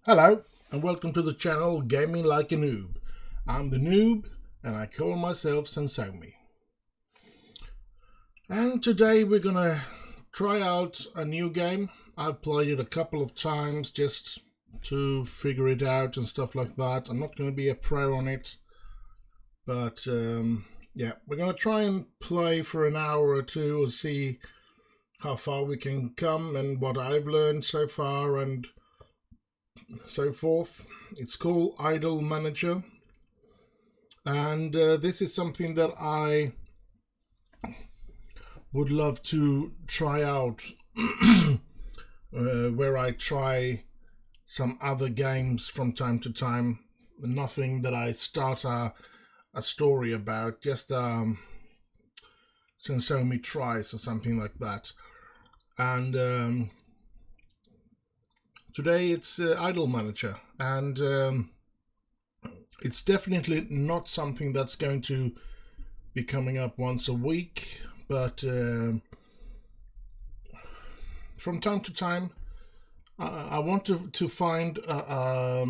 Hello and welcome to the channel Gaming Like a Noob. I'm the noob and I call myself Xensomi. And today we're gonna try out a new game. I've played it a couple of times just to figure it out and stuff like that. I'm not gonna be a pro on it, but yeah, we're gonna try and play for an hour or two and see how far we can come and what I've learned so far and so forth. It's called Idle Manager, and this is something that I would love to try out where I try some other games from time to time. Nothing that I start a story about, just Xensomi tries or something like that. And today it's Idle Manager, and it's definitely not something that's going to be coming up once a week, but from time to time I want to find a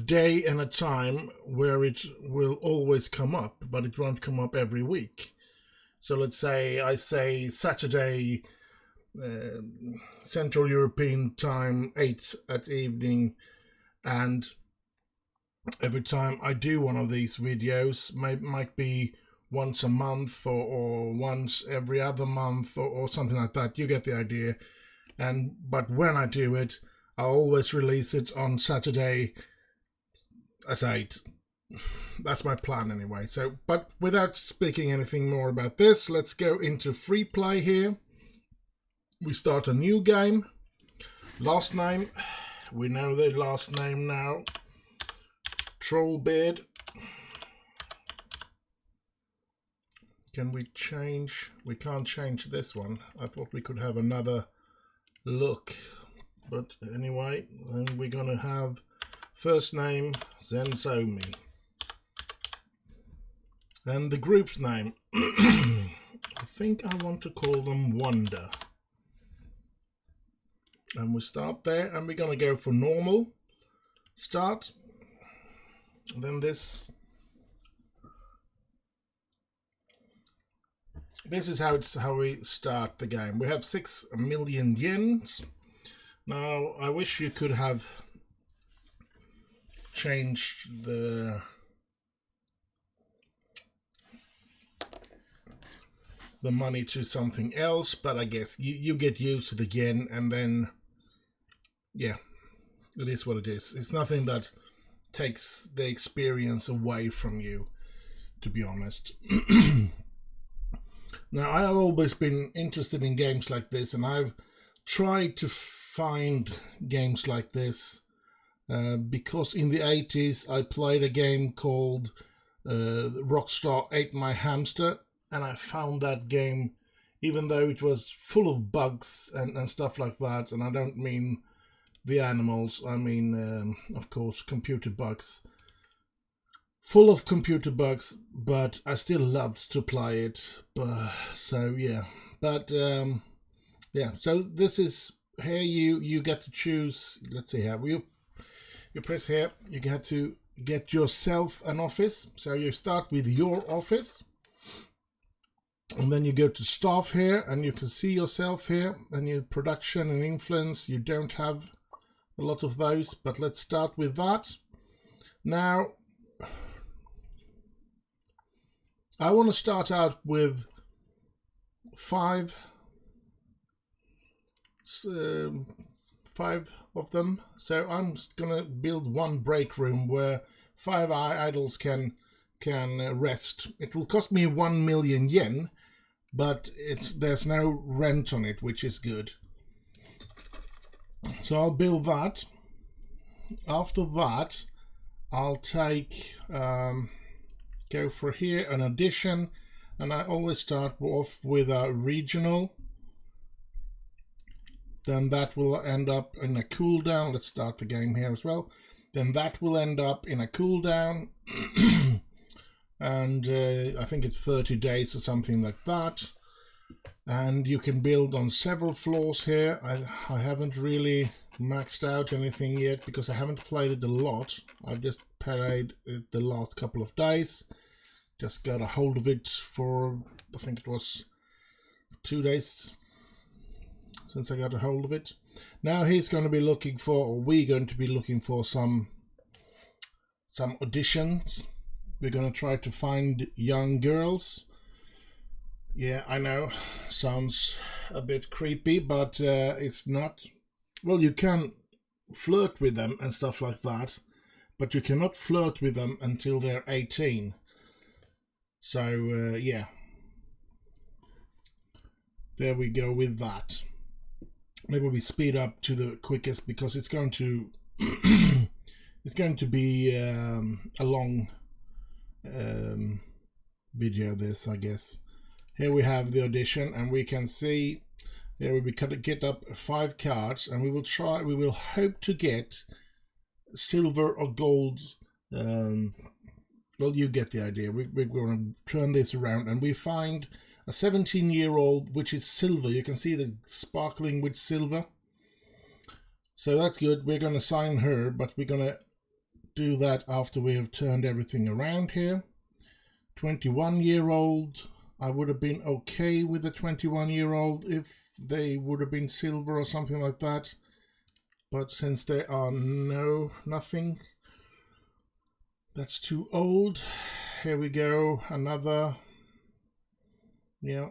day and a time where it will always come up, but it won't come up every week. So let's say I say Saturday, Central European time, 8 at evening, and every time I do one of these videos, might be once a month or once every other month or something like that. You get the idea. But when I do it, I always release it on Saturday at 8. That's my plan anyway. So, but without speaking anything more about this, let's go into free play here. We start a new game. Last name, we know the last name now. Trollbeard. Can we change? We can't change this one. I thought we could have another look. But anyway, then we're gonna have first name Xensomi. And the group's name, I think I want to call them Wonder. And we start there, and we're going to go for normal start. And then this is how we start the game. We have 6 million yens. Now I wish you could have changed the money to something else, but I guess you get used to the yen, and then yeah, it is what it is. It's nothing that takes the experience away from you, to be honest. Now, I have always been interested in games like this, and I've tried to find games like this because in the 80s I played a game called Rockstar Ate My Hamster, and I found that game, even though it was full of bugs and stuff like that, and I don't mean the animals, I mean, of course, computer bugs. Full of computer bugs, but I still loved to play it. So, yeah. But, yeah, so this is, here you get to choose, let's see here, you press here, you get to get yourself an office. So you start with your office. And then you go to staff here, and you can see yourself here, and your production and influence. You don't have a lot of those, but let's start with that. Now, I want to start out with 5 of them. So I'm gonna build one break room where 5 idols can rest. It will cost me 1 million yen, but there's no rent on it, which is good. So I'll build that. After that, I'll take go for here an addition, and I always start off with a regional. Then that will end up in a cooldown. Let's start the game here as well. Then that will end up in a cooldown. And I think it's 30 days or something like that. and you can build on several floors here. I haven't really maxed out anything yet because I haven't played it a lot. I've just played it the last couple of days. Just got a hold of it for, I think it was 2 days since I got a hold of it. Now he's going to be looking for, or we're going to be looking for some auditions. We're going to try to find young girls. Yeah, I know, sounds a bit creepy, but it's not. Well, you can flirt with them and stuff like that, but you cannot flirt with them until they're 18. So, yeah. There we go with that. Maybe we speed up to the quickest because it's going to it's going to be a long video, this, I guess. Here we have the audition, and we can see there we get up 5 cards, and we will hope to get silver or gold. Well, you get the idea. We're going to turn this around, and we find a 17-year-old, which is silver. You can see the sparkling with silver. So that's good. We're going to sign her, but we're going to do that after we have turned everything around here. 21-year-old. I would have been okay with a 21-year-old if they would have been silver or something like that. But since they are nothing, that's too old. Here we go. Another. Yeah.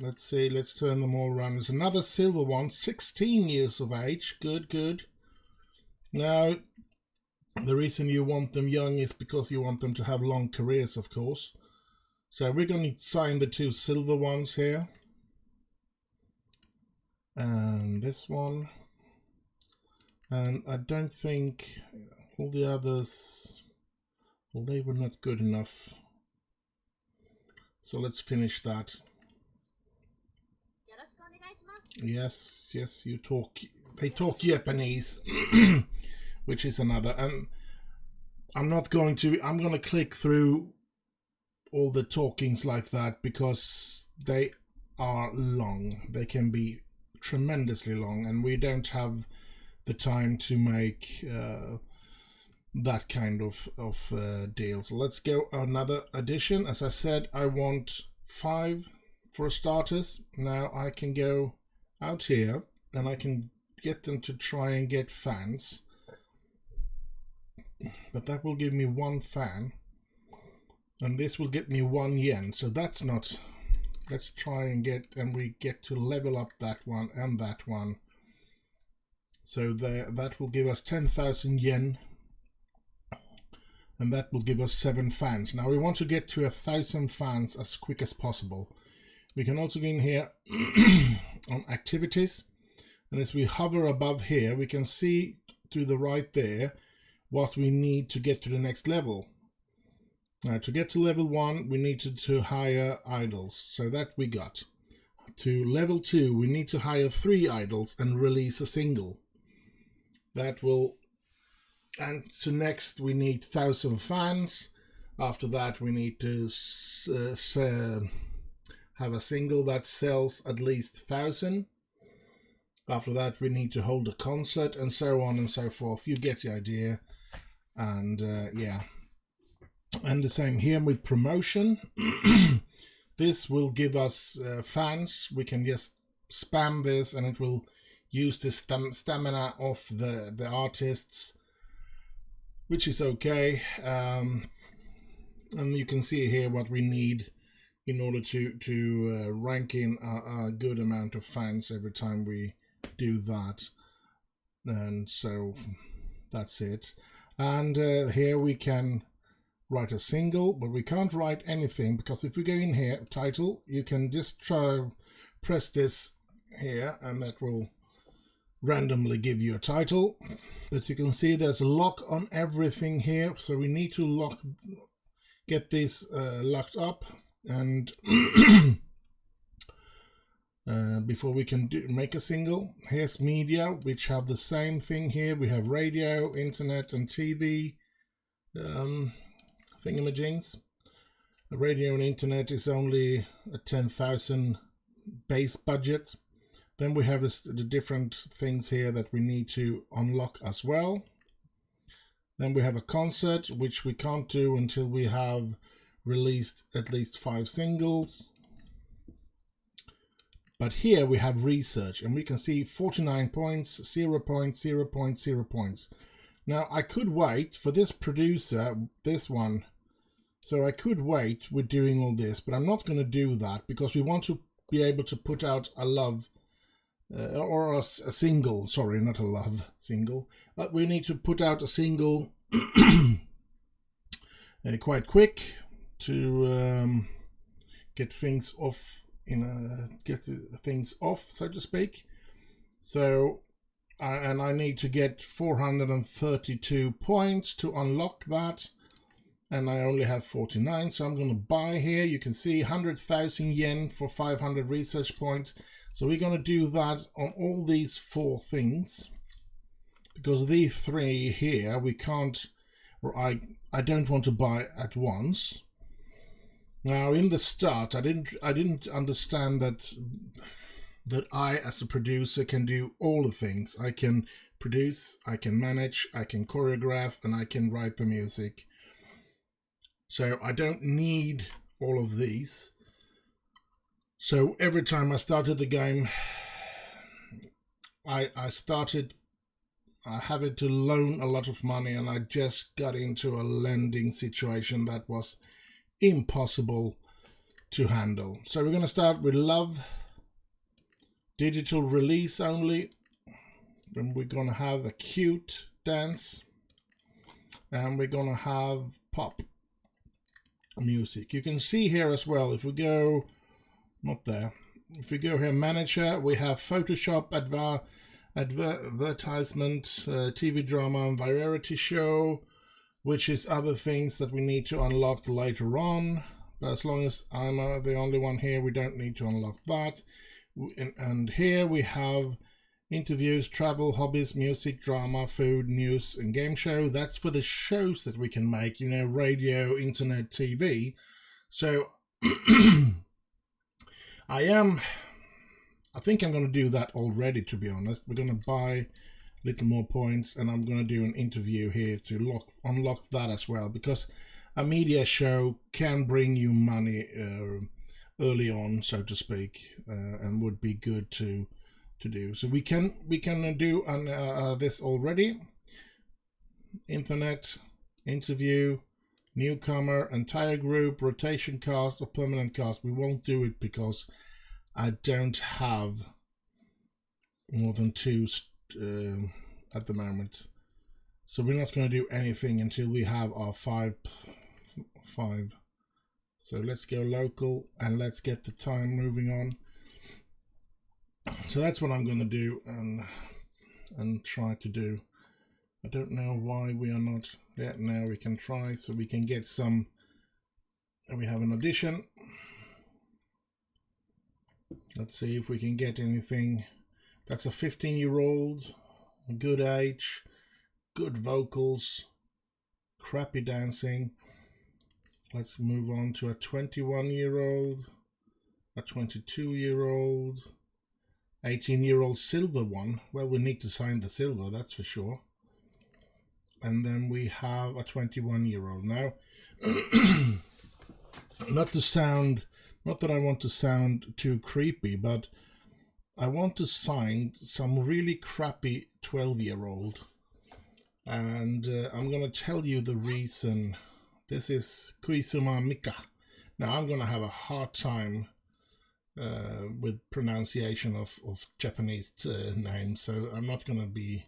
Let's see. Let's turn them all around. There's another silver one. 16 years of age. Good, good. Now, the reason you want them young is because you want them to have long careers, of course. So we're going to sign the 2 silver ones here. And this one. And I don't think all the others, well, they were not good enough. So let's finish that. Yes, yes, you talk. They talk Japanese, which is another. And I'm going to click through all the talkings like that because they are long. They can be tremendously long, and we don't have the time to make that kind of deal. So let's go another addition. As I said, I want 5 for starters. Now I can go out here and I can get them to try and get fans, but that will give me 1 fan, and this will get me 1 yen. So that's not. Let's try and we get to level up that one and that one. So that will give us 10,000 yen, and that will give us 7 fans. Now we want to get to 1,000 fans as quick as possible. We can also go in here on activities, and as we hover above here, we can see to the right there what we need to get to the next level. Now to get to level 1, we needed to hire idols, so that we got. To level 2, we need to hire 3 idols and release a single. That will, and so next we need 1,000 fans. After that we need to have a single that sells at least 1,000. After that we need to hold a concert, and so on and so forth. You get the idea. And yeah, and the same here with promotion. This will give us fans. We can just spam this and it will use the stamina of the artists, which is okay. And you can see here what we need in order to rank in a good amount of fans every time we do that. And so that's it. And here we can write a single, but we can't write anything, because if we go in here, title, you can just press this here and that will randomly give you a title. But you can see there's a lock on everything here, so we need to get this locked up, and before we can make a single. Here's media, which have the same thing here. We have radio, internet and TV thingamajigs. The radio and internet is only a 10,000 base budget. Then we have the different things here that we need to unlock as well. Then we have a concert, which we can't do until we have released at least 5 singles. But here we have research, and we can see 49 points, 0 points, 0 points, 0 points. Now I could wait for this producer, this one. So I could wait with doing all this, but I'm not going to do that because we want to be able to put out a love or a single, sorry, not a love single, but we need to put out a single quite quick to get things off, so to speak. So and I need to get 432 points to unlock that, and I only have 49, so I'm going to buy here. You can see 100,000 yen for 500 research points. So we're going to do that on all these 4 things, because these 3 here we can't, or I don't want to buy at once. Now in the start I didn't understand that I as a producer can do all the things. I can produce, I can manage, I can choreograph, and I can write the music. So I don't need all of these. So every time I started the game, I having to loan a lot of money, and I just got into a lending situation that was impossible to handle. So we're going to start with Love, digital release only. Then we're going to have a cute dance, and we're going to have pop music. You can see here as well, if we go, not there, if we go here, manager, we have Photoshop, advertisement, TV drama and variety show, which is other things that we need to unlock later on. But as long as I'm the only one here, we don't need to unlock that. And here we have interviews, travel, hobbies, music, drama, food, news, and game show. That's for the shows that we can make, you know, radio, internet, TV. So I think I'm going to do that already, to be honest. We're going to buy a little more points, and I'm going to do an interview here to unlock that as well, because a media show can bring you money early on, so to speak, and would be good to do. So we can do this already. Internet, interview, newcomer, entire group, rotation cast, or permanent cast. We won't do it because I don't have more than 2 at the moment. So we're not going to do anything until we have our 5. So let's go local and let's get the time moving on. So that's what I'm going to do and try to do. I don't know why we are not yet. Now we can try, so we can get some. And we have an audition. Let's see if we can get anything. That's a 15-year-old, good age, good vocals, crappy dancing. Let's move on to a 21-year-old, a 22-year-old, 18-year-old silver one. Well, we need to sign the silver, that's for sure. And then we have a 21-year-old. Now, not that I want to sound too creepy, but I want to sign some really crappy 12-year-old. And I'm going to tell you the reason. This is Kuisuma Mika. Now, I'm going to have a hard time with pronunciation of Japanese names, so I'm not going to be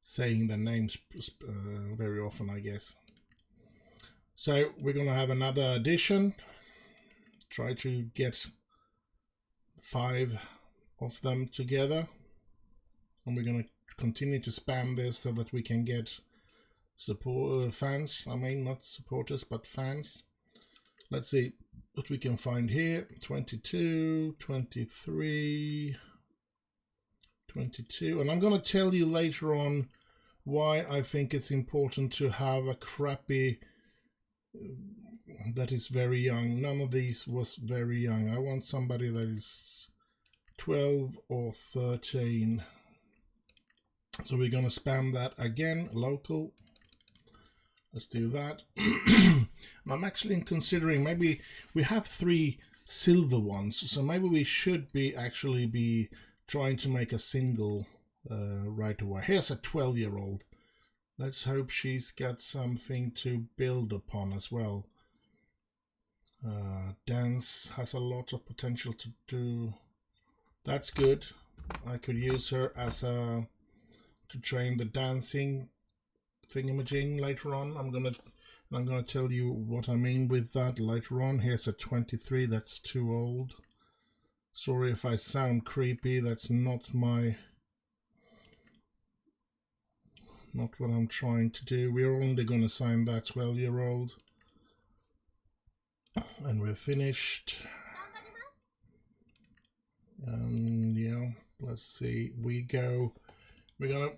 saying the names very often, I guess. So we're going to have another audition. Try to get 5 of them together, and we're going to continue to spam this so that we can get fans. I mean, not supporters, but fans. Let's see what we can find here. 22, 23, 22. And I'm going to tell you later on why I think it's important to have a crappy that is very young. None of these was very young. I want somebody that is 12 or 13. So we're going to spam that again, local. Let's do that. I'm actually considering maybe we have 3 silver ones, so maybe we should actually be trying to make a single right away. Here's a 12-year-old. Let's hope she's got something to build upon as well. Dance has a lot of potential to do. That's good. I could use her as to train the dancing thingamajig later on. I'm gonna tell you what I mean with that later on. Here's a 23. That's too old. Sorry if I sound creepy. That's not what I'm trying to do. We're only gonna sign that 12-year-old. And we're finished. And yeah, let's see. We're gonna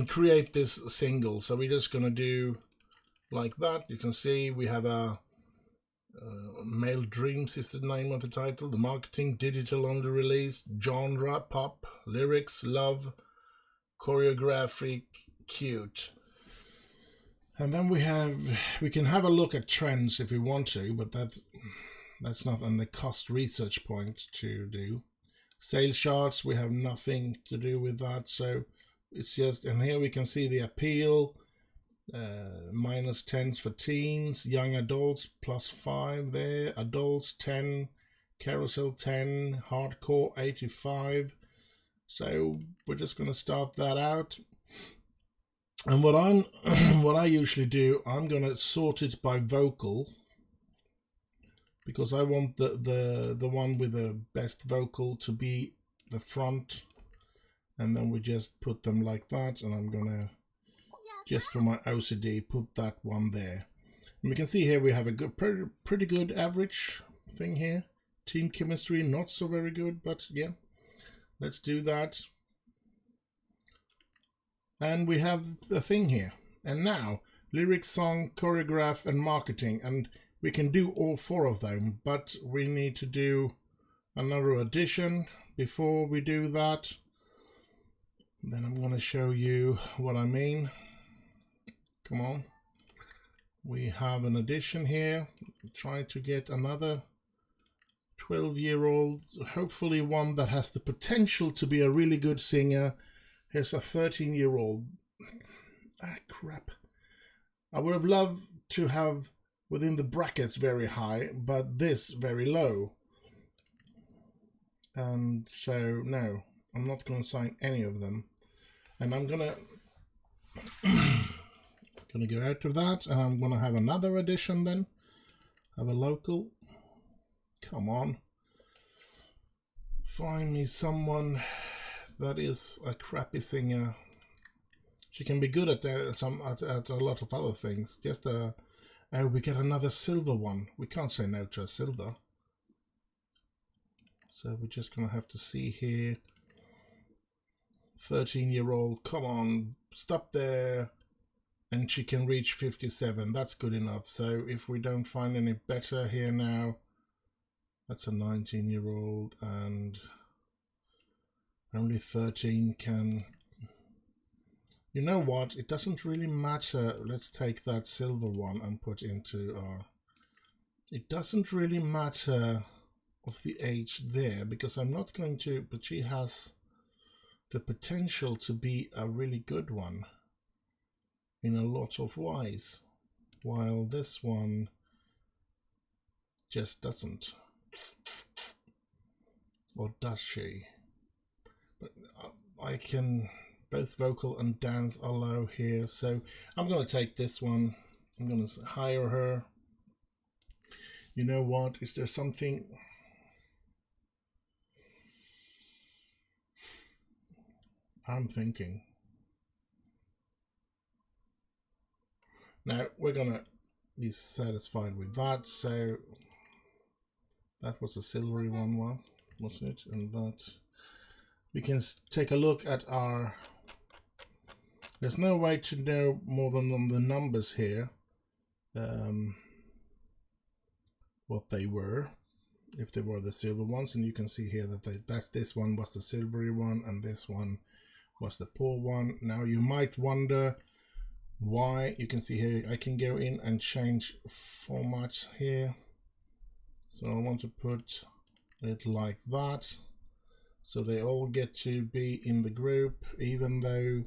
create this single. So we're just gonna do like that. You can see we have a Male Dreams is the name of the title. The marketing, digital only release, genre, pop, lyrics, love, choreographic, cute. And then we can have a look at trends if we want to, but that's not on the cost research point to do. Sales charts, we have nothing to do with that, so it's just, and here we can see the appeal, -10s for teens, young adults +5 there, adults 10, carousel 10, hardcore 85. So we're just going to start that out. And what I usually do, I'm going to sort it by vocal, because I want the one with the best vocal to be the front, and then we just put them like that, and I'm going to, just for my OCD, put that one there. And we can see here we have a good, pretty good average thing here. Team chemistry, not so very good, but yeah, let's do that. And we have the thing here. And now, lyrics, song, choreograph, and marketing. And we can do all 4 of them, but we need to do another addition before we do that. Then I'm going to show you what I mean. Come on. We have an addition here. Try to get another 12-year-old, hopefully one that has the potential to be a really good singer. Here's a 13-year-old. Ah, crap. I would have loved to have within the brackets very high, but this very low. And so, no, I'm not going to sign any of them. And I'm going to go out of that, and I'm going to have another addition then. Have a local. Come on. Find me someone that is a crappy singer. She can be good at a lot of other things. Just oh, we get another silver one. We can't say no to a silver. So we're just gonna have to see here. 13-year-old, come on, stop there. And she can reach 57. That's good enough. So if we don't find any better here now, that's a 19-year-old, and only 13 can. You know what? It doesn't really matter. Let's take that silver one and put into our. It doesn't really matter of the age there, because I'm not going to. But she has the potential to be a really good one in a lot of ways, while this one just doesn't. Or does she? But I can both vocal and dance are low here, so I'm going to take this one. I'm going to hire her. You know what? Is there something? I'm thinking. Now we're going to be satisfied with that. So that was a silvery one, wasn't it? And that. We can take a look at our. There's no way to know more than on the numbers here what they were. if they were the silver ones, and you can see here that this one was the silvery one and this one was the poor one. Now you might wonder why. You can see here I can go in and change formats here. So I want to put it like that, so they all get to be in the group, even though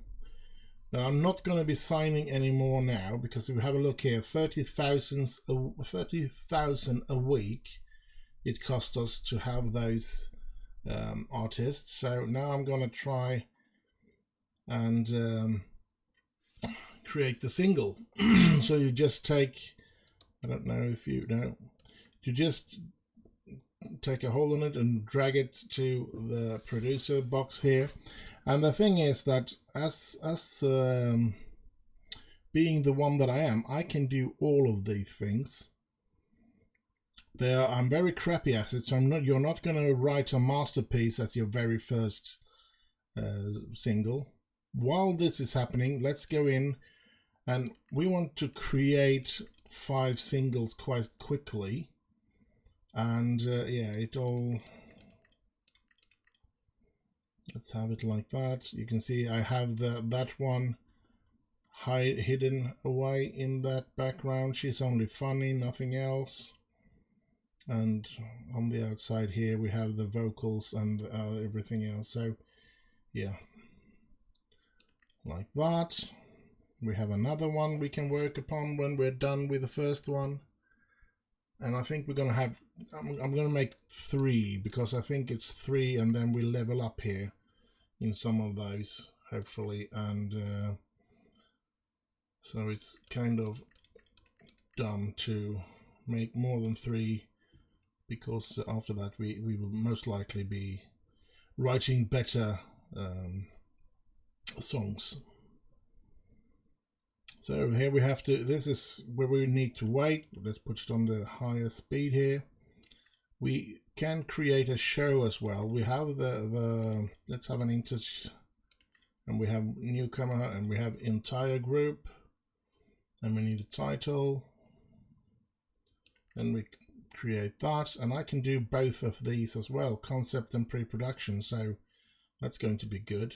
I'm not going to be signing anymore now, because if we have a look here, 30,000 a week it costs us to have those artists. So now I'm going to try and create the single. So you just take, I don't know if you know, you just take a hole in it and drag it to the producer box here. And the thing is that as being the one that I am, I can do all of these things. I'm very crappy at it, so you're not going to write a masterpiece as your very first single. While this is happening, let's go in, and we want to create 5 singles quite quickly. And yeah, let's have it like that. You can see I have that one hidden away in that background. She's only funny, nothing else. And on the outside here we have the vocals and everything else. So yeah, like that. We have another one we can work upon when we're done with the first one. And I think we're going to have, I'm going to make 3, because I think it's 3, and then we level up here in some of those, hopefully. And so it's kind of dumb to make more than 3, because after that we will most likely be writing better songs. So here we have to, this is where we need to wait. Let's put it on the higher speed here. We can create a show as well. We have let's have an integer, and we have newcomer, and we have entire group, and we need a title, and we create that. And I can do both of these as well, concept and pre-production, so that's going to be good.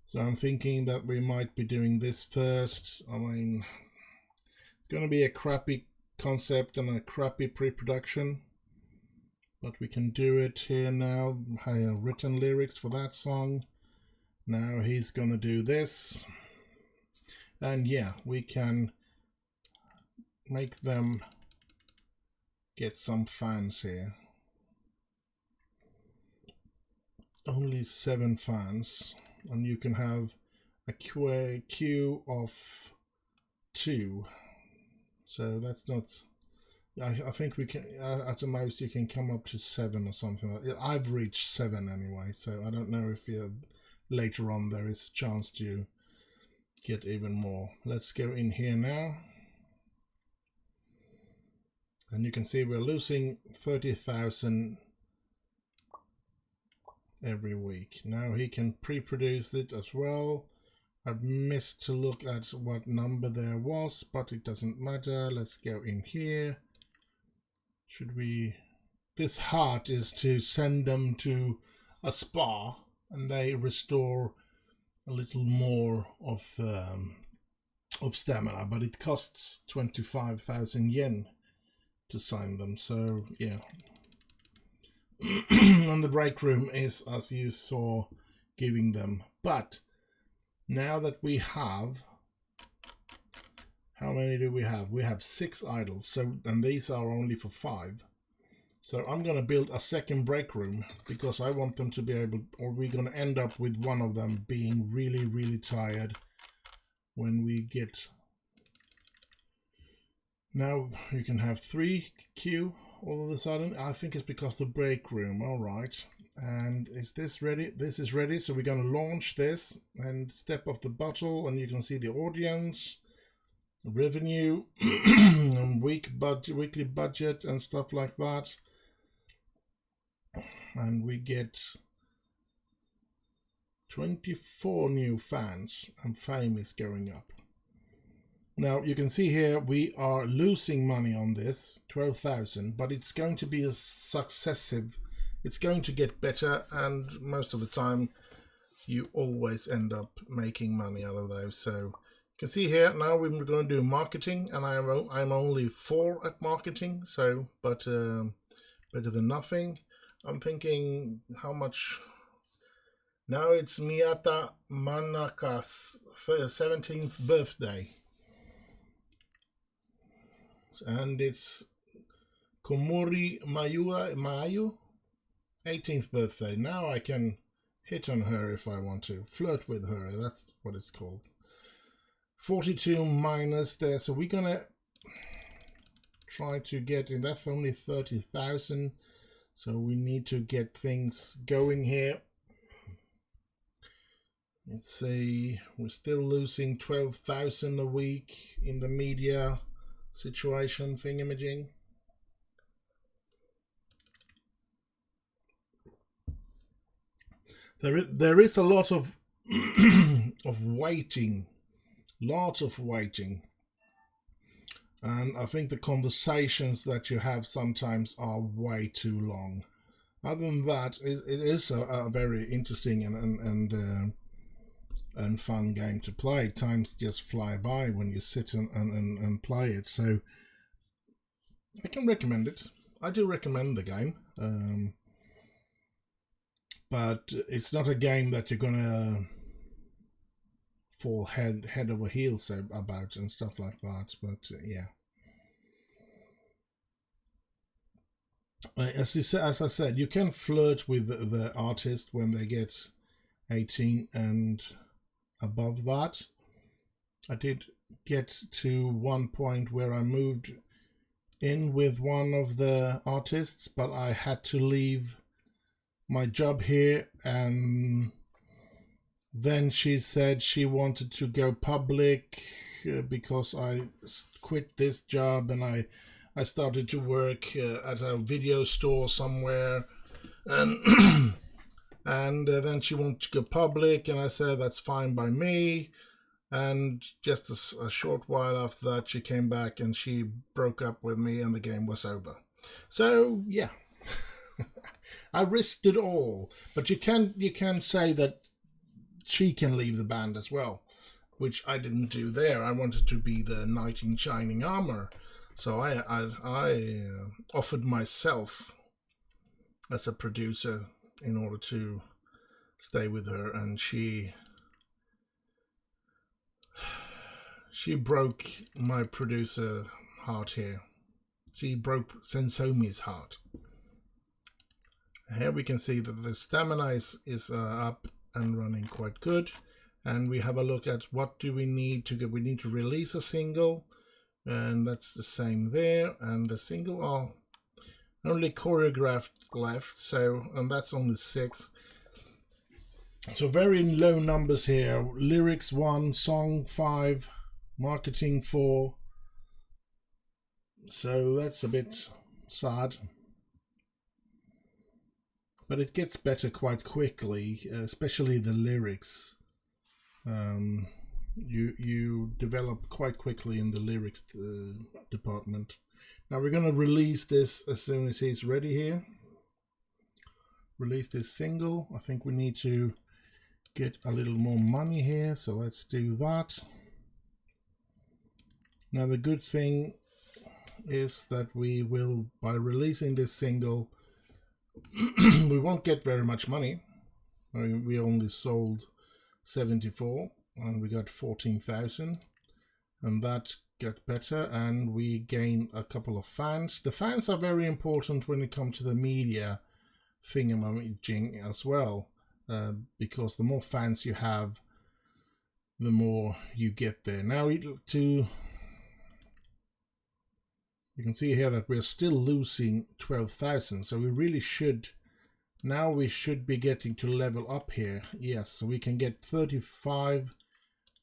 So I'm thinking that we might be doing this first. I mean, it's going to be a crappy concept and a crappy pre-production, but we can do it here now. I have written lyrics for that song. Now he's going to do this. And yeah, we can make them get some fans here. Only 7 fans. And you can have a queue of 2, so that's not, I think we can, at the most you can come up to 7 or something like that. I've reached 7 anyway, so I don't know if later on there is a chance to get even more. Let's go in here now, and you can see we're losing 30,000 every week. Now he can pre-produce it as well. I've missed to look at what number there was, but it doesn't matter. Let's go in here. Should we, this heart is to send them to a spa, and they restore a little more of stamina, but it costs 25,000 yen to sign them. So yeah. And the break room is, as you saw, giving them. But now that we have, how many do we have? We have 6 idols, so, and these are only for 5. So I'm going to build a second break room, because I want them to be able, or we're going to end up with one of them being really, really tired when we get. Now you can have 3 queue all of a sudden. I think it's because the break room. All right. And is this ready? This is ready. So we're going to launch this and step off the bottle, and you can see the audience, revenue, and weekly budget and stuff like that. And we get 24 new fans, and fame is going up. Now you can see here we are losing money on this, 12,000, but it's going to be a successive. It's going to get better, and most of the time you always end up making money out of those. So you can see here now we're going to do marketing, and I'm only 4 at marketing, so but better than nothing. I'm thinking how much. Now it's Miyata Manaka's 17th birthday. And it's Komori Mayu 18th birthday. Now I can hit on her if I want to. Flirt with her, that's what it's called. 42 minus there, so we're gonna try to get in. That's only 30,000, so we need to get things going here. Let's see, we're still losing 12,000 a week in the media situation thingamajig. There is a lot of of waiting, lots of waiting, and I think the conversations that you have sometimes are way too long. Other than that, it is a very interesting and fun game to play. Times just fly by when you sit and play it. So I can recommend it. I do recommend the game. But it's not a game that you're gonna fall head over heels about and stuff like that. But yeah. As I said, you can flirt with the artist when they get 18 and above that. I did get to one point where I moved in with one of the artists, but I had to leave my job here, and then she said she wanted to go public because I quit this job and I started to work at a video store somewhere, and and then she wanted to go public, and I said that's fine by me. And just a short while after that, she came back and she broke up with me, and the game was over. So yeah, I risked it all. But you can say that she can leave the band as well, which I didn't do there. I wanted to be the knight in shining armor, so I offered myself as a producer in order to stay with her, and she broke my producer heart here. She broke Xensomi's heart. Here we can see that the stamina is up and running quite good, and we have a look at what do we need to get. We need to release a single, and that's the same there, and the single are only choreographed left, so, and that's only 6. So very low numbers here. Lyrics 1, song 5, marketing 4. So that's a bit sad. But it gets better quite quickly, especially the lyrics. You develop quite quickly in the lyrics department. Now we're going to release this as soon as he's ready here. Release this single. I think we need to get a little more money here, so let's do that. Now the good thing is that we will, by releasing this single, we won't get very much money. I mean, we only sold 74 and we got 14,000, and that got better, and we gain a couple of fans. The fans are very important when it comes to the media thingamajig as well, because the more fans you have, the more you get there. Now you can see here that we're still losing 12,000, so we really should, now we should be getting to level up here. Yes, so we can get 35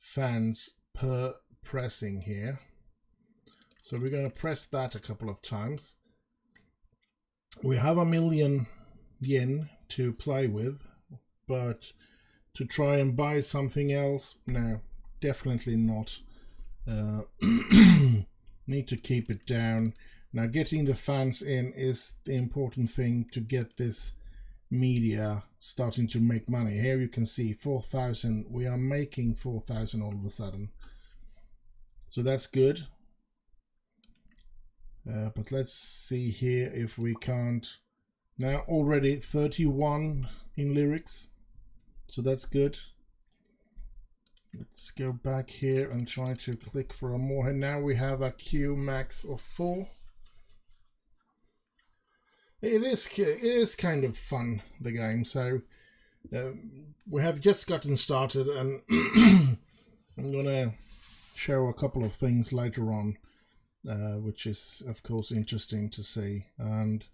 fans per pressing here. So we're going to press that a couple of times. We have 1,000,000 yen to play with, but to try and buy something else, no, definitely not. Need to keep it down. Now getting the fans in is the important thing to get this media starting to make money. Here you can see 4,000. We are making 4,000 all of a sudden. So that's good. But let's see here if we can't. Now already 31 in lyrics. So that's good. Let's go back here and try to click for a more. And now we have a Q max of 4. It is kind of fun, the game. So we have just gotten started, and I'm gonna show a couple of things later on, which is of course interesting to see, and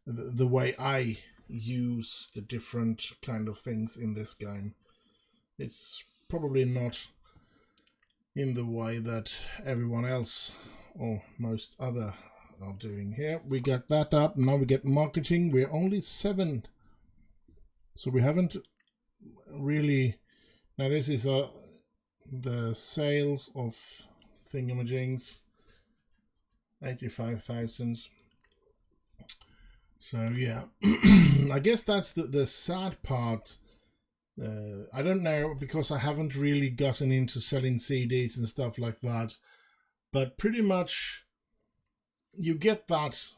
the way I use the different kind of things in this game. It's probably not in the way that everyone else or most other are doing. Here we got that up. Now we get marketing. We're only 7, so we haven't really. Now this is the sales of thingamajigs, 85,000. So yeah, I guess that's the sad part. I don't know, because I haven't really gotten into selling CDs and stuff like that, but pretty much you get that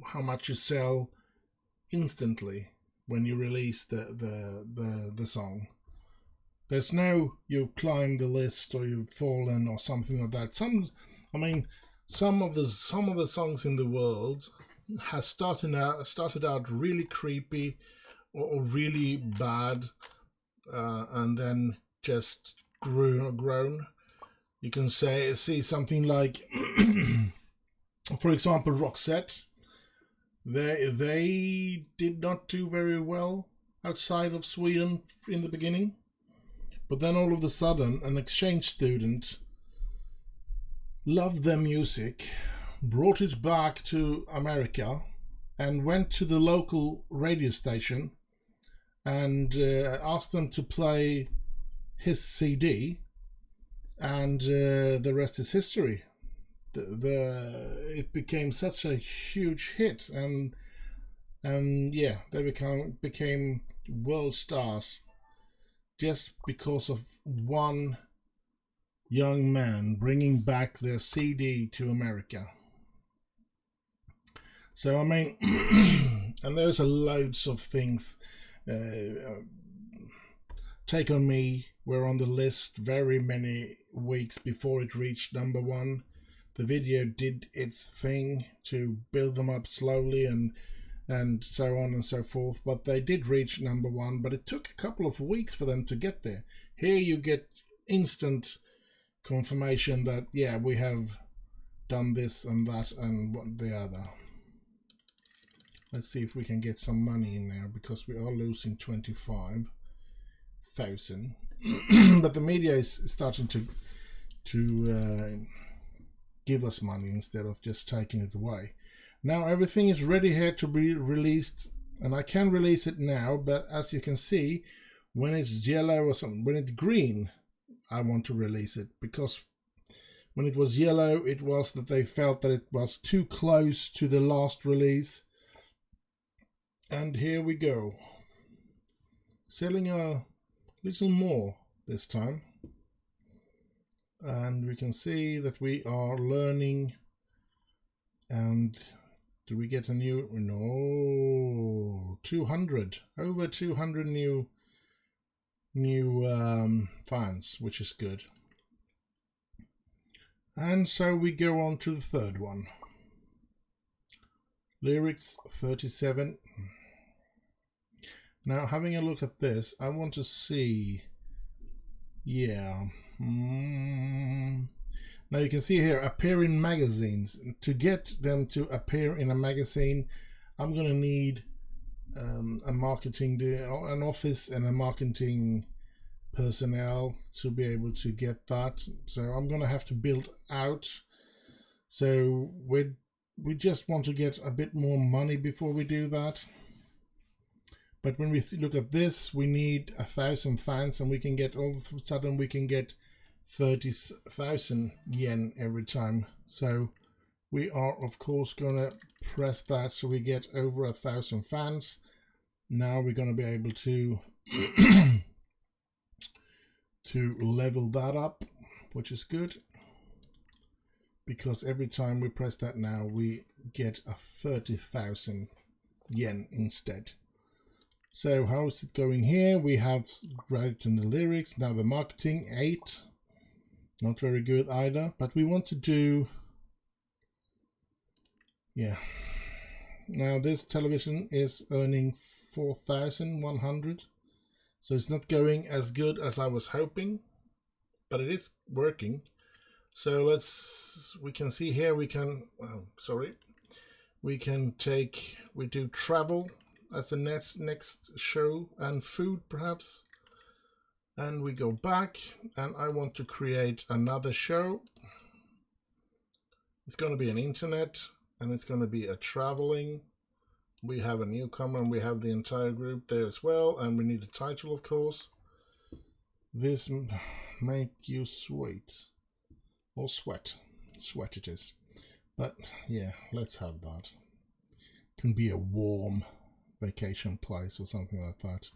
how much you sell instantly when you release the song. There's no you climb the list or you've fallen or something like that. Some of the songs in the world has started out really creepy or really bad, and then just grown. You can see something like, for example, Roxette. They did not do very well outside of Sweden in the beginning, but then all of a sudden an exchange student loved their music, brought it back to America, and went to the local radio station and asked them to play his CD, and the rest is history. It became such a huge hit, and yeah, they became world stars just because of one young man bringing back their CD to America. So I mean, and there's loads of things. Take On Me were on the list very many weeks before it reached #1. The video did its thing to build them up slowly and so on and so forth, but they did reach #1, but it took a couple of weeks for them to get there. Here you get instant confirmation that, yeah, we have done this and that and what the other. Let's see if we can get some money in now, because we are losing 25,000. But the media is starting to give us money instead of just taking it away. Now everything is ready here to be released, and I can release it now, but as you can see, when it's yellow or something, when it's green, I want to release it, because when it was yellow, it was that they felt that it was too close to the last release. And here we go, selling a little more this time, and we can see that we are learning. And do we get a new? No, 200, over 200 new fans, which is good. And so we go on to the third one. Lyrics 37. Now, having a look at this, I want to see, yeah. Now you can see here, appear in magazines. To get them to appear in a magazine, I'm going to need an office and a marketing personnel to be able to get that. So I'm going to have to build out. So we just want to get a bit more money before we do that. But when we look at this, we need 1,000 fans, and we can get, all of a sudden we can get 30,000 yen every time. So we are of course gonna press that so we get over 1,000 fans. Now we're gonna be able to to level that up, which is good, because every time we press that now we get a 30,000 yen instead. So how is it going here? We have written the lyrics, now the marketing 8, not very good either, but we want to do, yeah, now this television is earning 4,100, so it's not going as good as I was hoping, but it is working. So we can see here, we can, we do travel as the next show, and food perhaps. And we go back, and I want to create another show. It's going to be an internet, and it's going to be a traveling. We have a newcomer, and we have the entire group there as well, and we need a title, of course. This make you sweat. Or sweat. Sweat it is. But yeah, let's have that. Can be a warm vacation place or something like that.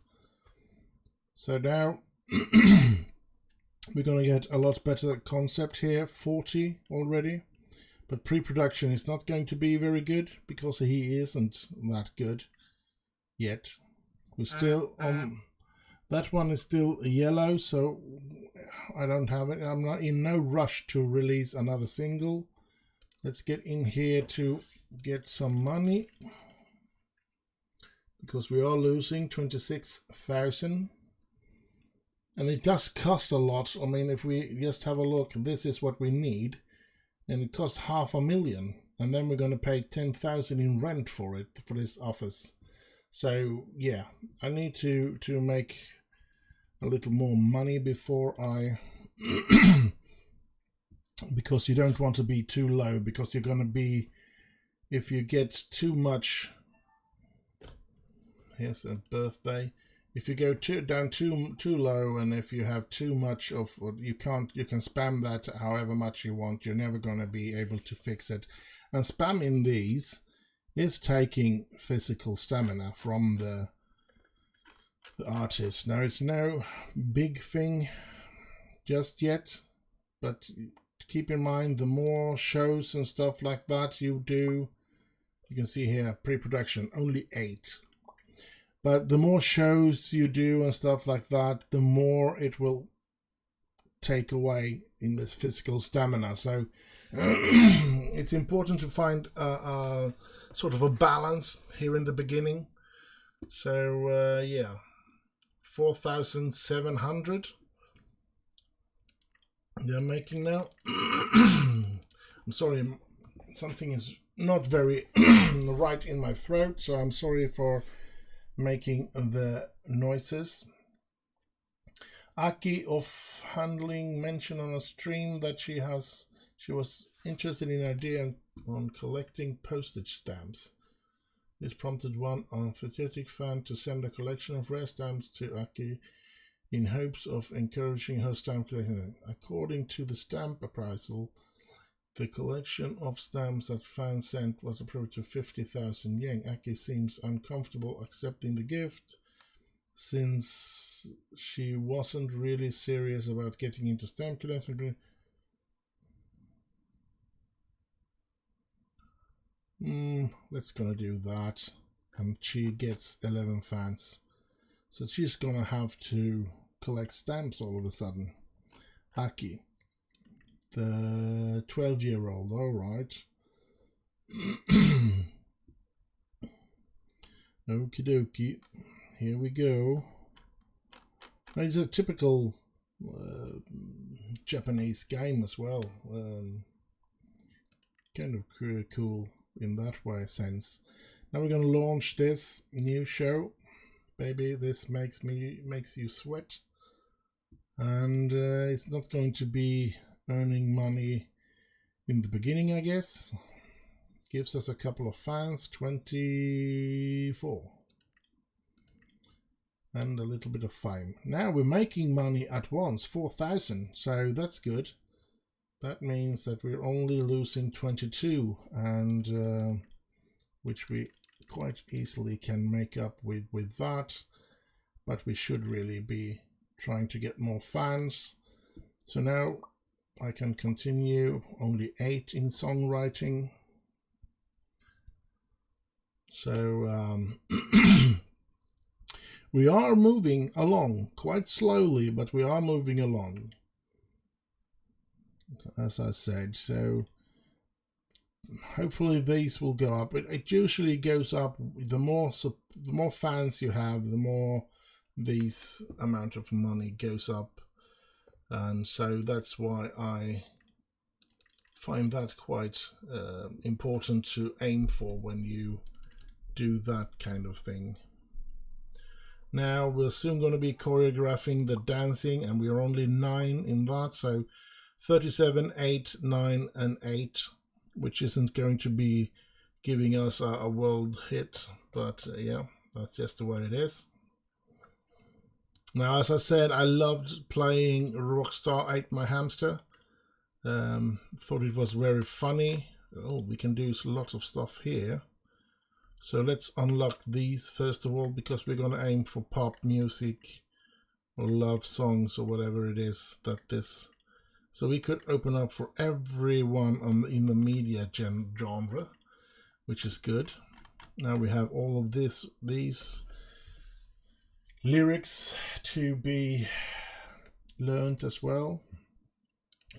So now we're going to get a lot better concept here. 40 already. But pre-production is not going to be very good because he isn't that good yet. We're still on. That one is still yellow, so I don't have it. I'm not in no rush to release another single. Let's get in here to get some money, because we are losing 26,000. And it does cost a lot. I mean, if we just have a look, this is what we need. And it costs 500,000. And then we're going to pay 10,000 in rent for it, for this office. So, yeah, I need to make a little more money before I... because you don't want to be too low, because you're going to be... If you get too much... Here's a birthday. If you go down too low, and if you have too much of what you can spam that however much you want, you're never going to be able to fix it. And spamming these is taking physical stamina from the artist. Now, it's no big thing just yet, but keep in mind, the more shows and stuff like that you do, you can see here pre-production only 8. But the more shows you do and stuff like that, the more it will take away in this physical stamina. So it's important to find a sort of a balance here in the beginning. So yeah, 4,700 they're making now. I'm sorry, something is not very right in my throat, so I'm sorry for making the noises. Aki of Handling mentioned on a stream that she was interested in an idea on collecting postage stamps. This prompted one apathetic fan to send a collection of rare stamps to Aki in hopes of encouraging her stamp collection. According to the stamp appraisal, the collection of stamps that fans sent was approved to 50,000 yen. Aki seems uncomfortable accepting the gift, since she wasn't really serious about getting into stamp collection. Let's gonna do that. And she gets 11 fans. So she's gonna have to collect stamps all of a sudden. Aki. The 12-year-old, all right. Okie dokie. Here we go. It's a typical Japanese game as well. Kind of cool in that way sense. Now we're going to launch this new show. Baby, this makes you sweat. And it's not going to be earning money in the beginning, I guess. Gives us a couple of fans, 24. and a little bit of fame. Now we're making money at once, 4,000, so that's good. That means that we're only losing 22, and which we quite easily can make up with that, but we should really be trying to get more fans. So now I can continue, only 8 in songwriting. So we are moving along quite slowly, but we are moving along, as I said. So hopefully these will go up. It usually goes up. The more fans you have, the more these amount of money goes up, and so that's why I find that quite important to aim for when you do that kind of thing. Now we're soon going to be choreographing the dancing, and we're only 9 in that, so 37, 8, 9 and 8, which isn't going to be giving us a world hit, but yeah, that's just the way it is. Now, as I said, I loved playing Rockstar Ate My Hamster. Thought it was very funny. Oh, we can do a lot of stuff here. So let's unlock these first of all, because we're going to aim for pop music or love songs or whatever it is that this. So we could open up for everyone in the media genre, which is good. Now we have all of these lyrics to be learned as well.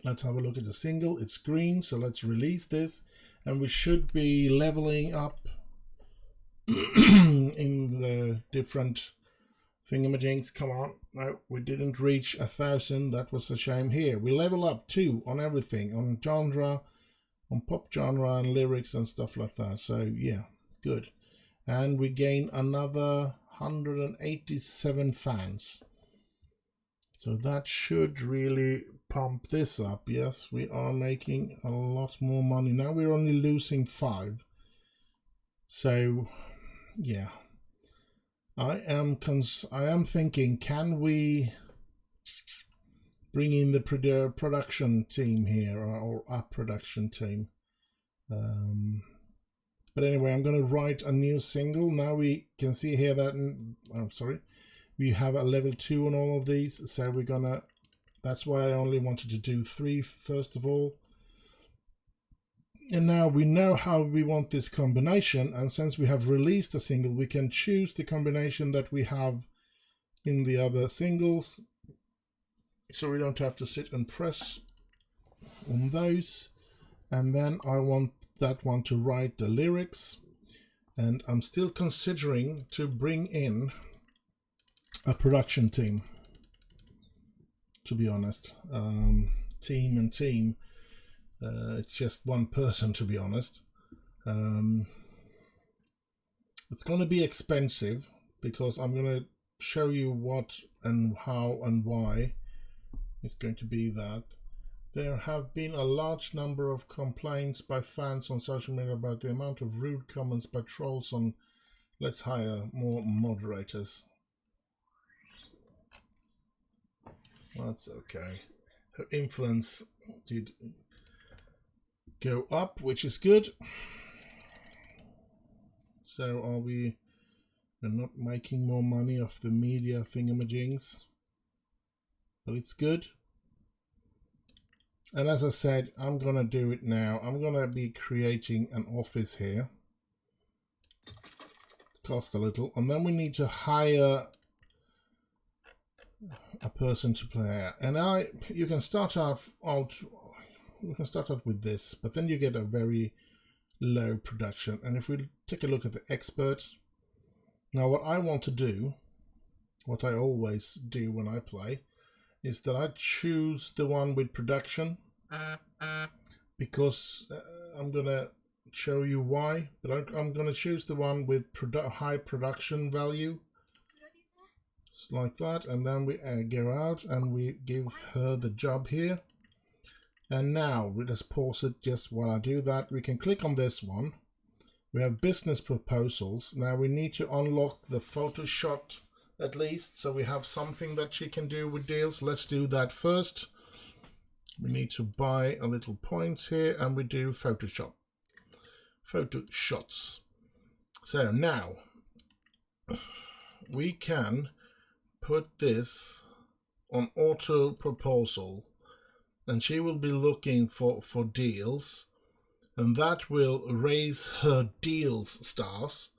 Let's have a look at the single. It's green, so let's release this, and we should be leveling up in the different thingamajigs. Come on. No, we didn't reach 1,000. That was a shame. Here we level up 2 on everything, on genre, on pop genre and lyrics and stuff like that. So yeah, good. And we gain another 187 fans. So that should really pump this up. Yes, we are making a lot more money. Now we're only losing 5. So yeah, I am thinking, can we bring in the production team here, or a production team? But anyway, I'm going to write a new single. Now we can see here that, I'm sorry, we have a level 2 on all of these. So we're gonna, that's why I only wanted to do 3 first of all. And now we know how we want this combination, and since we have released a single, we can choose the combination that we have in the other singles, so we don't have to sit and press on those. And then I want that one to write the lyrics, and I'm still considering to bring in a production team, to be honest. Team and team. It's just one person, to be honest. It's going to be expensive, because I'm going to show you what and how and why it's going to be that. There have been a large number of complaints by fans on social media about the amount of rude comments by trolls on Let's Hire More Moderators. That's okay. Her influence did go up, which is good. So are we're not making more money off the media thingamajigs, but it's good. And as I said, I'm gonna do it now. I'm gonna be creating an office here. Cost a little, and then we need to hire a person to play. And you can start out with this, but then you get a very low production. And if we take a look at the experts, now what I want to do, what I always do when I play, is that I choose the one with production, because I'm gonna show you why, but I'm gonna choose the one with high production value. Just like that, and then we go out and we give her the job here. And now we just pause it just while I do that. We can click on this one. We have business proposals. Now we need to unlock the Photoshop at least, so we have something that she can do with deals. Let's do that first. We need to buy a little points here, and we do Photoshop. Photo shots. So now we can put this on auto proposal, and she will be looking for deals, and that will raise her deals stars.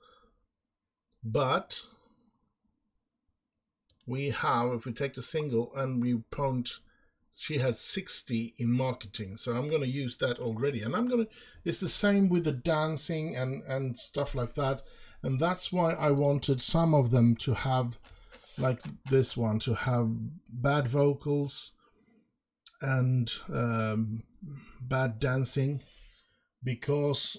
But we have, if we take the single and we point, she has 60 in marketing, so I'm going to use that already. And I'm going to, it's the same with the dancing and stuff like that, and that's why I wanted some of them to have, like this one, to have bad vocals and bad dancing, because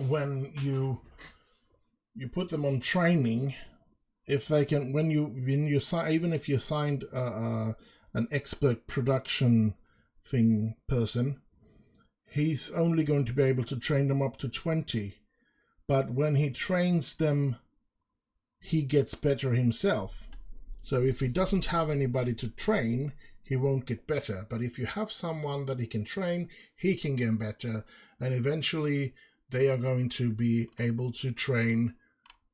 when you put them on training, if they can, when you even if you signed an expert production person, he's only going to be able to train them up to 20, but when he trains them, he gets better himself. So if he doesn't have anybody to train, he won't get better. But if you have someone that he can train, he can get better, and eventually they are going to be able to train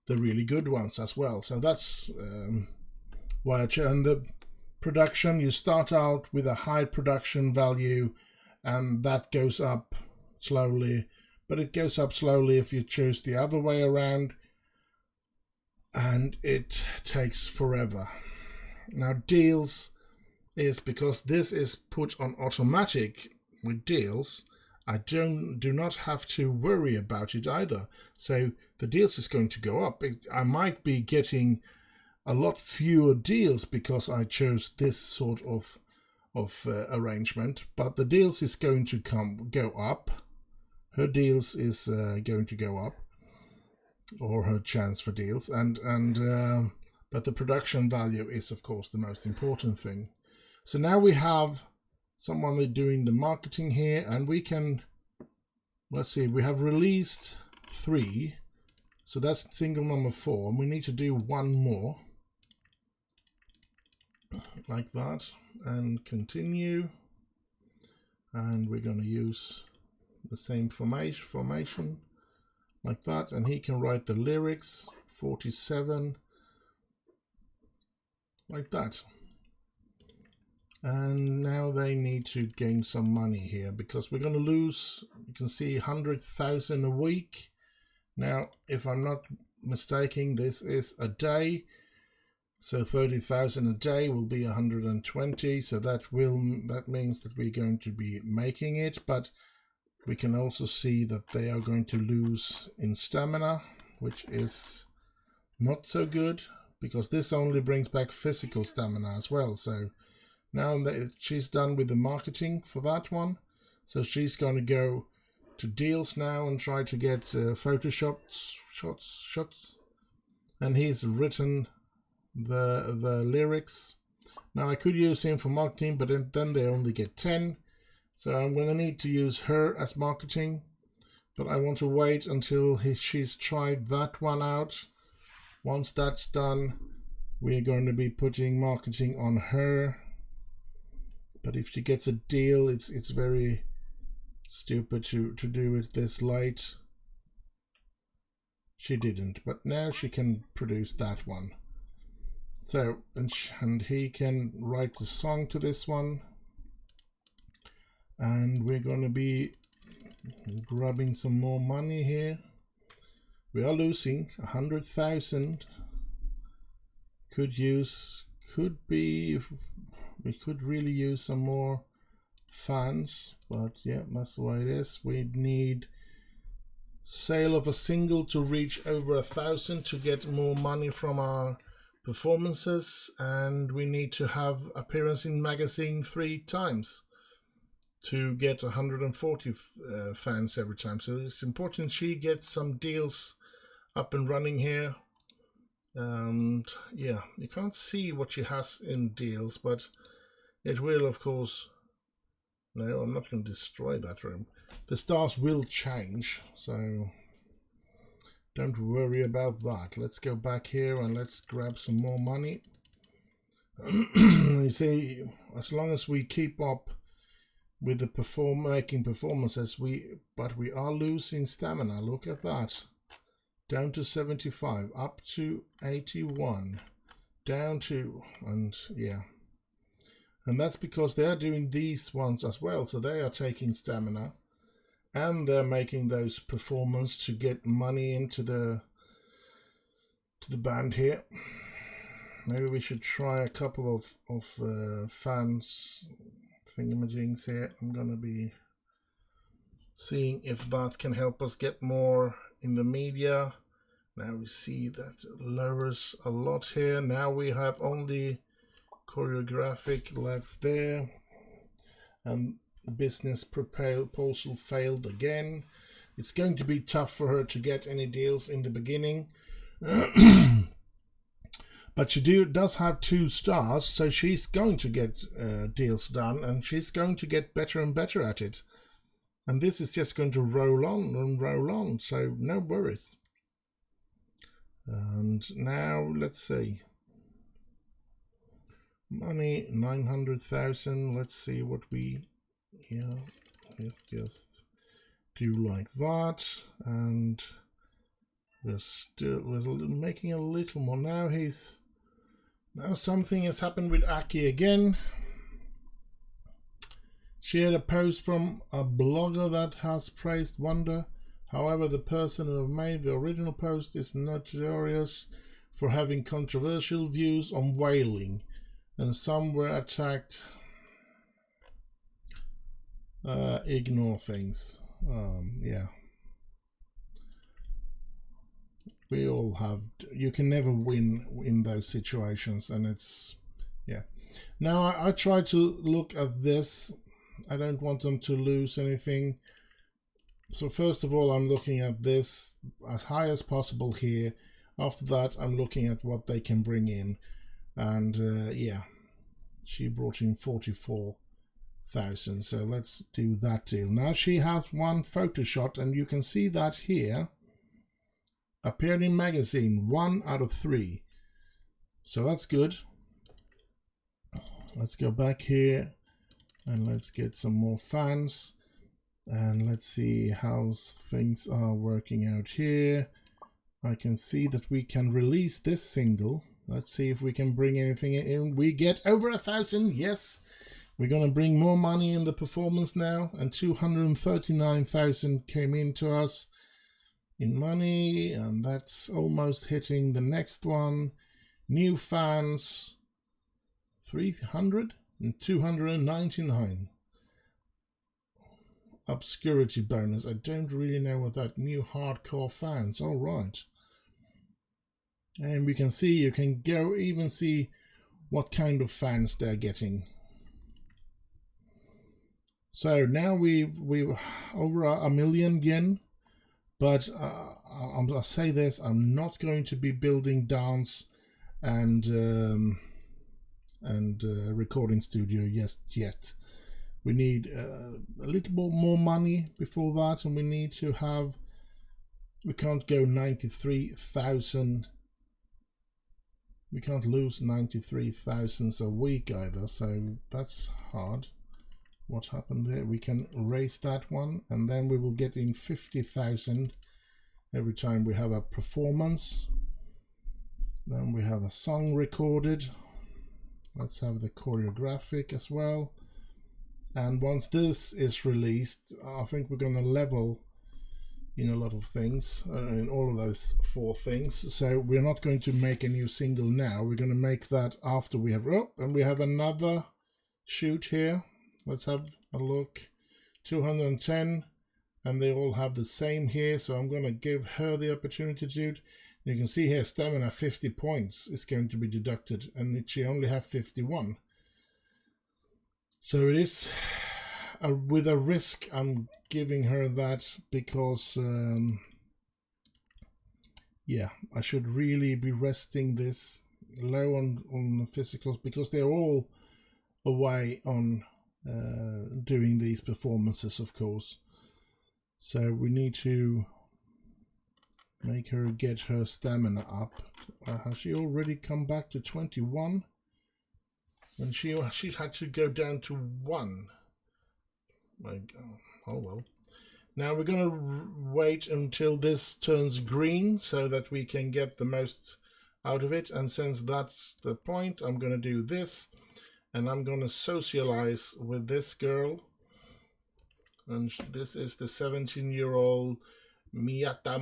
the really good ones as well. So that's why and the production, you start out with a high production value, and that goes up slowly, but it goes up slowly if you choose the other way around, and it takes forever. Now deals is, because this is put on automatic with deals, I do not have to worry about it either. So the deals is going to go up. I might be getting a lot fewer deals because I chose this sort of arrangement, but the deals is going to go up. Her deals is going to go up, or her chance for deals, but the production value is of course the most important thing. So now we have someone doing the marketing here, and we can, let's see, we have released 3, so that's single number 4, and we need to do one more like that, and continue, and we're going to use the same formation like that, and he can write the lyrics, 47, like that. And now they need to gain some money here, because we're going to lose, you can see 100,000 a week. Now, if I'm not mistaken, this is a day, so 30,000 a day will be 120, so that means that we're going to be making it, but we can also see that they are going to lose in stamina, which is not so good, because this only brings back physical stamina as well. So now that she's done with the marketing for that one, so she's going to go to deals now and try to get Photoshop shots, and he's written the lyrics. Now I could use him for marketing, but then they only get 10, so I'm going to need to use her as marketing, but I want to wait until she's tried that one out. Once that's done, we're going to be putting marketing on her. But if she gets a deal, it's very stupid to do it this late. She didn't, but now she can produce that one. So, and he can write the song to this one. And we're going to be grabbing some more money here. We are losing 100,000. We could really use some more fans, but yeah, that's the way it is. We need sale of a single to reach over 1,000 to get more money from our performances, and we need to have appearance in magazine 3 times to get 140 fans every time. So it's important she gets some deals up and running here. And yeah, you can't see what she has in deals, but it will, of course. No, I'm not going to destroy that room. The stars will change, so Don't worry about that. Let's go back here and let's grab some more money. You see, as long as we keep up with the making performances, but we are losing stamina. Look at that. Down to 75, up to 81, down to, and yeah. And that's because they're doing these ones as well. So they are taking stamina and they're making those performance to get money into the band here. Maybe we should try a couple of fans thingamajigs here. I'm gonna be seeing if that can help us get more in the media. Now we see that lowers a lot here. Now we have only choreographic left there, and business proposal failed again. It's going to be tough for her to get any deals in the beginning. But she does have 2 stars, so she's going to get deals done, and she's going to get better and better at it. And this is just going to roll on and roll on, so no worries. And now let's see. Money 900,000. Let's see what we, yeah, let's just do like that, and we're making a little more. Now something has happened with Aki again. She had a post from a blogger that has praised Wonder. However, the person who made the original post is notorious for having controversial views on whaling, and some were attacked. Ignore things. Yeah. We all have, you can never win in those situations, and it's, yeah. Now I try to look at this. I don't want them to lose anything. So first of all, I'm looking at this as high as possible here. After that, I'm looking at what they can bring in. And yeah, she brought in 44,000. So let's do that deal. Now she has 1 photo shot, and you can see that here. Appeared in magazine, 1 out of 3. So that's good. Let's go back here and let's get some more fans. And let's see how things are working out here. I can see that we can release this single. Let's see if we can bring anything in. We get over 1,000. Yes. We're going to bring more money in the performance now. And 239,000 came into us in money, and that's almost hitting the next one. New fans 300 and 299. Obscurity bonus. I don't really know what that new hardcore fans. All right. And we can see, you can go even see what kind of fans they're getting. So now we've over 1 million yen. But I'll say this, I'm not going to be building dance and recording studio yet. We need a little bit more money before that, and we need to have, we can't go 93,000. We can't lose 93,000 a week either, so that's hard. What happened there? We can raise that one, and then we will get in 50,000 every time we have a performance. Then we have a song recorded. Let's have the choreographic as well. And once this is released, I think we're going to level in a lot of things, in all of those 4 things. So we're not going to make a new single now. We're going to make that after we have, oh, and we have another shoot here. Let's have a look. 210, and they all have the same here, so I'm going to give her the opportunity to do it. You can see here, stamina 50 points is going to be deducted, and she only have 51. So it is with a risk I'm giving her that, because yeah, I should really be resting this low on the physicals, because they're all away on doing these performances, of course. So we need to make her get her stamina up. Has she already come back to 21? And she had to go down to 1. Like, oh well. Now we're going to wait until this turns green so that we can get the most out of it. And since that's the point, I'm going to do this. And I'm going to socialize with this girl. And this is the 17-year-old Miyata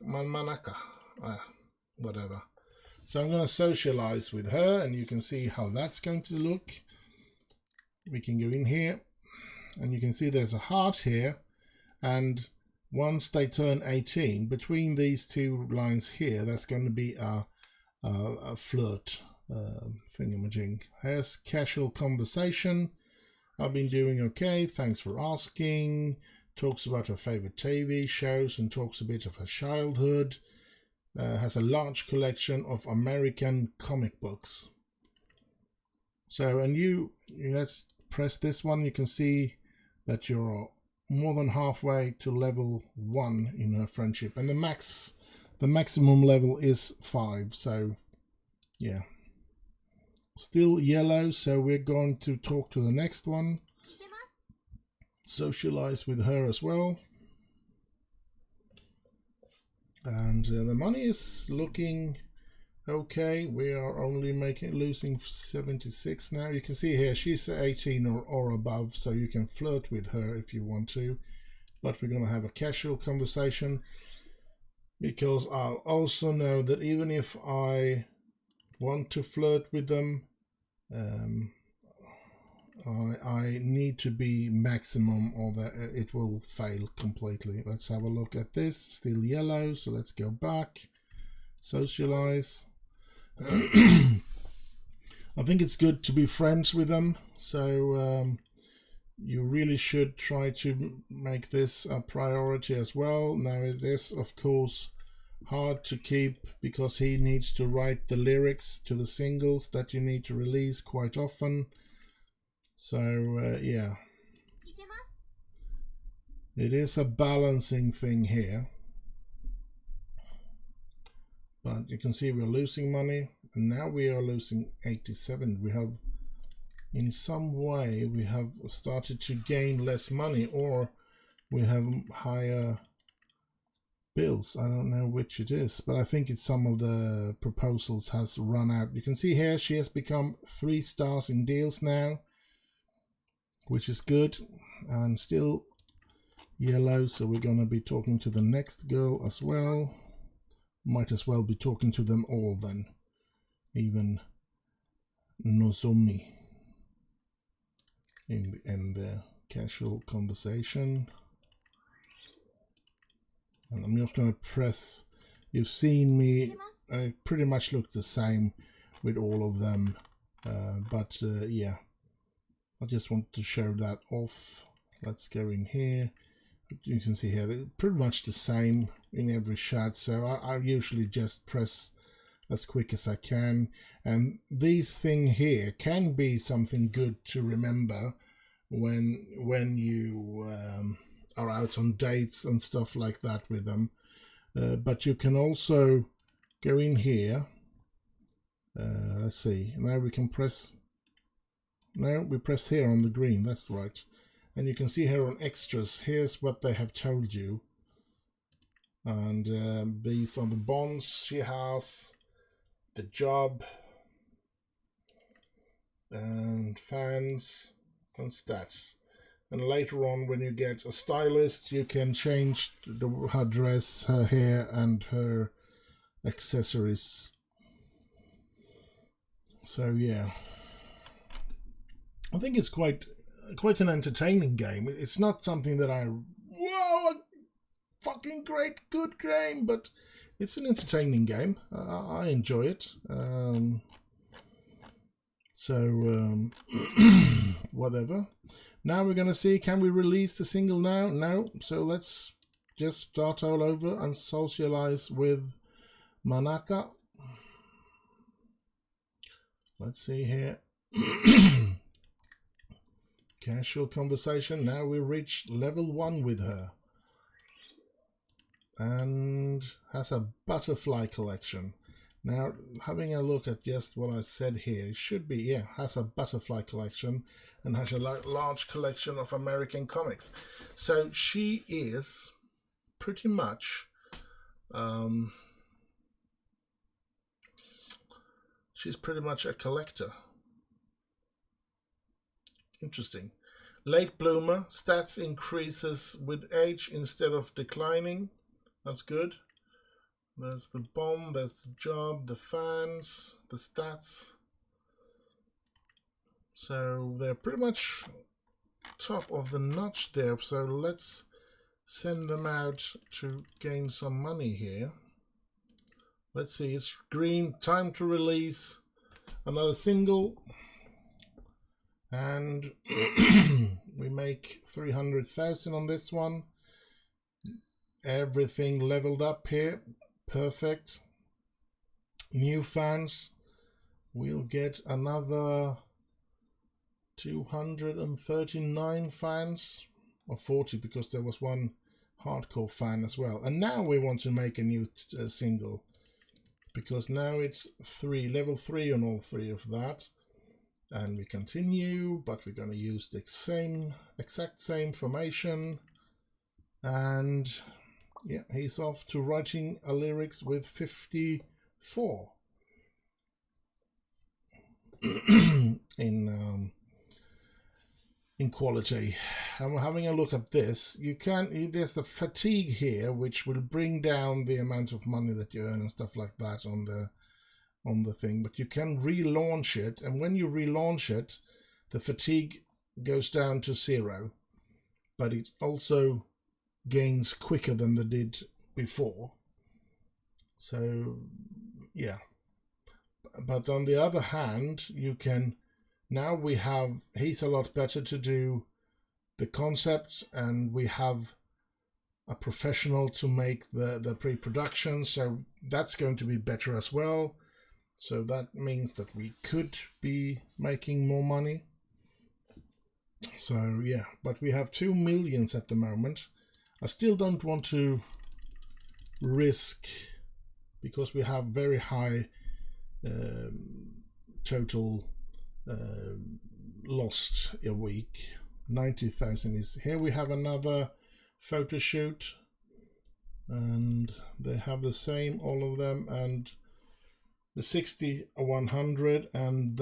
Manaka. Whatever. So I'm going to socialize with her, and you can see how that's going to look. We can go in here, and you can see there's a heart here. And once they turn 18, between these two lines here, that's going to be a flirt thingamajig. Here's casual conversation. I've been doing okay, thanks for asking. Talks about her favorite TV shows and talks a bit of her childhood. Has a large collection of American comic books. So, and let's press this one. You can see that you're more than halfway to level 1 in her friendship, and the maximum level is 5. So yeah, still yellow, so we're going to talk to the next one, socialize with her as well. And the money is looking okay. We are only losing 76 now. You can see here she's 18 or above, so you can flirt with her if you want to. But we're going to have a casual conversation, because I'll also know that even if I want to flirt with them, I need to be maximum, or that it will fail completely. Let's have a look at this. Still yellow, so let's go back. Socialize. I think it's good to be friends with them, so you really should try to make this a priority as well. Now it is, of course, hard to keep, because he needs to write the lyrics to the singles that you need to release quite often. So yeah, it is a balancing thing here, but you can see we're losing money, and now we are losing 87. We have, in some way, we have started to gain less money, or we have higher bills. I don't know which it is, but I think it's some of the proposals has run out. You can see here she has become 3 stars in deals now, which is good, and still yellow, so we're going to be talking to the next girl as well. Might as well be talking to them all then, even Nozomi in the casual conversation. And I'm just going to press, you've seen me, I pretty much look the same with all of them, but yeah, I just want to show that off. Let's go in here. You can see here they're pretty much the same in every shot, so I usually just press as quick as I can. And these things here can be something good to remember when you are out on dates and stuff like that with them. But you can also go in here. Let's see, now we can press. No, we press here on the green, that's right. And you can see here on extras, here's what they have told you. And these are the bonds she has, the job, and fans, and stats. And later on, when you get a stylist, you can change her dress, her hair, and her accessories. So yeah, I think it's quite an entertaining game. It's not something that whoa, a fucking great good game, but it's an entertaining game. I enjoy it. Whatever. Now we're gonna see, can we release the single now? No. So let's just start all over and socialize with Manaka. Let's see here. Casual conversation. Now we reached level 1 with her. and has a butterfly collection. Now, having a look at just what I said here, it should be, yeah, has a butterfly collection and has a large collection of American comics. So she is pretty much, she's pretty much a collector. Interesting. Late bloomer, stats increases with age instead of declining. That's good. There's the bomb, there's the job, the fans, the stats. So they're pretty much top of the notch there. So let's send them out to gain some money here. Let's see, it's green, time to release another single. And we make 300,000 on this one. Everything leveled up here. Perfect. New fans. We'll get another 239 fans. Or 40 because there was one hardcore fan as well. And now we want to make a new single. Because now it's level 3 on all 3 of that. And we continue, but we're going to use the exact same formation. And yeah, he's off to writing a lyrics with 54 in quality. And we're having a look at this. There's the fatigue here, which will bring down the amount of money that you earn and stuff like that on the thing, but you can relaunch it, and when you relaunch it, the fatigue goes down to 0, but it also gains quicker than they did before. So yeah, but on the other hand, you can now he's a lot better to do the concept, and we have a professional to make the pre-production, so that's going to be better as well. So that means that we could be making more money. So yeah, but we have 2 million at the moment. I still don't want to risk, because we have very high total lost a week. 90,000 is here. We have another photo shoot, and they have the same, all of them, and the 60 or 100, and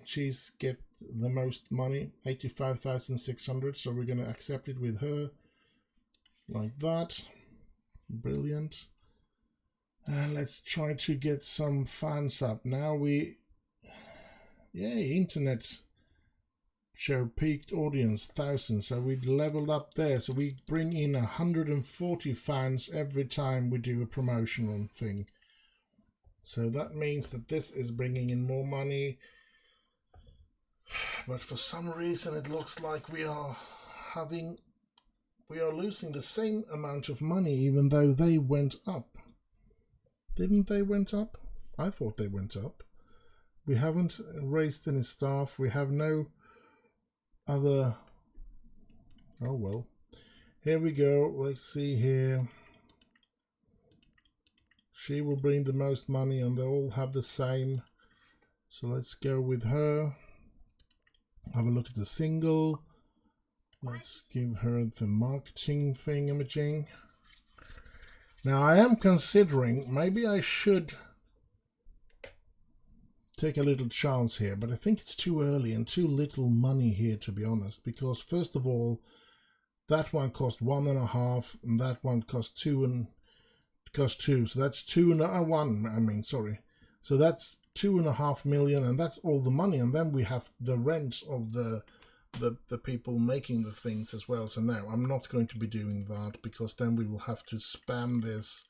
she's get the most money, 85,600. So we're going to accept it with her like that. Brilliant. And let's try to get some fans up now. Internet show peaked audience 1,000, so we leveled up there. So we bring in 140 fans every time we do a promotional thing. So that means that this is bringing in more money, but for some reason it looks like we are losing the same amount of money, even though they went up. Didn't they went up? I thought they went up. We haven't raised any staff. We have no other. Oh well. Here we go. Let's see here. She will bring the most money, and they all have the same. So let's go with her. Have a look at the single. Let's give her the marketing thingamajig. Now I am considering, maybe I should take a little chance here, but I think it's too early and too little money here, to be honest, because first of all, that one cost 1.5 and that one cost 2, so that's 2.1, sorry. So that's 2.5 million, and that's all the money, and then we have the rent of the people making the things as well. So no, I'm not going to be doing that, because then we will have to spam this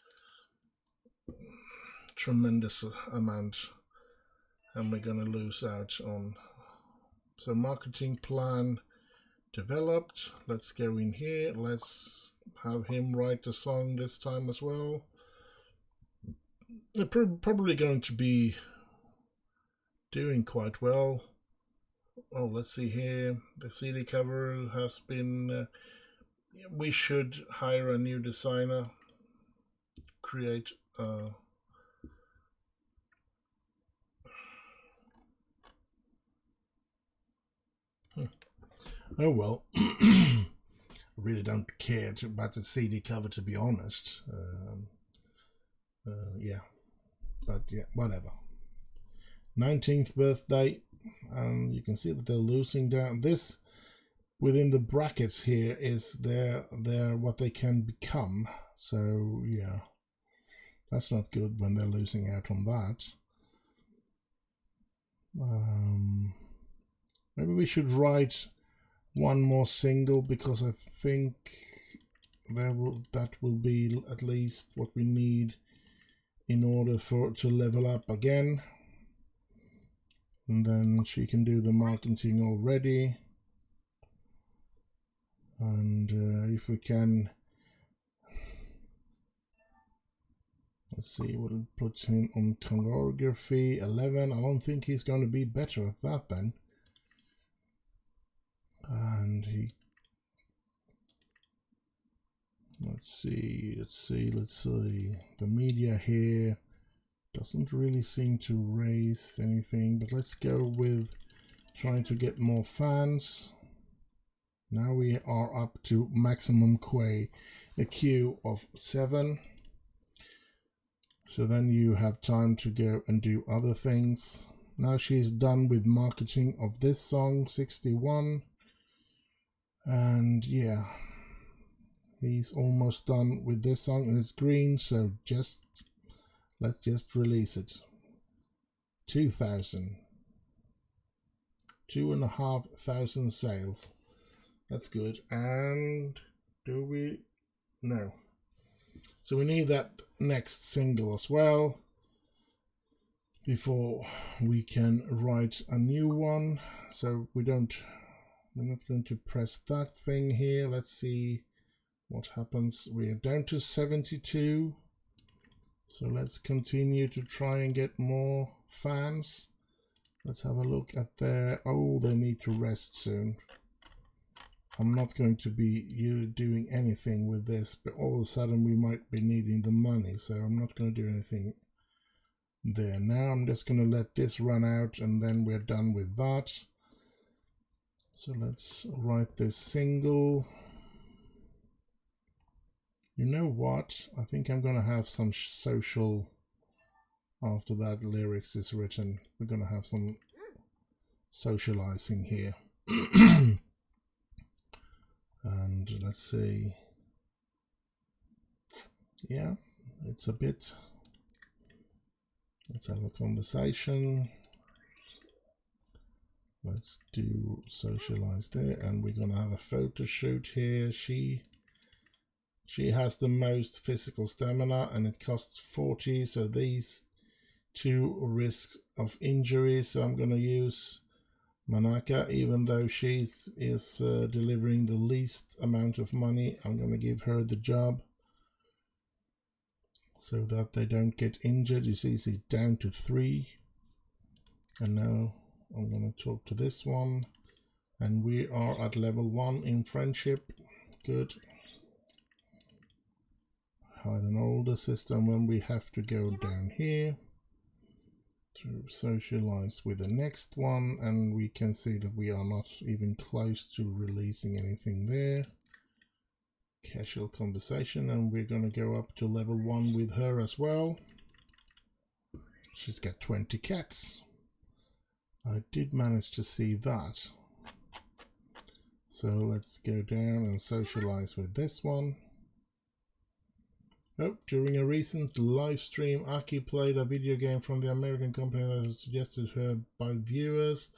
tremendous amount, and we're going to lose out on. So marketing plan developed. Let's go in here. Let's have him write the song this time as well. They're probably going to be doing quite well. Oh, let's see here. The CD cover has been. We should hire a new designer. create a oh well. I really don't care about the CD cover, to be honest. Yeah, but yeah, whatever. 19th birthday, and you can see that they're losing down. This within the brackets here is their what they can become. So yeah, that's not good when they're losing out on that. Maybe we should write one more single, because I think that will be at least what we need in order for it to level up again. And then she can do the marketing already. And if we can, let's see, we'll put him on choreography 11. I don't think he's going to be better at that then. And he, let's see, the media here doesn't really seem to raise anything, but let's go with trying to get more fans. Now we are up to maximum a queue of 7. So then you have time to go and do other things. Now she's done with marketing of this song, 61. And yeah, he's almost done with this song, and it's green, so let's just release it. 2,000. 2,500 sales. That's good. And do we? No. So we need that next single as well before we can write a new one. So we're not going to press that thing here. Let's see what happens. We're down to 72. So let's continue to try and get more fans. Let's have a look at their, oh, they need to rest soon. I'm not going to be doing anything with this, but all of a sudden we might be needing the money, so I'm not going to do anything there. Now I'm just going to let this run out, and then we're done with that. So let's write this single. You know what? I think I'm going to have some social after that lyrics is written. We're going to have some socializing here. And let's see. Yeah, it's a bit. Let's have a conversation. Let's do socialize there, and we're gonna have a photo shoot here. She has the most physical stamina, and it costs 40. So these two risks of injury. So I'm gonna use Manaka, even though she is delivering the least amount of money. I'm going to give her the job so that they don't get injured. You see, she's down to 3. And now I'm going to talk to this one. And we are at level 1 in friendship. Good. Hide an older system when we have to go down here to socialize with the next one, and we can see that we are not even close to releasing anything there. Casual conversation, and we're going to go up to level 1 with her as well. She's got 20 cats. I did manage to see that. So let's go down and socialize with this one. Oh, during a recent live stream, Aki played a video game from the American company that was suggested to her by viewers.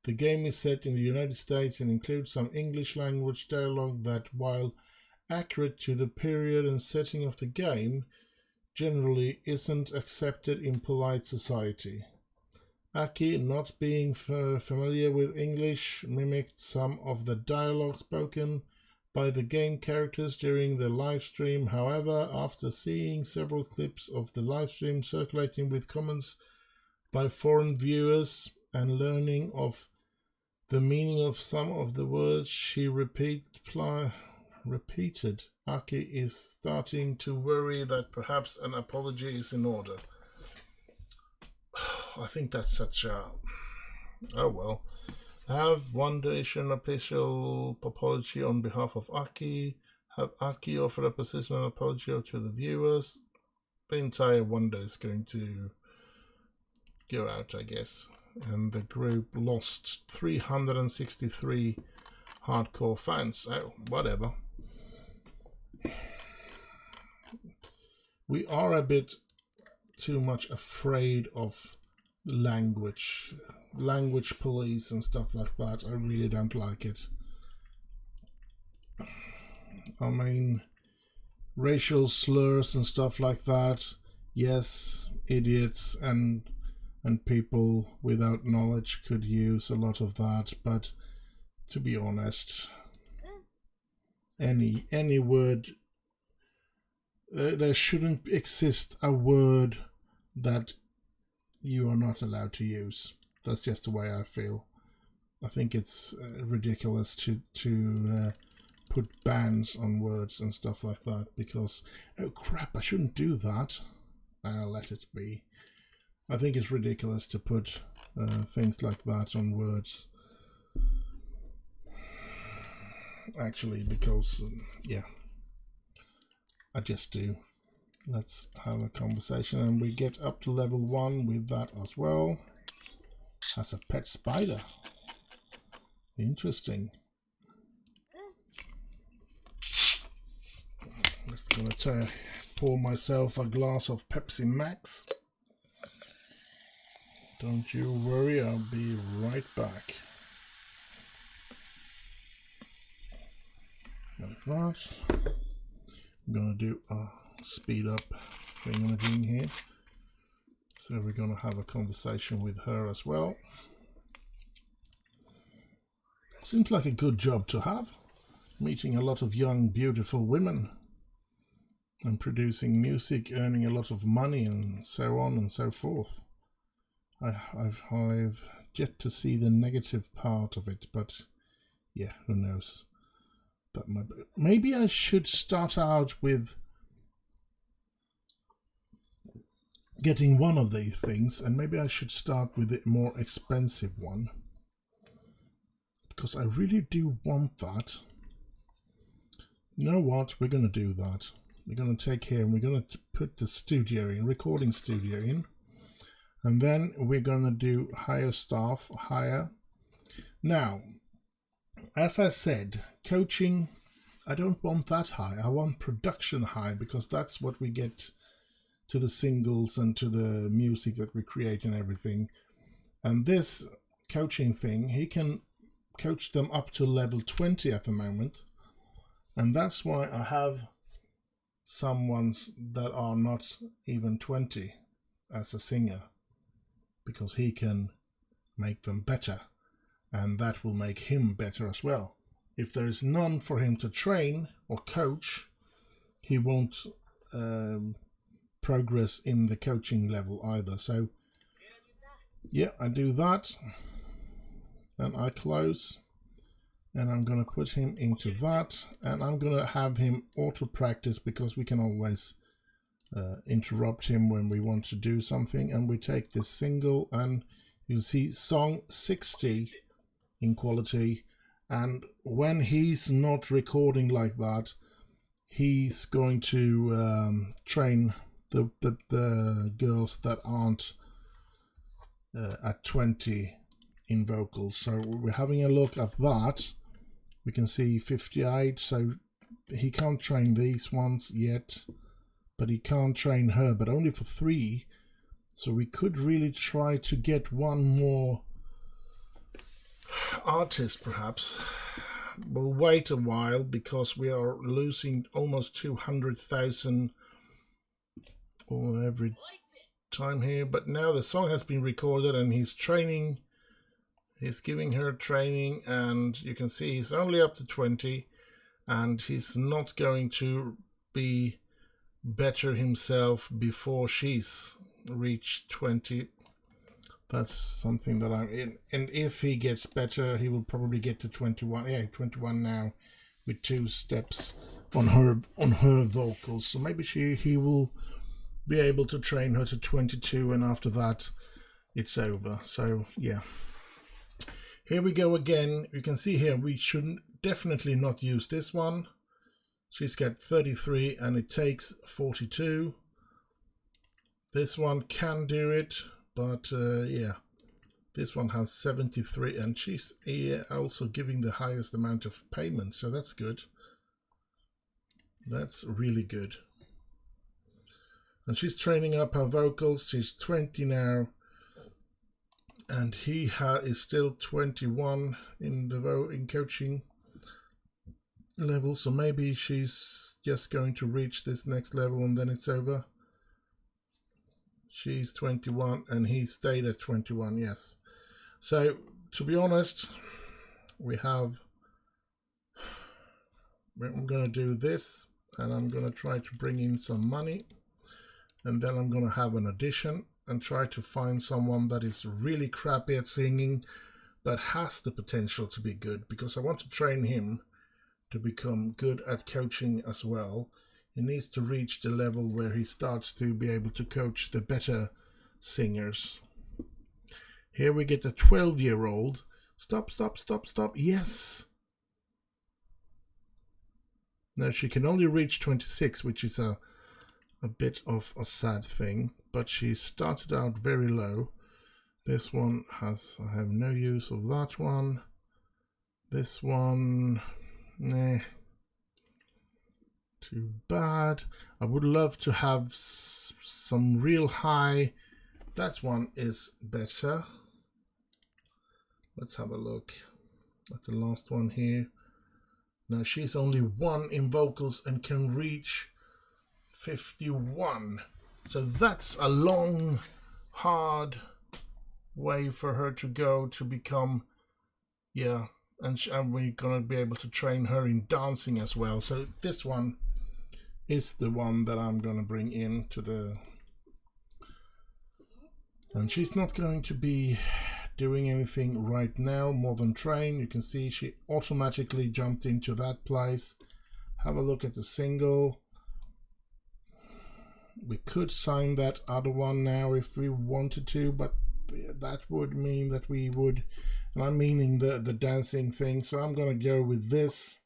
The game is set in the United States and includes some English language dialogue that, while accurate to the period and setting of the game, generally isn't accepted in polite society. Aki, not being familiar with English, mimicked some of the dialogue spoken by the game characters during the live stream. However, after seeing several clips of the live stream circulating with comments by foreign viewers and learning of the meaning of some of the words she repeated repeated. Aki is starting to worry that perhaps an apology is in order. I think that's such a... Oh well. Have one donation official apology on behalf of Aki. Have Aki offer a positional apology to the viewers. The entire wonder is going to go out, I guess. And the group lost 363 hardcore fans. Oh, whatever. We are a bit too much afraid of language police and stuff like that. I really don't like it. I mean, racial slurs and stuff like that, yes, idiots and people without knowledge could use a lot of that, but to be honest, any word, there shouldn't exist a word that you are not allowed to use. That's just the way I feel. I think it's ridiculous to put bans on words and stuff like that, because, oh crap, I shouldn't do that. I'll let it be. I think it's ridiculous to put things like that on words. Actually, because, yeah, I just do. Let's have a conversation, and we get up to level 1 with that as well. As a pet spider. Interesting. Just gonna pour myself a glass of Pepsi Max. Don't you worry, I'll be right back. Like that. I'm gonna do a speed up thing here. So we're gonna have a conversation with her as well. Seems like a good job to have. Meeting a lot of young, beautiful women. And producing music, earning a lot of money, and so on and so forth. I've yet to see the negative part of it, but yeah, who knows. But maybe I should start out with getting one of these things, and maybe I should start with the more expensive one, because I really do want that. You know what? We're going to do that. We're going to take here and we're going to put the studio in, recording studio in. And then we're going to do hire staff, hire. Now, as I said, coaching, I don't want that high. I want production high, because that's what we get to the singles and to the music that we create and everything. And this coaching thing, he can coach them up to level 20 at the moment. And that's why I have some ones that are not even 20 as a singer, because he can make them better, and that will make him better as well. If there is none for him to train or coach, he won't progress in the coaching level either. So yeah, I do that, and I close, and I'm going to put him into that, and I'm going to have him auto practice, because we can always interrupt him when we want to do something. And we take this single, and you see song 60 in quality, and when he's not recording like that, he's going to train the girls that aren't at 20 in vocals. So we're having a look at that. We can see 58, so he can't train these ones yet, but he can't train her, but only for 3. So we could really try to get one more artist, perhaps. We'll wait a while, because we are losing almost 200,000 every time here. But now the song has been recorded, and he's training. He's giving her training, and you can see he's only up to 20, and he's not going to be better himself before she's reached 20. That's something that I'm in. And if he gets better, he will probably get to 21. Yeah, 21 now. with 2 steps on her vocals. So maybe he will be able to train her to 22, and after that it's over. So yeah, here we go again. You can see here we should definitely not use this one. She's got 33 and it takes 42. This one can do it, but yeah, this one has 73 and she's also giving the highest amount of payment, so that's good. That's really good. And she's training up her vocals. She's 20 now, and he is still 21 in coaching level. So maybe she's just going to reach this next level and then it's over. She's 21 and he stayed at 21. Yes. So to be honest, I'm going to do this, and I'm going to try to bring in some money, and then I'm going to have an audition and try to find someone that is really crappy at singing but has the potential to be good, because I want to train him to become good at coaching as well. He needs to reach the level where he starts to be able to coach the better singers. Here we get a 12-year-old. Stop, stop, stop, stop. Yes. Now she can only reach 26, which is a bit of a sad thing, but she started out very low. This one has, I have no use of that one. This one, nah, too bad. I would love to have some real high. That one is better. Let's have a look at the last one here. Now she's only 1 in vocals and can reach 51. So that's a long, hard way for her to go to become, yeah, and we're gonna be able to train her in dancing as well. So this one is the one that I'm gonna bring in to the, and she's not going to be doing anything right now more than train. You can see she automatically jumped into that place. Have a look at the single. We could sign that other one now if we wanted to, but that would mean that we would, and I'm meaning the dancing thing, so I'm gonna go with this.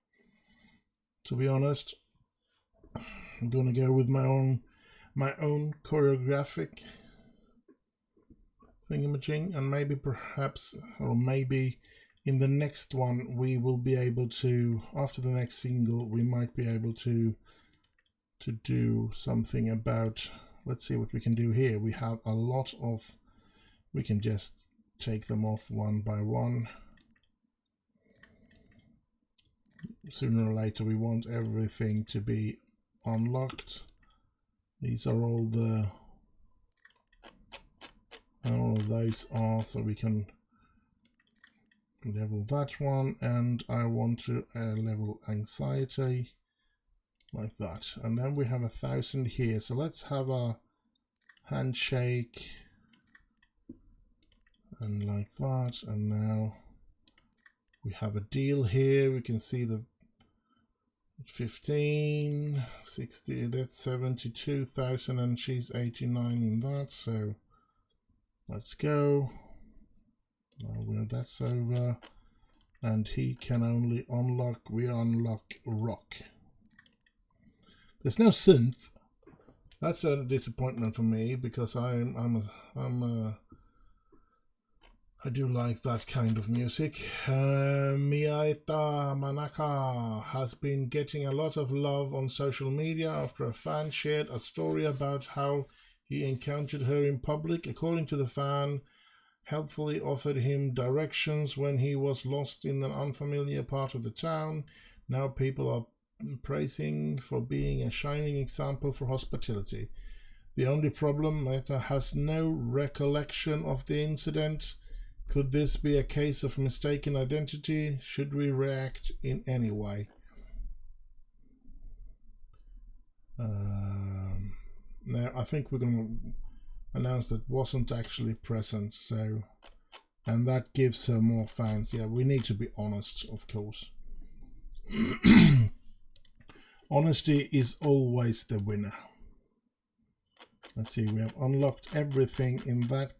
To be honest, I'm gonna go with my own choreographic thingamajig, and maybe perhaps, or maybe in the next one we will be able to, after the next single, we might be able to do something about, let's see what we can do here. We have a lot of, we can just take them off one by one. Sooner or later we want everything to be unlocked. These are all of those are, so we can level that one, and I want to level anxiety like that, and then we have 1,000 here. So let's have a handshake and like that, and now we have a deal here. We can see the 15, 60, that's 72,000, and she's 89 in that. So let's go. Now that's over, and he can only unlock, we unlock rock. There's no synth. That's a disappointment for me, because I do like that kind of music. Miaita Manaka has been getting a lot of love on social media after a fan shared a story about how he encountered her in public. According to the fan, helpfully offered him directions when he was lost in an unfamiliar part of the town. Now people are praising for being a shining example for hospitality. The only problem, Meta has no recollection of the incident. Could this be a case of mistaken identity? Should we react in any way? Now I think we're going to announce that wasn't actually present, so, and that gives her more fans. Yeah, we need to be honest, of course. Honesty is always the winner. Let's see, we have unlocked everything in that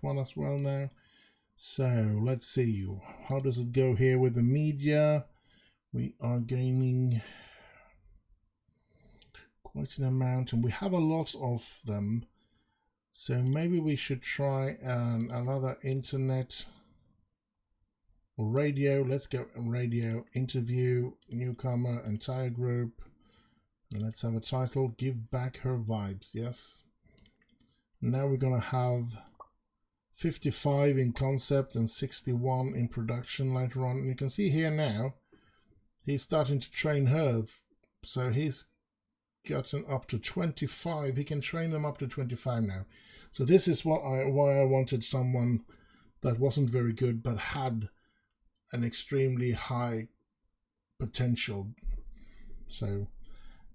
one as well now. So let's see, how does it go here with the media? We are gaining quite an amount, and we have a lot of them. So maybe we should try another internet or radio. Let's go radio, interview, newcomer, entire group. And let's have a title, give back her vibes. Yes. Now we're gonna have 55 in concept and 61 in production later on. And you can see here now, he's starting to train her. So he's gotten up to 25. He can train them up to 25 now. So this is why I wanted someone that wasn't very good but had an extremely high potential. So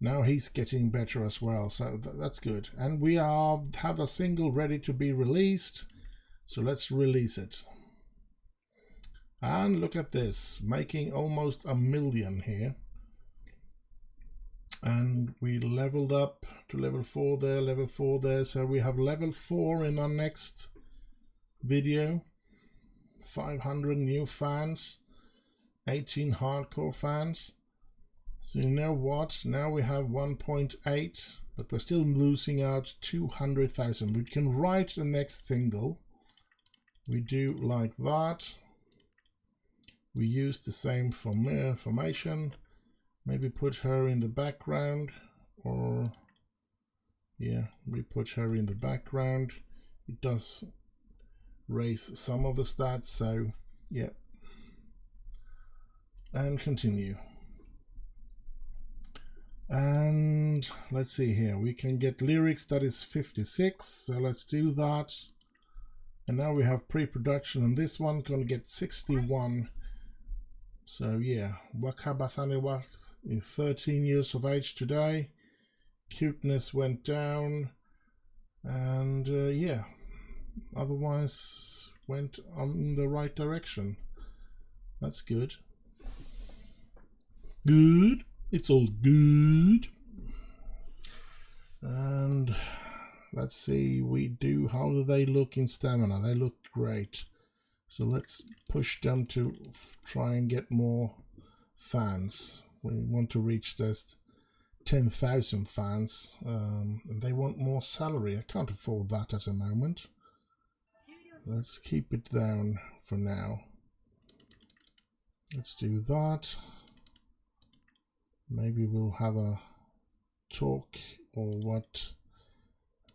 now he's getting better as well, so that's good. And we have a single ready to be released, so let's release it. And look at this, making almost 1 million here. And we leveled up to level 4 there, level 4 there. So we have level 4 in our next video. 500 new fans, 18 hardcore fans. So you know what? Now we have 1.8, but we're still losing out 200,000. We can write the next single. We do like that. We use the same formation. Maybe put her in the background, or yeah, we put her in the background. It does raise some of the stats, so yeah. And continue. And let's see here, we can get lyrics, that is 56, so let's do that. And now we have pre-production on this one, gonna get 61. So yeah, Wakabasane is 13 years of age today. Cuteness went down, and yeah, otherwise went in the right direction. That's good. Good. It's all good. And let's see, how do they look in stamina? They look great. So let's push them to try and get more fans. We want to reach this 10,000 fans. And they want more salary. I can't afford that at the moment. Let's keep it down for now. Let's do that. Maybe we'll have a talk or what.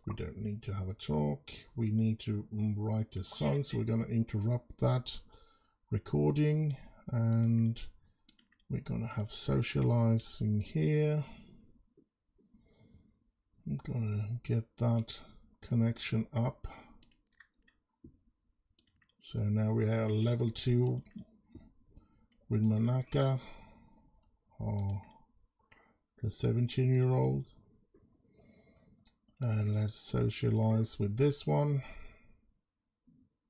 We don't need to have a talk. We need to write a song, so we're going to interrupt that recording, and we're going to have socializing here. I'm going to get that connection up. So now we have level 2 with Manaka, or the 17-year-old. And let's socialize with this one.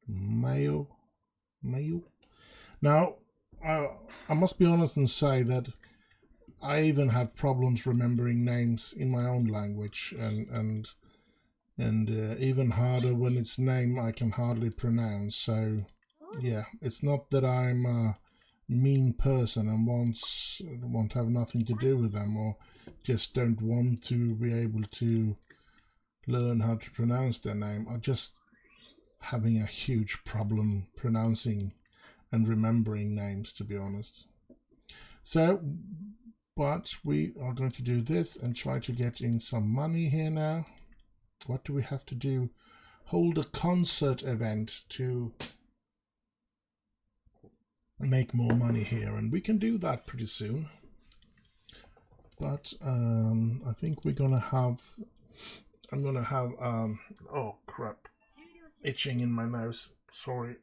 Mayo. Now, I must be honest and say that I even have problems remembering names in my own language, and even harder when it's name I can hardly pronounce. So yeah, it's not that I'm a mean person and want to have nothing to do with them, or just don't want to be able to learn how to pronounce their name. I'm just having a huge problem pronouncing and remembering names, to be honest. So, but we are going to do this and try to get in some money here now. What do we have to do? Hold a concert event to make more money here, and we can do that pretty soon. But I think we're gonna have, I'm gonna have oh crap, itching in my nose, sorry.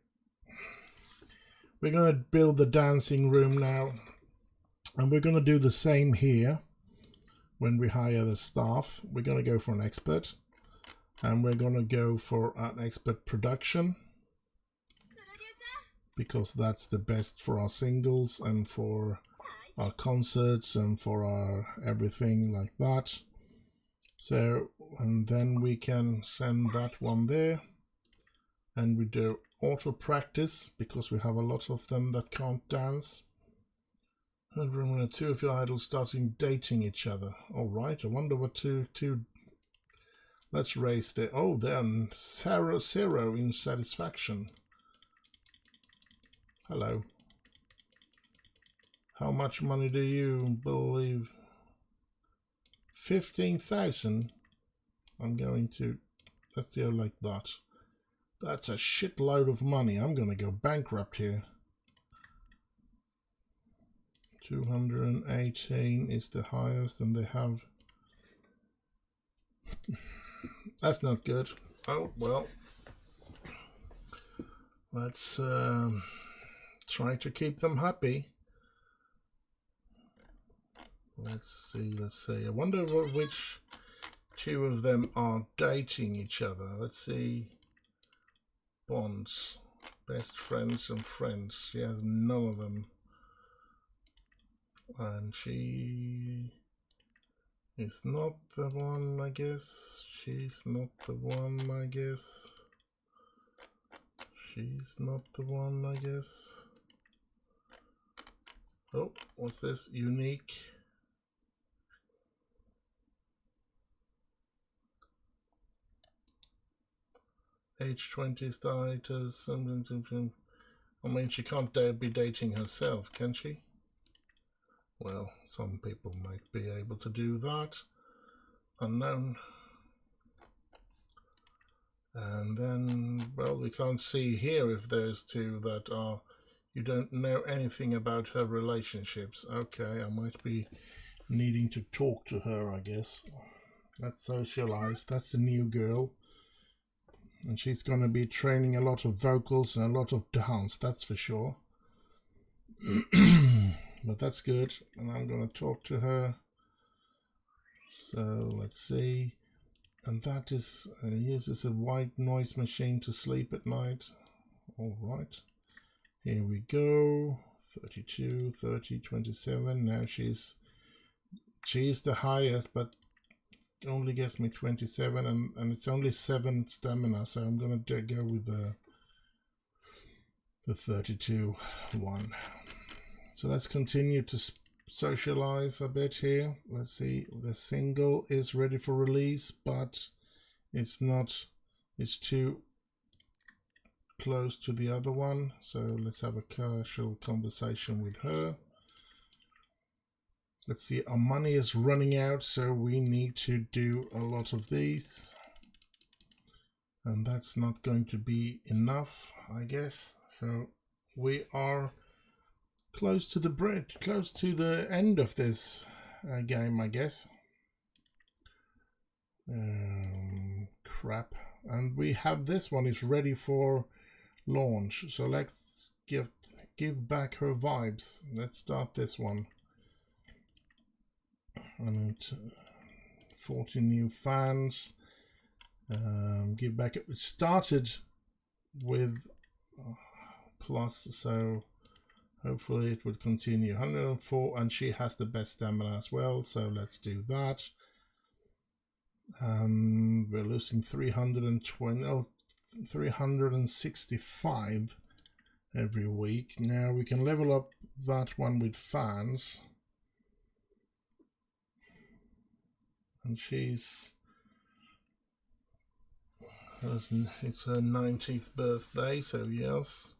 We're gonna build the dancing room now, and we're gonna do the same here. When we hire the staff, we're gonna go for an expert, and we're gonna go for an expert production, because that's the best for our singles and for our concerts and for our everything like that. So, and then we can send that one there, and we do auto practice because we have a lot of them that can't dance. And remember, two of your idols starting dating each other. All right, I wonder what two. Let's raise the. Oh, they're zero in satisfaction. Hello. How much money do you believe? 15,000. I'm going to. Let's go like that. That's a shitload of money. I'm going to go bankrupt here. 218 is the highest, and they have. That's not good. Oh well. Let's try to keep them happy. Let's see. I wonder which two of them are dating each other. Let's see. Bonds, best friends and friends. She has none of them. And she is not the one, I guess. She's not the one, I guess. She's not the one, I guess. Oh, what's this? Unique. Age 20 status. I mean, she can't be dating herself, can she? Well, some people might be able to do that. Unknown. And then, well, we can't see here if there's two that are, you don't know anything about her relationships. Okay, I might be needing to talk to her, I guess. Let's socialize. That's the new girl. And she's going to be training a lot of vocals and a lot of dance, that's for sure. But that's good, and I'm going to talk to her. So let's see. And that is uses a white noise machine to sleep at night. All right, here we go. 32, 30, 27. Now she's the highest, but only gets me 27, and it's only 7 stamina. So I'm going to go with the 32 one. So let's continue to socialize a bit here. Let's see, the single is ready for release, but it's not, it's too close to the other one. So let's have a casual conversation with her. Let's see, our money is running out, so we need to do a lot of these. And that's not going to be enough, I guess. So we are close to the end of this game, I guess. Crap. And we have this one is ready for launch. So let's give back her vibes. Let's start this one. And 40 new fans. Give back. It started with plus, so hopefully it would continue. 104, and she has the best stamina as well, so let's do that. We're losing 365 every week. Now we can level up that one with fans. And it's her 90th birthday, so yes.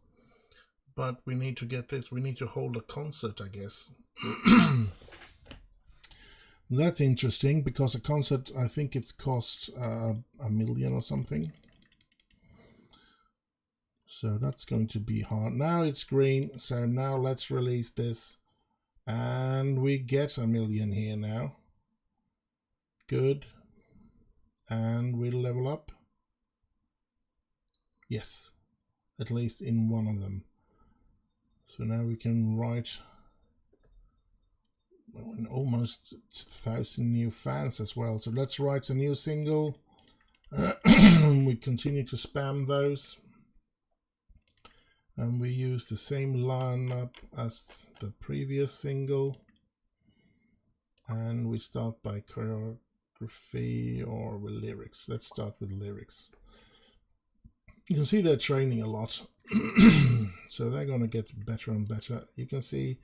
But we need to get this, we need to hold a concert, I guess. That's interesting, because a concert, I think it's cost $1 million or something. So that's going to be hard. Now it's green, so now let's release this. And we get $1 million here now. Good. And we'll level up. Yes, at least in one of them. So now we can write almost 1,000 new fans as well. So let's write a new single. We continue to spam those. and we use the same lineup as the previous single, and we start by choreography or with lyrics. Let's start with lyrics. You can see they're training a lot. So they're going to get better and better. You can see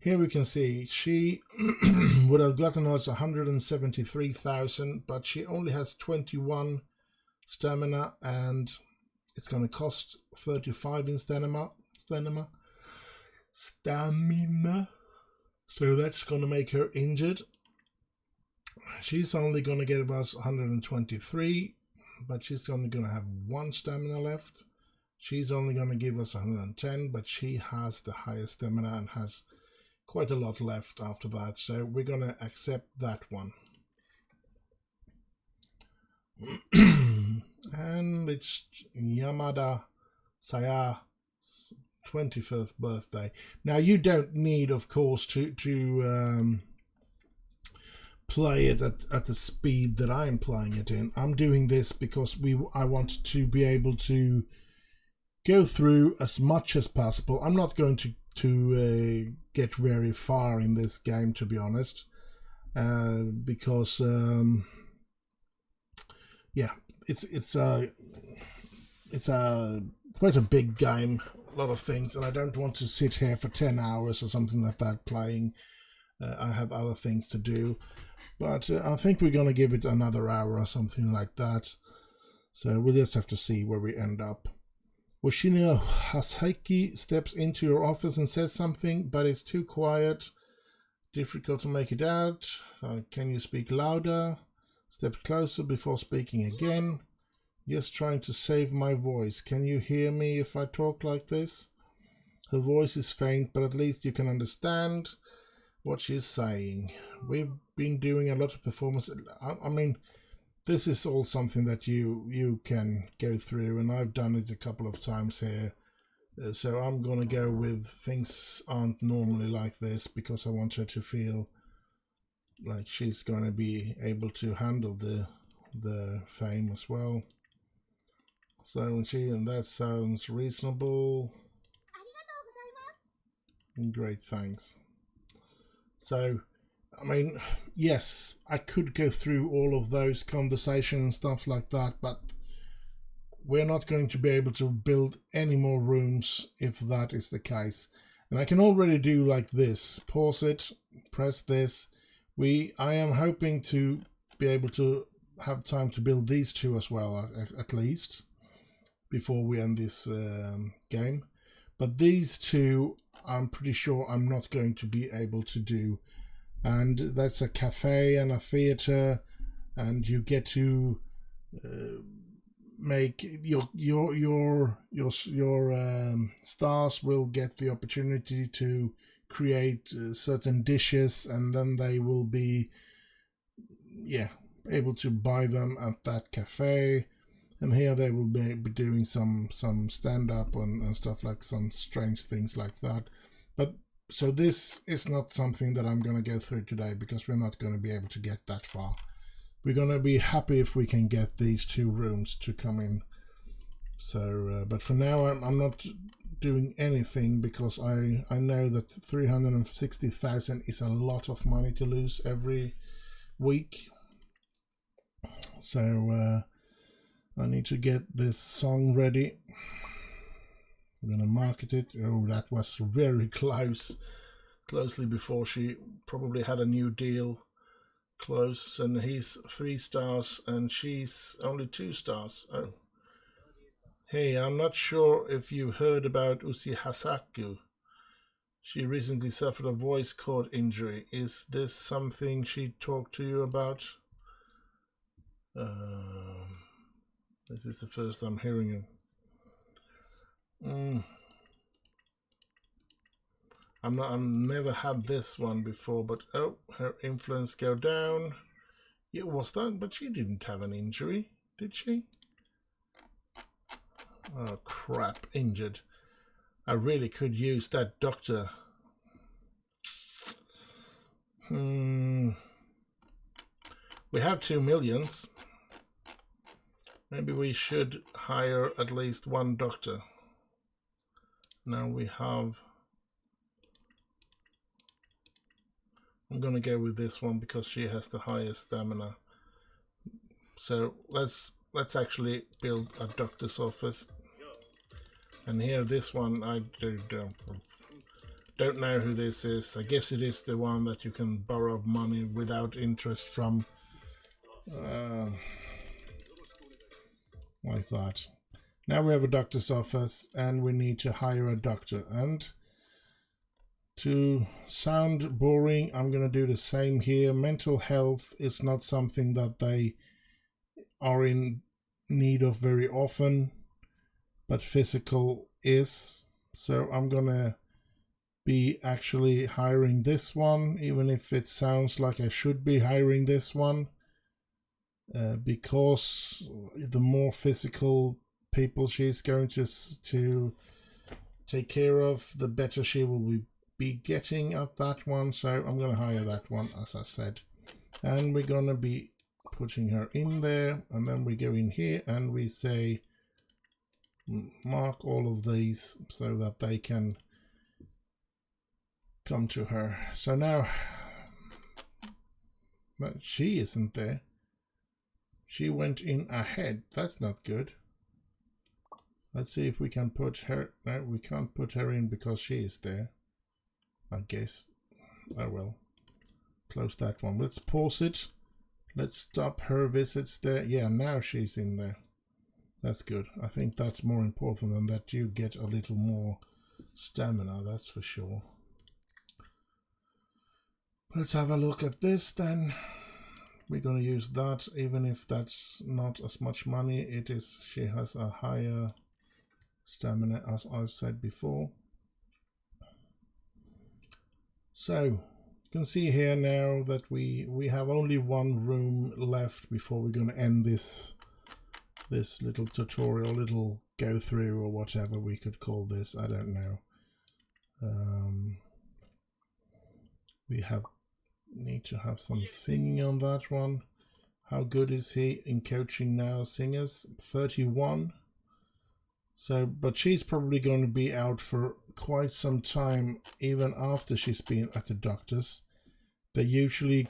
here, we can see she would have gotten us 173,000, but she only has 21 stamina, and it's going to cost 35 in stamina. So that's going to make her injured. She's only going to get us 123, but she's only going to have 1 stamina left. She's only going to give us 110, but she has the highest stamina and has quite a lot left after that, so we're going to accept that one. And it's Yamada Saya's 25th birthday. Now, you don't need, of course, to play it at the speed that I'm playing it in. I'm doing this because I want to be able to go through as much as possible. I'm not going to get very far in this game, to be honest, because yeah, it's quite a big game, a lot of things, and I don't want to sit here for 10 hours or something like that playing. I have other things to do, but I think we're gonna give it another hour or something like that, so we'll just have to see where we end up. Yoshino Haseki steps into your office and says something, but it's too quiet. Difficult to make it out. Can you speak louder? Step closer before speaking again. Just trying to save my voice. Can you hear me if I talk like this? Her voice is faint, but at least you can understand what she's saying. We've been doing a lot of performance. I mean, this is all something that you can go through, and I've done it a couple of times here. So I'm going to go with things aren't normally like this because I want her to feel like she's going to be able to handle the fame as well. So and that sounds reasonable. Great, thanks. So, I mean, yes, I could go through all of those conversations and stuff like that, but we're not going to be able to build any more rooms if that is the case. And I can already do like this. Pause it, press this. I am hoping to be able to have time to build these two as well, at least, before we end this game. But these two, I'm pretty sure I'm not going to be able to do. And that's a cafe and a theater, and you get to make your stars will get the opportunity to create certain dishes, and then they will be able to buy them at that cafe. And here they will be doing some stand-up and stuff, like some strange things like that. But so this is not something that I'm going to go through today, because we're not going to be able to get that far. We're going to be happy if we can get these two rooms to come in. So, but for now, I'm not doing anything, because I know that 360,000 is a lot of money to lose every week. So I need to get this song ready. I'm gonna market it. Oh, that was very closely before she probably had a new deal. Close, and he's 3 stars and she's only 2 stars. Oh. Hey, I'm not sure if you heard about Uchi Hasaku. She recently suffered a voice cord injury. Is this something she talked to you about? This is the first I'm hearing it. I've never had this one before, but oh, her influence go down. Yeah, was that? But she didn't have an injury, did she? Oh crap, injured. I really could use that doctor. We have 2 million. Maybe we should hire at least 1 doctor. now we have, I'm gonna go with this one because she has the highest stamina. So let's actually build a doctor's office. And here, this one, I don't know who this is. I guess it is the one that you can borrow money without interest from. Like that. Now we have a doctor's office and we need to hire a doctor. And to sound boring, I'm going to do the same here. Mental health is not something that they are in need of very often, but physical is. So I'm going to be actually hiring this one, even if it sounds like I should be hiring this one. Because the more physical people she's going to take care of, the better she will be getting at that one. So I'm going to hire that one, as I said. And we're going to be putting her in there. And then we go in here and we say, mark all of these so that they can come to her. So now, but she isn't there. She went in ahead. That's not good. Let's see if we can put her. No, we can't put her in because she is there, I guess. Oh well. Close that one. Let's pause it. Let's stop her visits there. Yeah, now she's in there. That's good. I think that's more important than that you get a little more stamina, that's for sure. Let's have a look at this then. We're going to use that, even if that's not as much money. It is, she has a higher stamina, as I've said before. So you can see here now that we have only one room left before we're going to end this little tutorial, little go through, or whatever we could call this. I don't know. We need to have some singing on that one. How good is he in coaching now? Singers 31. So, but she's probably going to be out for quite some time, even after she's been at the doctor's. They usually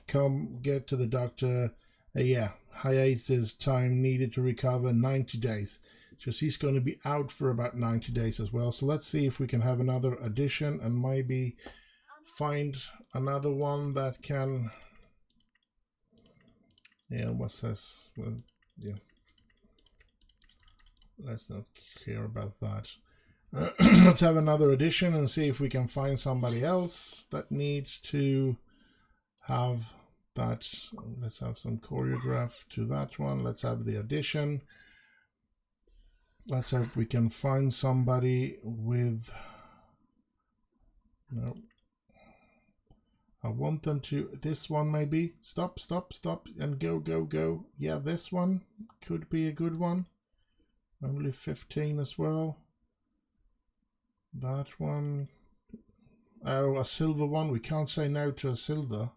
get to the doctor, hiatus time needed to recover 90 days. So she's going to be out for about 90 days as well. So let's see if we can have another addition and maybe find another one that can, what's this? Well, yeah, let's not care about that. Let's have another addition and see if we can find somebody else that needs to have that. Let's have some choreograph to that one. Let's have the addition. Let's hope we can find somebody with, no, I want them to, this one maybe, stop, and go. Yeah, this one could be a good one. Only 15 as well. That one, oh, a silver one. We can't say no to a silver,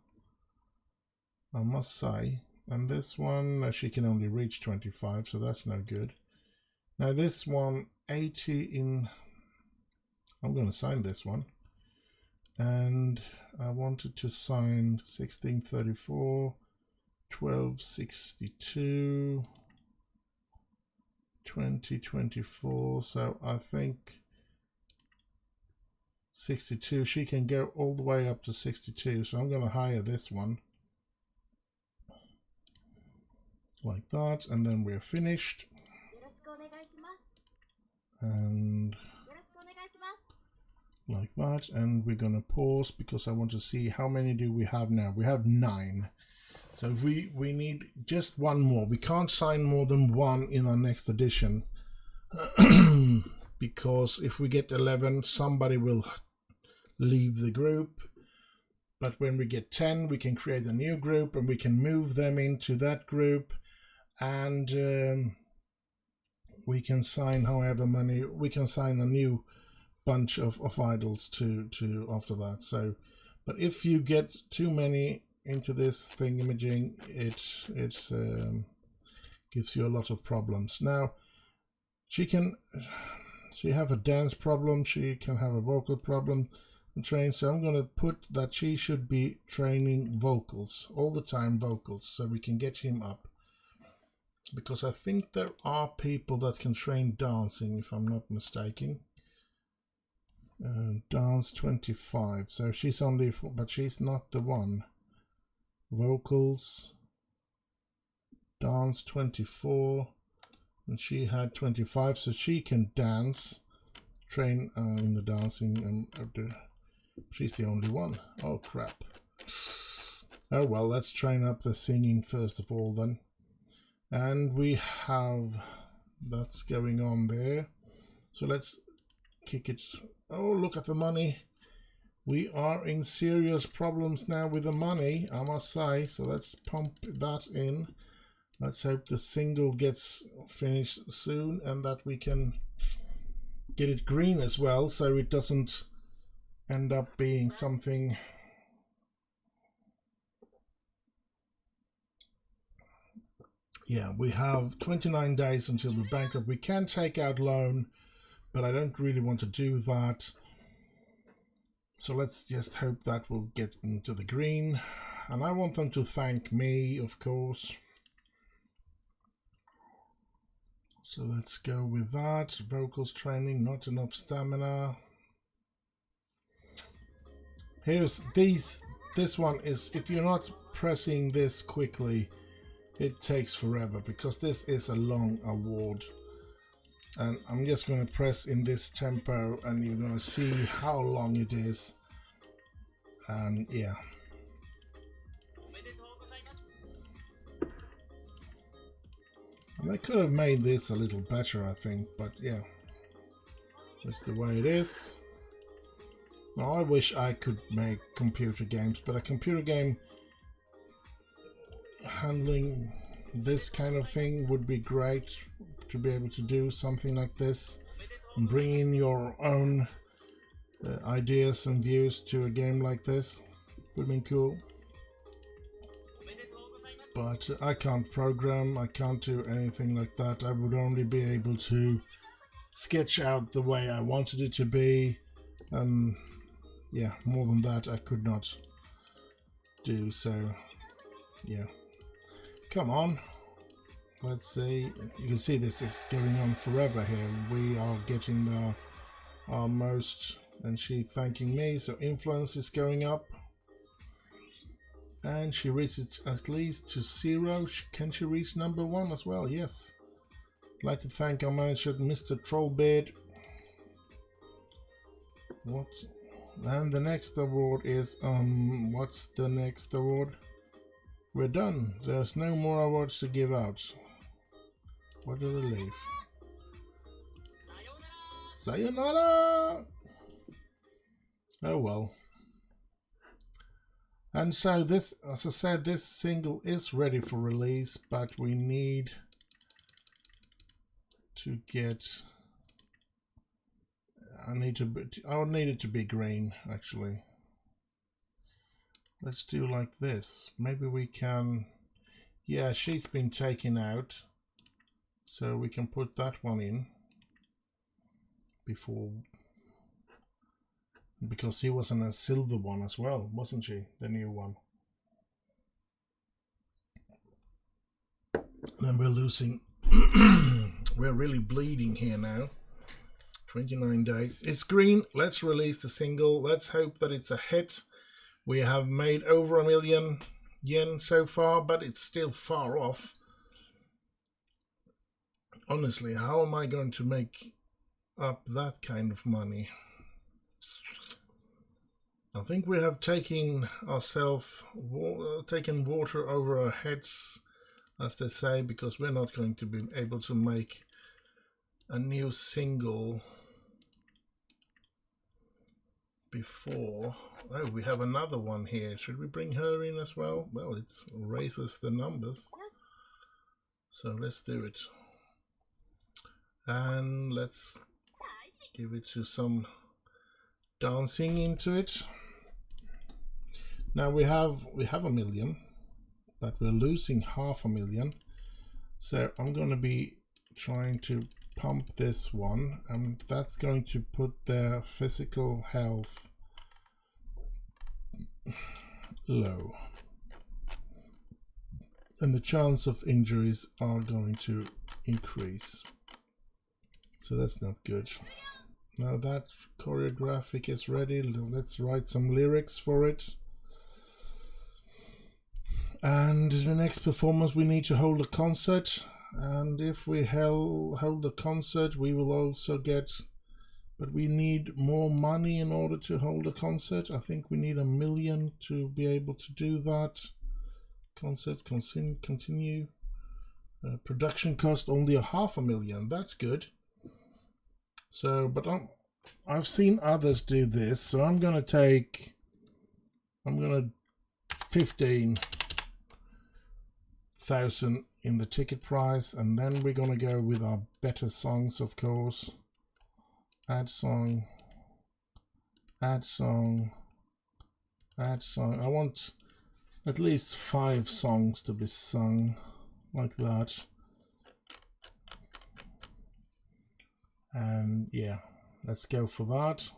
I must say. And this one, she can only reach 25, so that's no good. Now this one, 80 in, I'm going to sign this one. And I wanted to sign 1634, 1262, 2024. So I think 62. She can go all the way up to 62. So I'm going to hire this one. Like that. And then we're finished. And like that, and we're gonna pause because I want to see how many do we have now. We have 9, so if we need just one more. We can't sign more than one in our next edition because if we get 11, somebody will leave the group. But when we get 10, we can create a new group and we can move them into that group, and we can sign however many. We can sign a new bunch of idols to after that. So, but if you get too many into this thingamajig, it gives you a lot of problems. Now she can She have a dance problem, she can have a vocal problem and train, so I'm going to put that she should be training vocals all the time, vocals, so we can get him up, because I think there are people that can train dancing, if I'm not mistaken. Dance 25, so she's only but she's not the one. Vocals, dance 24, and she had 25, so she can dance, train in the dancing. She's the only one. Oh crap. Oh well, let's train up the singing first of all then. And we have that's going on there, so let's kick it. Oh, look at the money. We are in serious problems now with the money, I must say, so let's pump that in. Let's hope the single gets finished soon and that we can get it green as well, so it doesn't end up being something. Yeah, we have 29 days until we're bankrupt. We can take out loan, but I don't really want to do that. So let's just hope that will get into the green. And I want them to thank me, of course. So let's go with that. Vocals training, not enough stamina. Here's this one is, if you're not pressing this quickly, it takes forever, because this is a long award. And I'm just going to press in this tempo and you're going to see how long it is. And yeah. And I could have made this a little better, I think, but yeah. That's the way it is. Now, I wish I could make computer games, but a computer game handling this kind of thing would be great, to be able to do something like this and bring in your own ideas and views to a game like this. Would be cool. But I can't program, I can't do anything like that. I would only be able to sketch out the way I wanted it to be. Yeah, more than that I could not do, so yeah. Come on. Let's see. You can see this is going on forever here. We are getting our most, and she thanking me, so influence is going up. And she reaches at least to 0. Can she reach number 1 as well? Yes. I'd like to thank our manager, Mr. Trollbeard. What? And the next award is, what's the next award? We're done. There's no more awards to give out. What a relief. Sayonara! Oh well. And so this, as I said, this single is ready for release, but we need to get... I would need it to be green, actually. Let's do like this. Maybe we can... Yeah, she's been taken out. So we can put that one in before, because she was in a silver one as well, wasn't she? The new one. Then we're losing. We're really bleeding here now. 29 days. It's green. Let's release the single. Let's hope that it's a hit. We have made over 1 million yen so far, but it's still far off. Honestly, how am I going to make up that kind of money? I think we have taken water over our heads, as they say, because we're not going to be able to make a new single before. Oh, we have another one here. Should we bring her in as well? Well, it raises the numbers. So let's do it. And let's give it to some dancing into it. Now we have 1 million, but we're losing 500,000. So I'm going to be trying to pump this one, and that's going to put their physical health low, and the chance of injuries are going to increase. So that's not good. Now that choreographic is ready, let's write some lyrics for it. And the next performance, we need to hold a concert, and if we hold the concert, we will also get, but we need more money in order to hold a concert. I think we need 1 million to be able to do that. Concert continue. Production cost only 500,000. That's good. So, but I've seen others do this, so I'm gonna 15,000 in the ticket price, and then we're gonna go with our better songs, of course. Add song, add song, add song. I want at least 5 songs to be sung like that. And yeah, let's go for that.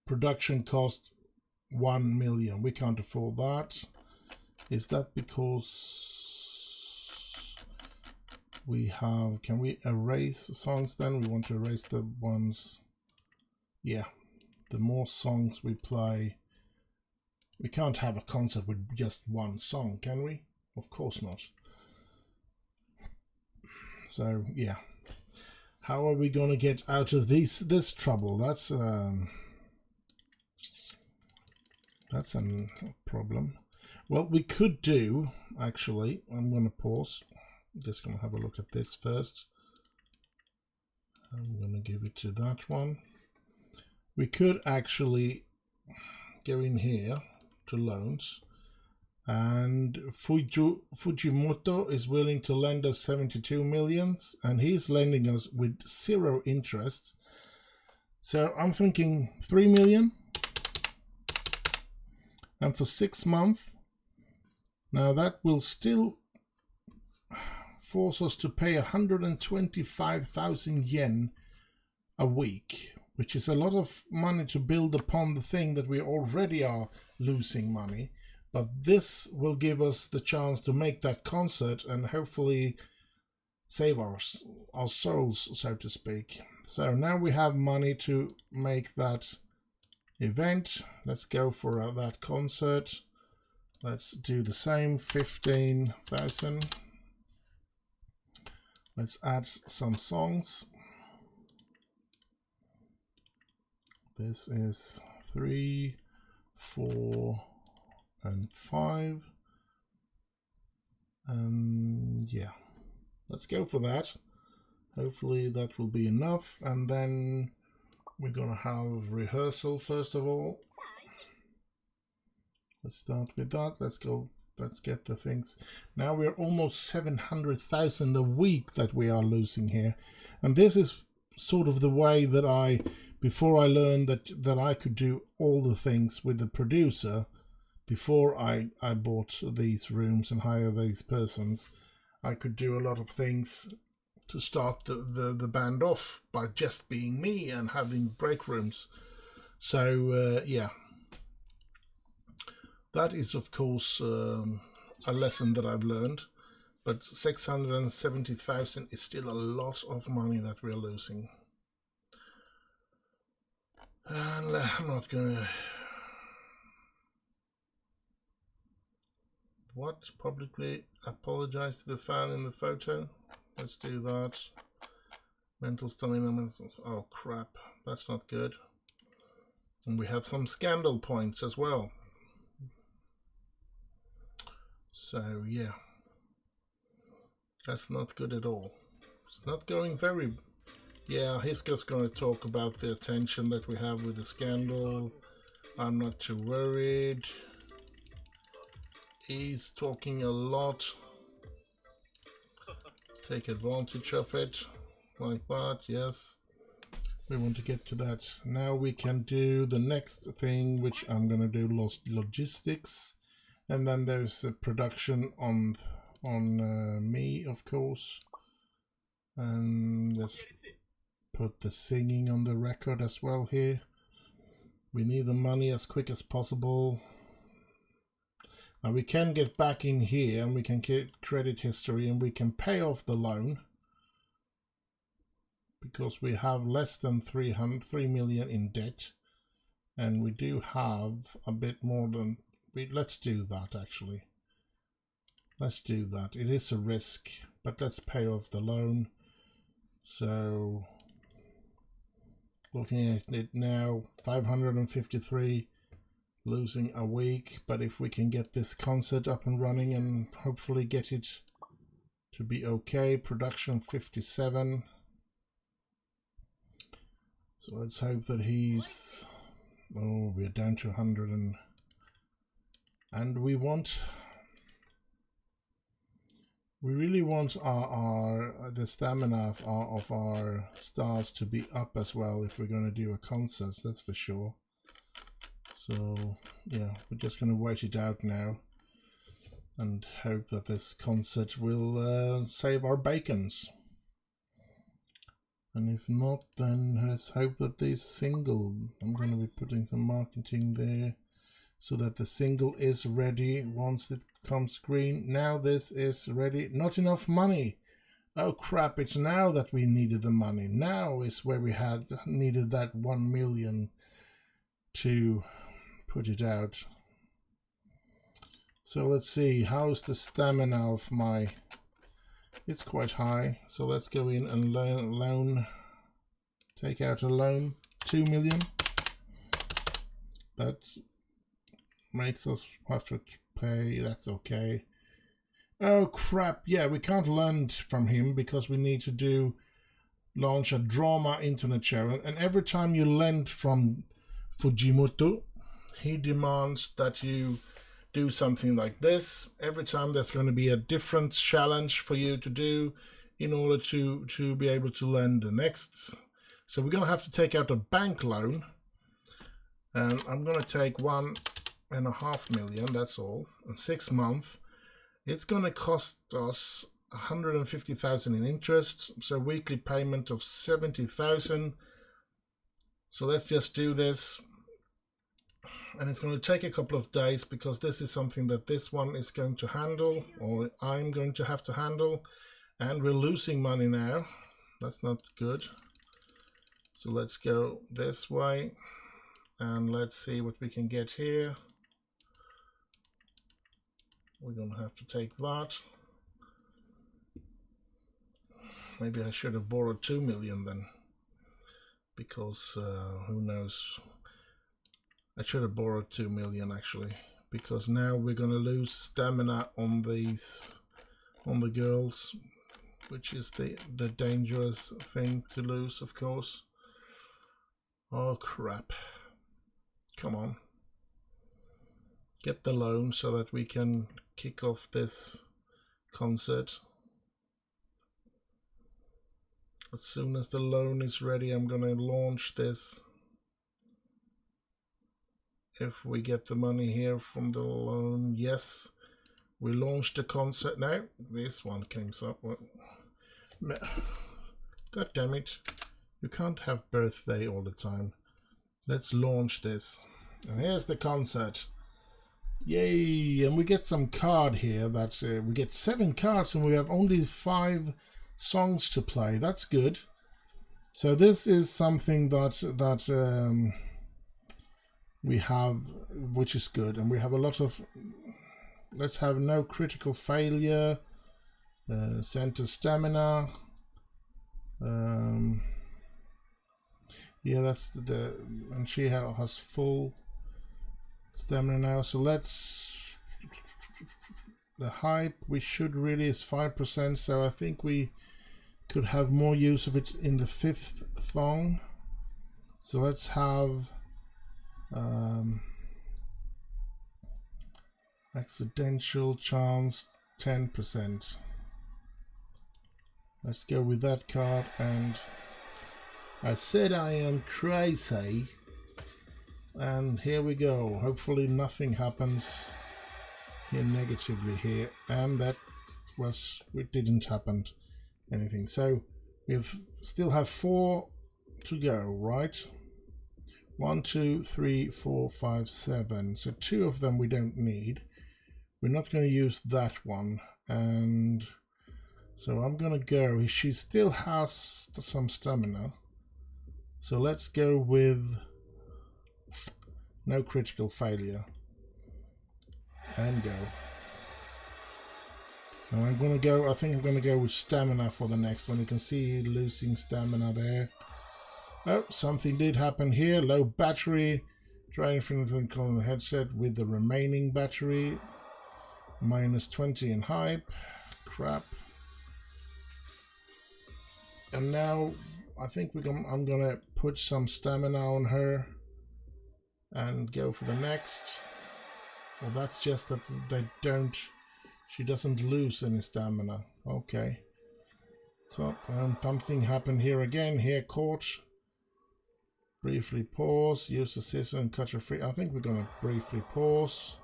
Production cost 1 million. We can't afford that. Is that because we have, can we erase songs then? We want to erase the ones. Yeah, the more songs we play, we can't have a concert with just one song, can we? Of course not. So yeah, how are we going to get out of this trouble? That's a problem. What we could do, actually, I'm going to pause. I'm just going to have a look at this first. I'm going to give it to that one. We could actually go in here to loans, and Fujimoto is willing to lend us 72 million, and he's lending us with 0 interest. So I'm thinking 3 million, and for 6 months. Now that will still force us to pay 125,000 yen a week, which is a lot of money to build upon the thing that we already are losing money. But this will give us the chance to make that concert and hopefully save our souls, so to speak. So now we have money to make that event. Let's go for that concert. Let's do the same, 15,000. Let's add some songs. This is 3, 4, and 5. Yeah, let's go for that. Hopefully that will be enough. And then we're gonna have rehearsal first of all. Let's start with that. Let's go. Let's get the things. Now we're almost 700,000 a week that we are losing here. And this is sort of the way that before I learned that I could do all the things with the producer, before I bought these rooms and hired these persons, I could do a lot of things to start the band off by just being me and having break rooms. So yeah, that is of course a lesson that I've learned, but 670,000 is still a lot of money that we're losing. And I'm not gonna publicly apologize to the fan in the photo. Let's do that. Mental stamina. Oh crap, that's not good. And we have some scandal points as well. So yeah, that's not good at all. It's not going very. Yeah, he's just going to talk about the attention that we have with the scandal. I'm not too worried. He's talking a lot. Take advantage of it like that. Yes, we want to get to that. Now we can do the next thing, which I'm going to do, logistics. And then there's a production on me, of course. And let's put the singing on the record as well here. We need the money as quick as possible. Now we can get back in here and we can get credit history and we can pay off the loan, because we have less than 3 million in debt, and we do have a bit more than let's do that. Actually, let's do that. It is a risk, but let's pay off the loan. So looking at it now, 553, losing a week. But if we can get this concert up and running and hopefully get it to be okay. Production 57. So let's hope that he's... Oh, we're down to 100, and we really want the stamina of our stars to be up as well if we're going to do a concert, that's for sure. So yeah, we're just going to wait it out now and hope that this concert will save our bacons. And if not, then let's hope that this single, I'm going to be putting some marketing there so that the single is ready once it comes green. Now this is ready. Not enough money. Oh crap, it's now that we needed the money. Now is where we had needed that 1 million to put it out. So let's see, how's the stamina of my... It's quite high, so let's go in and loan, take out a loan, 2 million. That makes us have to pay, that's okay. Oh crap, yeah, we can't lend from him because we need to launch a drama internet show. And every time you lend from Fujimoto, he demands that you do something like this. Every time there's going to be a different challenge for you to do in order to be able to lend the next. So we're going to have to take out a bank loan, and I'm going to take 1.5 million, that's all, in 6 months. It's going to cost us 150,000 in interest, so weekly payment of 70,000. So let's just do this. And it's going to take a couple of days because this is something that this one is going to handle, or I'm going to have to handle. And we're losing money now. That's not good. So let's go this way and let's see what we can get here. We're going to have to take that. Maybe I should have borrowed 2 million then, because who knows. I should have borrowed 2 million actually, because now we're going to lose stamina on these, on the girls, which is the dangerous thing to lose, of course. Oh crap. Come on. Get the loan so that we can kick off this concert. As soon as the loan is ready, I'm going to launch this. If we get the money here from the loan, yes, we launched the concert. Now this one came up. God damn it, you can't have birthday all the time. Let's launch this, and here's the concert. Yay! And we get some card here that we get 7 cards and we have only 5 songs to play. That's good. So this is something that we have, which is good, and we have a lot of, let's have no critical failure, center stamina, yeah, that's the, and she has full stamina now. So let's, the hype we should really is 5%, so I think we could have more use of it in the 5th thong. So let's have accidental chance 10%. Let's go with that card. And I said I am crazy, and here we go. Hopefully nothing happens here negatively here, and that was, it didn't happen anything. So We still have 4 to go, right? 1, 2, 3, 4, 5, 7. So 2 of them we don't need. We're not going to use that one. And so I'm going to go. She still has some stamina. So let's go with no critical failure. And go. And I'm going to go, I think I'm going to go with stamina for the next one. You can see losing stamina there. Oh, something did happen here. Low battery. Try infinite on the headset with the remaining battery. Minus 20 in hype. Crap. And now I think I'm going to put some stamina on her and go for the next. Well, that's just that she doesn't lose any stamina. Okay. So something happened here again. Here, caught. Briefly pause. Use the scissor and cut her free. I think we're going to briefly pause.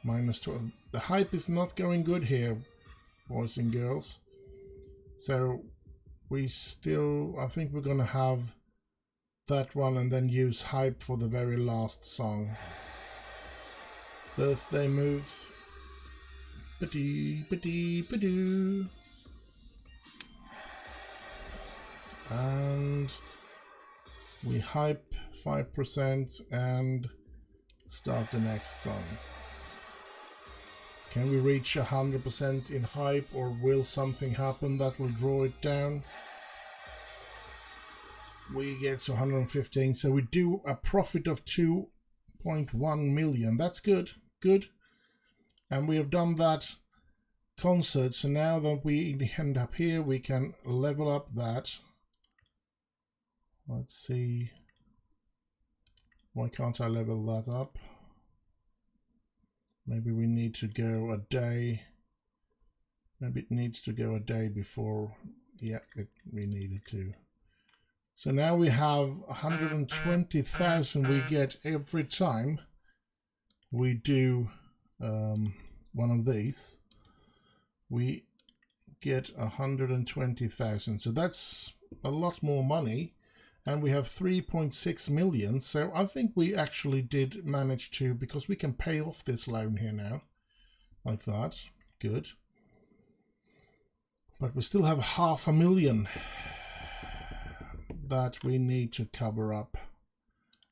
Minus 12. The hype is not going good here, boys and girls. So we still, I think we're going to have that one and then use hype for the very last song. Birthday moves. Ba-dee, ba-dee, ba-doo. And we hype 5% and start the next song. Can we reach 100% in hype, or will something happen that will draw it down? We get to 115, so we do a profit of 2.1 million. That's good, good. And we have done that concert, so now that we end up here, we can level up that. Let's see. Why can't I level that up? Maybe we need to go a day. Maybe it needs to go a day before. Yeah, we needed to. So now we have 120,000 we get every time we do one of these. We get 120,000. So that's a lot more money. And we have 3.6 million, so I think we actually did manage to, because we can pay off this loan here now, like that, good. But we still have 500,000 that we need to cover up.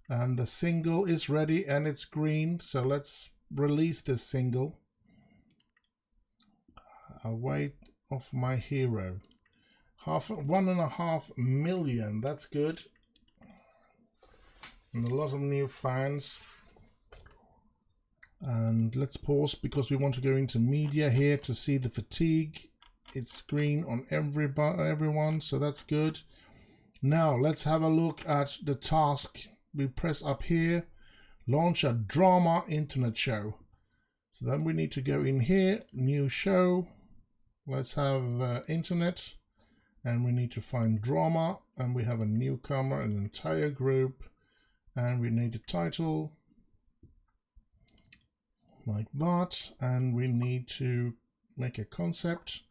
And the single is ready and it's green, so let's release this single. Await of my hero. 1.5 million, that's good. And a lot of new fans. And let's pause because we want to go into media here to see the fatigue. It's green on everyone, so that's good. Now let's have a look at the task. We press up here, launch a drama internet show. So then we need to go in here, new show. Let's have internet. And we need to find drama, and we have a newcomer, an entire group, and we need a title like that, and we need to make a concept,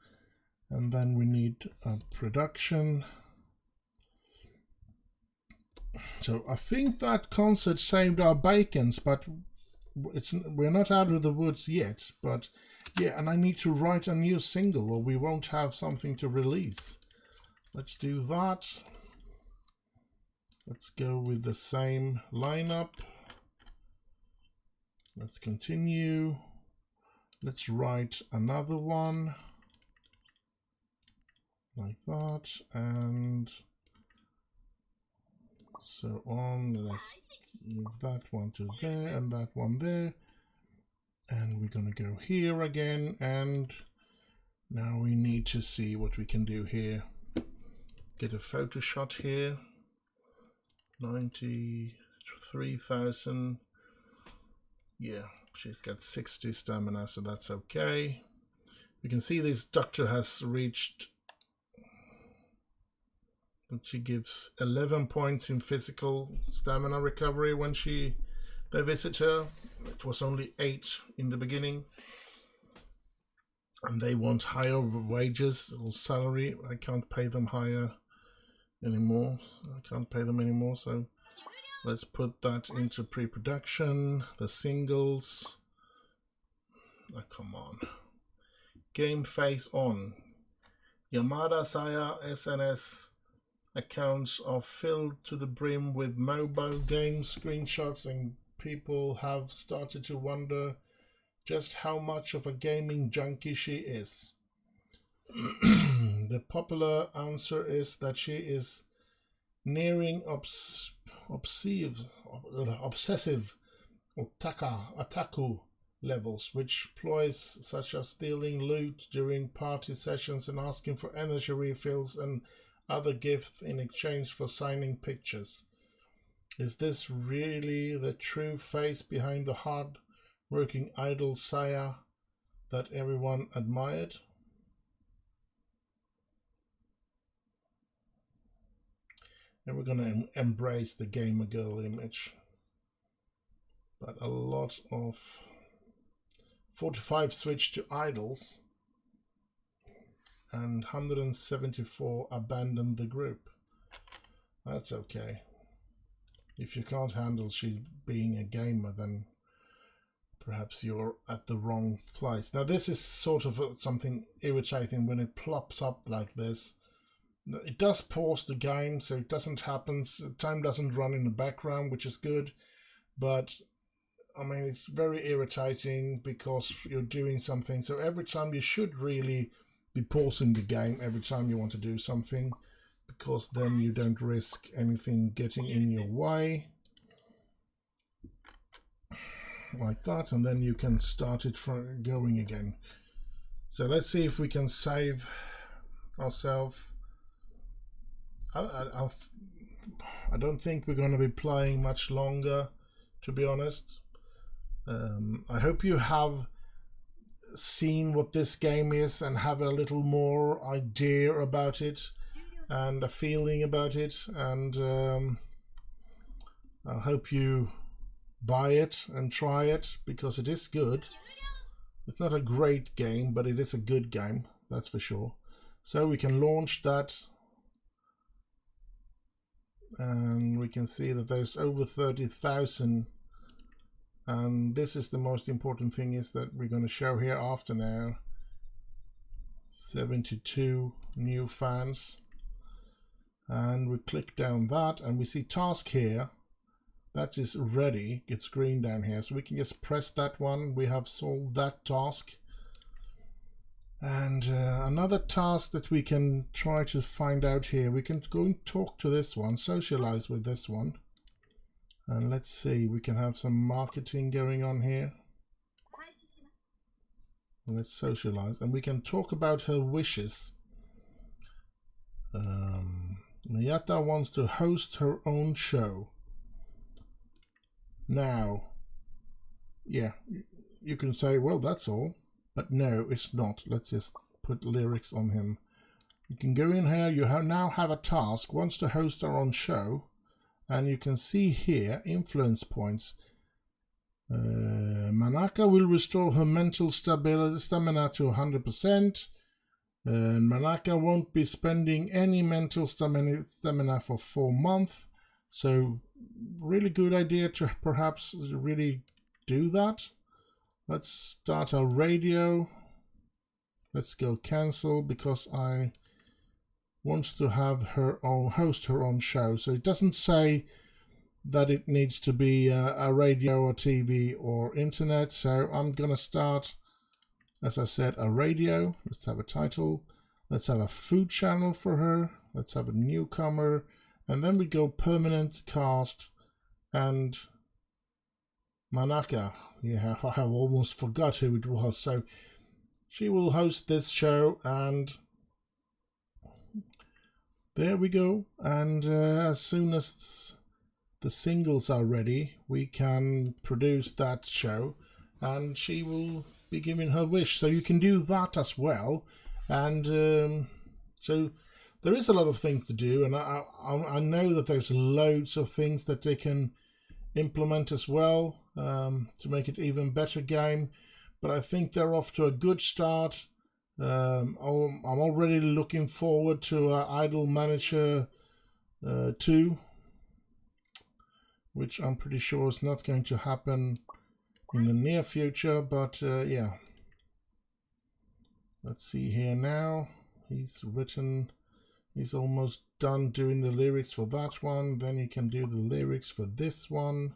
and then we need a production. So I think that concert saved our bacons, but we're not out of the woods yet. But yeah, and I need to write a new single or we won't have something to release. Let's do that. Let's go with the same lineup. Let's continue. Let's write another one like that, and so on. Let's move that one to there and that one there. And we're going to go here again, and now we need to see what we can do here. Get a photo shot here. 93,000. Yeah, she's got 60 stamina, so that's okay. You can see this doctor has reached, and she gives 11 points in physical stamina recovery when they visit her. It was only 8 in the beginning. And they want higher wages or salary. I can't pay them higher anymore. I can't pay them anymore, so let's put that into pre-production. The singles. Oh, come on. Game face on. Yamada Saya SNS accounts are filled to the brim with mobile game screenshots, and people have started to wonder just how much of a gaming junkie she is. The popular answer is that she is nearing obsessive otaku levels, which ploys such as stealing loot during party sessions and asking for energy refills and other gifts in exchange for signing pictures. Is this really the true face behind the hard-working idol Saya that everyone admired? And we're going to embrace the gamer girl image. But a lot of 45 switched to idols and 174 abandoned the group. That's okay. If you can't handle she being a gamer, then perhaps you're at the wrong place. Now this is sort of something irritating when it plops up like this. It does pause the game, so it doesn't happen. Time doesn't run in the background, which is good. But I mean, it's very irritating because you're doing something. So every time you should really be pausing the game every time you want to do something, because then you don't risk anything getting in your way. Like that, and then you can start it from going again. So let's see if we can save ourselves. I don't think we're going to be playing much longer, to be honest. I hope you have seen what this game is and have a little more idea about it and a feeling about it, and I hope you buy it and try it, because it is good. It's not a great game, but it is a good game, that's for sure. So we can launch that, and we can see that there's over 30,000, and this is the most important thing, is that we're going to show here after now 72 new fans. And we click down that and we see task here that is ready. It's green down here, so we can just press that one. We have solved that task. And another task that we can try to find out here, we can go and talk to this one, socialize with this one, and let's see, we can have some marketing going on here. Let's socialize, and we can talk about her wishes. Miyata wants to host her own show. Now, yeah, you can say, well, that's all. But no, it's not. Let's just put lyrics on him. You can go in here. You now have a task. Wants to host her own show. And you can see here, influence points. Manaka will restore her mental stamina to 100%. And Manaka won't be spending any mental stamina for 4 months. So, really good idea to perhaps really do that. Let's start our radio. Let's go cancel, because I want to have her own, host her own show. So it doesn't say that it needs to be a radio or TV or internet. So I'm going to start, as I said, a radio. Let's have a title. Let's have a food channel for her. Let's have a newcomer. And then we go permanent cast and Manaka. Yeah, I have almost forgot who it was. So she will host this show, and there we go. And as soon as the singles are ready, we can produce that show, and she will be giving her wish. So you can do that as well. And so there is a lot of things to do, and I know that there's loads of things that they can implement as well to make it even better game. But I think they're off to a good start. I'm already looking forward to Idol Manager 2, which I'm pretty sure is not going to happen in the near future, but yeah. Let's see here now. He's almost done doing the lyrics for that one. Then he can do the lyrics for this one.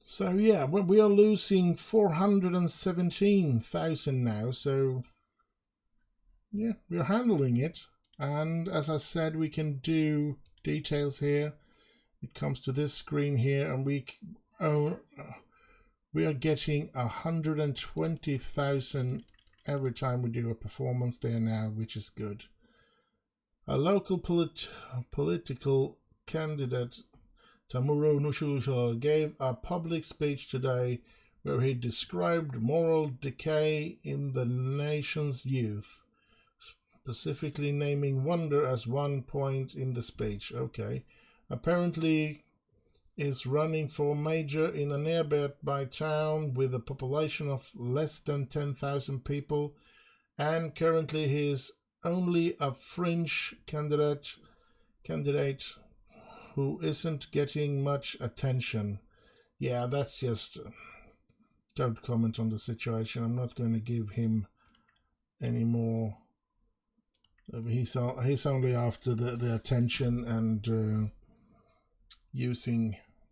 So yeah, we are losing 417,000 now. So yeah, we're handling it. And as I said, we can do details here. It comes to this screen here, and we are getting 120,000 every time we do a performance there now, which is good. A local political candidate, Tamuro Nushusha, gave a public speech today where he described moral decay in the nation's youth, specifically naming wonder as one point in the speech. Okay. Apparently is running for mayor in a nearby town with a population of less than 10,000 people, and currently he is only a fringe candidate who isn't getting much attention. Yeah, that's just... don't comment on the situation. I'm not going to give him any more. He's only after the attention and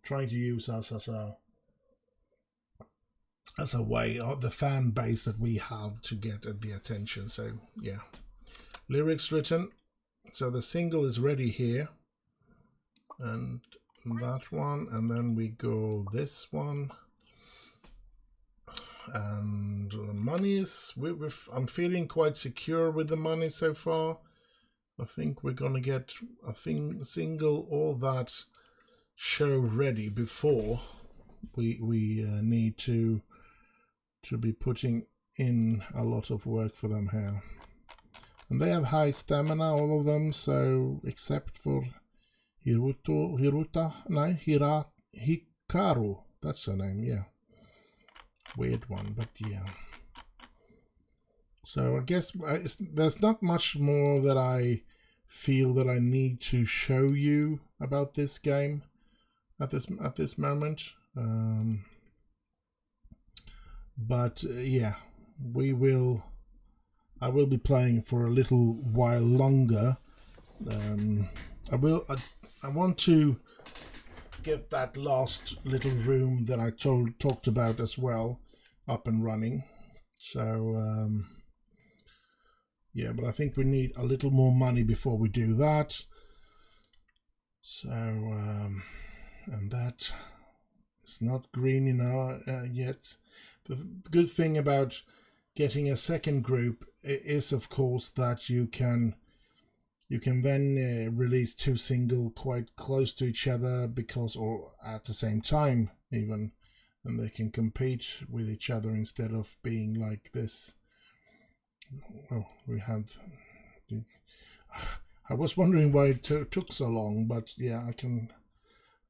trying to use us as a way of the fan base that we have to get the attention. So yeah, lyrics written. So the single is ready here, and that one, and then we go this one, and the money is I'm feeling quite secure with the money so far. I think we're gonna get a single or that show ready before we need to be putting in a lot of work for them here. And they have high stamina, all of them, so except for Hikaru, that's her name, yeah. Weird one, but yeah. So I guess there's not much more that I feel that I need to show you about this game at this moment, but yeah, I will be playing for a little while longer. I want to get that last little room that I talked about as well up and running. So yeah, but I think we need a little more money before we do that. So and that is not green enough yet. The good thing about getting a second group is, of course, that you can then release 2 single quite close to each other, or at the same time even, and they can compete with each other instead of being like this. Oh, I was wondering why it took so long, but yeah, I can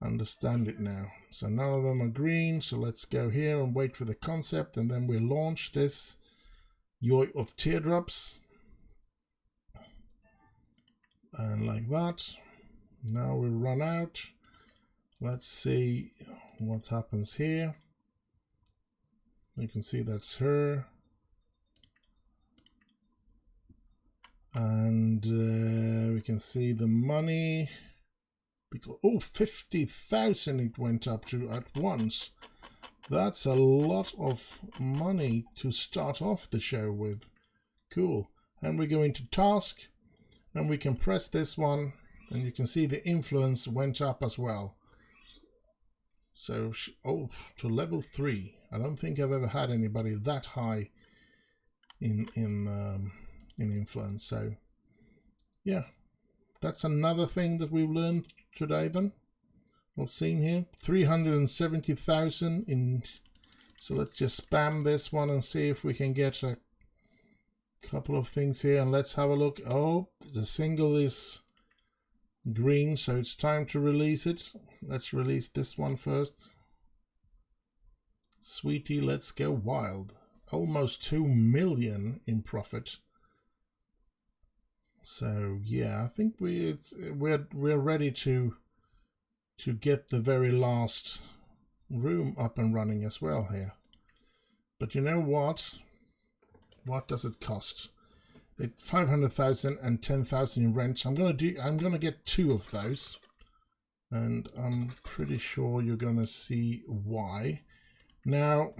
understand it now. So none of them are green, so let's go here and wait for the concept, and then we'll launch this Yoy of Teardrops. And like that. Now we'll run out. Let's see what happens here. You can see that's her. And we can see the money. Because, oh, 50,000 it went up to at once. That's a lot of money to start off the show with. Cool. And we go into task, and we can press this one, and you can see the influence went up as well. So, oh, to level 3. I don't think I've ever had anybody that high in influence. So, yeah, that's another thing that we've learned today then. We've seen here 370,000 in. So let's just spam this one and see if we can get a couple of things here, and let's have a look. Oh, the single is green, so it's time to release it. Let's release this one first. Sweetie, let's go wild. Almost 2 million in profit. So yeah, I think we're ready to get the very last room up and running as well here. But you know what? What does it cost? It's 500,000 and 10,000 in rent. So I'm gonna get 2 of those, and I'm pretty sure you're gonna see why. Now,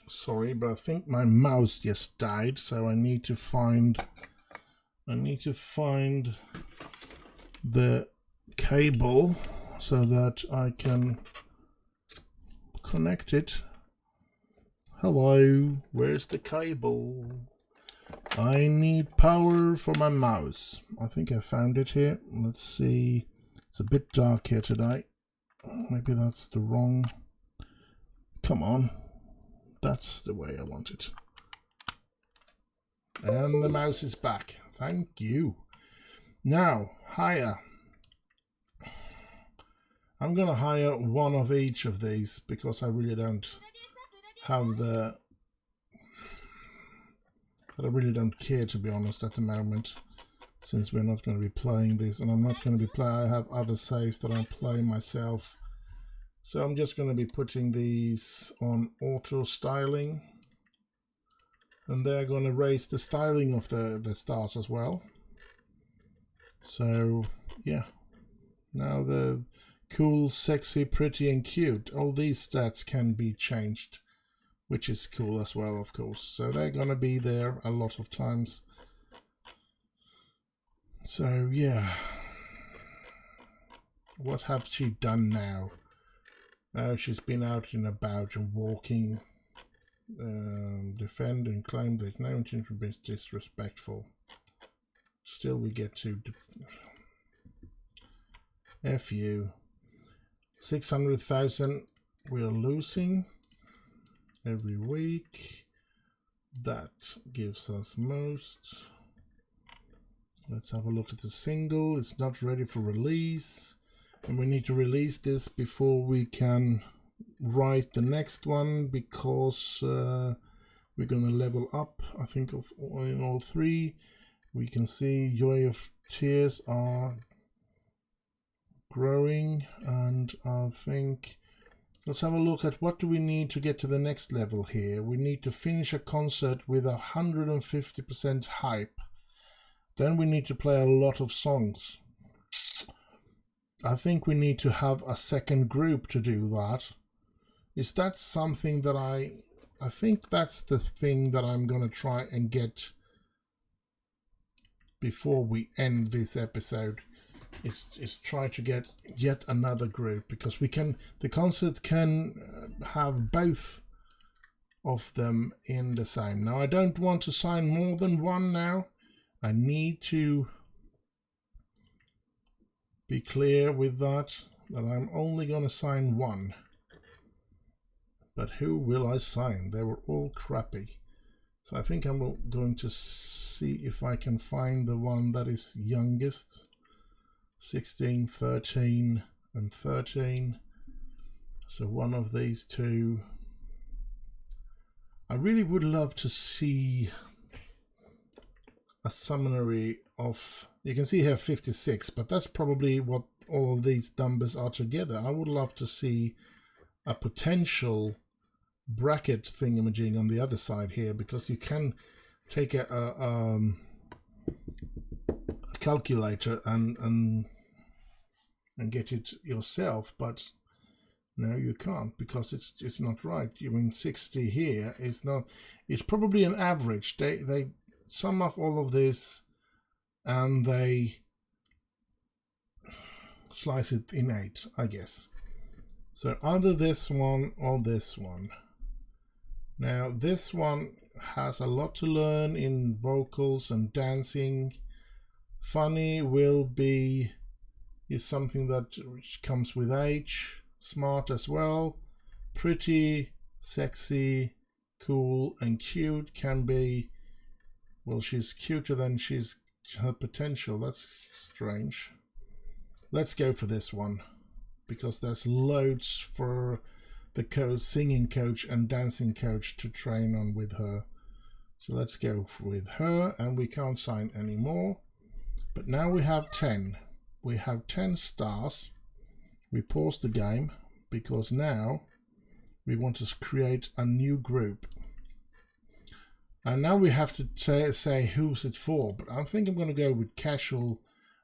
sorry, but I think my mouse just died, so I need to find the cable so that I can connect it. Hello, where's the cable? I need power for my mouse. I think I found it here. Let's see. It's a bit dark here today. Maybe that's the wrong. Come on. That's the way I want it. And the mouse is back. Thank you. Now, hire. I'm gonna hire 1 of each of these because I really don't have the... But I really don't care, to be honest, at the moment, since we're not going to be playing this, and I'm not going to be I have other saves that I play myself. So I'm just going to be putting these on auto styling, and they're going to raise the styling of the stars as well. So yeah, now the cool, sexy, pretty and cute, all these stats can be changed, which is cool as well, of course. So they're gonna be there a lot of times. So yeah, what have she done now? She's been out and about and walking, defend and claim there's no intention to be disrespectful. Still we get to F you. 600,000 we are losing every week. That gives us most. Let's have a look at the single. It's not ready for release, and we need to release this before we can write the next one, because we're gonna level up. I think in all 3 we can see Joy of Tears are growing, and I think let's have a look at what do we need to get to the next level here. We need to finish a concert with 150% hype. Then we need to play a lot of songs. I think we need to have a second group to do that. Is that something that I think that's the thing that I'm going to try and get before we end this episode. Is try to get yet another group, because the concert can have both of them in the same. Now I don't want to sign more than 1 now. I need to be clear with that I'm only going to sign 1. But who will I sign? They were all crappy. So I think I'm going to see if I can find the one that is youngest. 16, 13 and 13. So one of these 2. I really would love to see a summary of, you can see here 56, but that's probably what all of these numbers are together. I would love to see a potential bracket thingamajig on the other side here, because you can take a calculator and get it yourself, but no, you can't, because it's not right. You mean 60 here is not, it's probably an average. They sum up all of this and they slice it in 8, I guess. So either this one or this one. Now this one has a lot to learn in vocals and dancing. Funny is something that comes with age. Smart as well. Pretty, sexy, cool and cute can be, well, she's cuter than her potential. That's strange. Let's go for this one, because there's loads for the singing coach and dancing coach to train on with her. So let's go with her, and we can't sign anymore. But now we have 10. We have 10 stars. We pause the game because now we want to create a new group. And now we have to say who's it for, but I think I'm going to go with casual.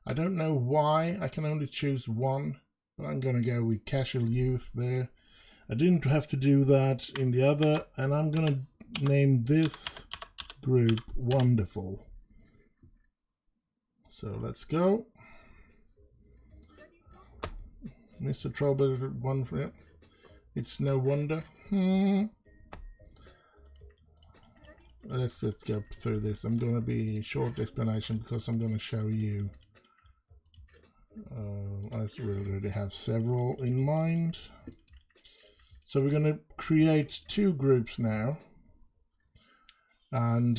I don't know why I can only choose one, but I'm going to go with casual youth there. I didn't have to do that in the other, and I'm going to name this group Wonderful. So let's go. Mr. Trollberg, one for it. It's no wonder. Let's go through this. I'm going to be short explanation because I'm going to show you. I already have several in mind. So we're going to create 2 groups now. And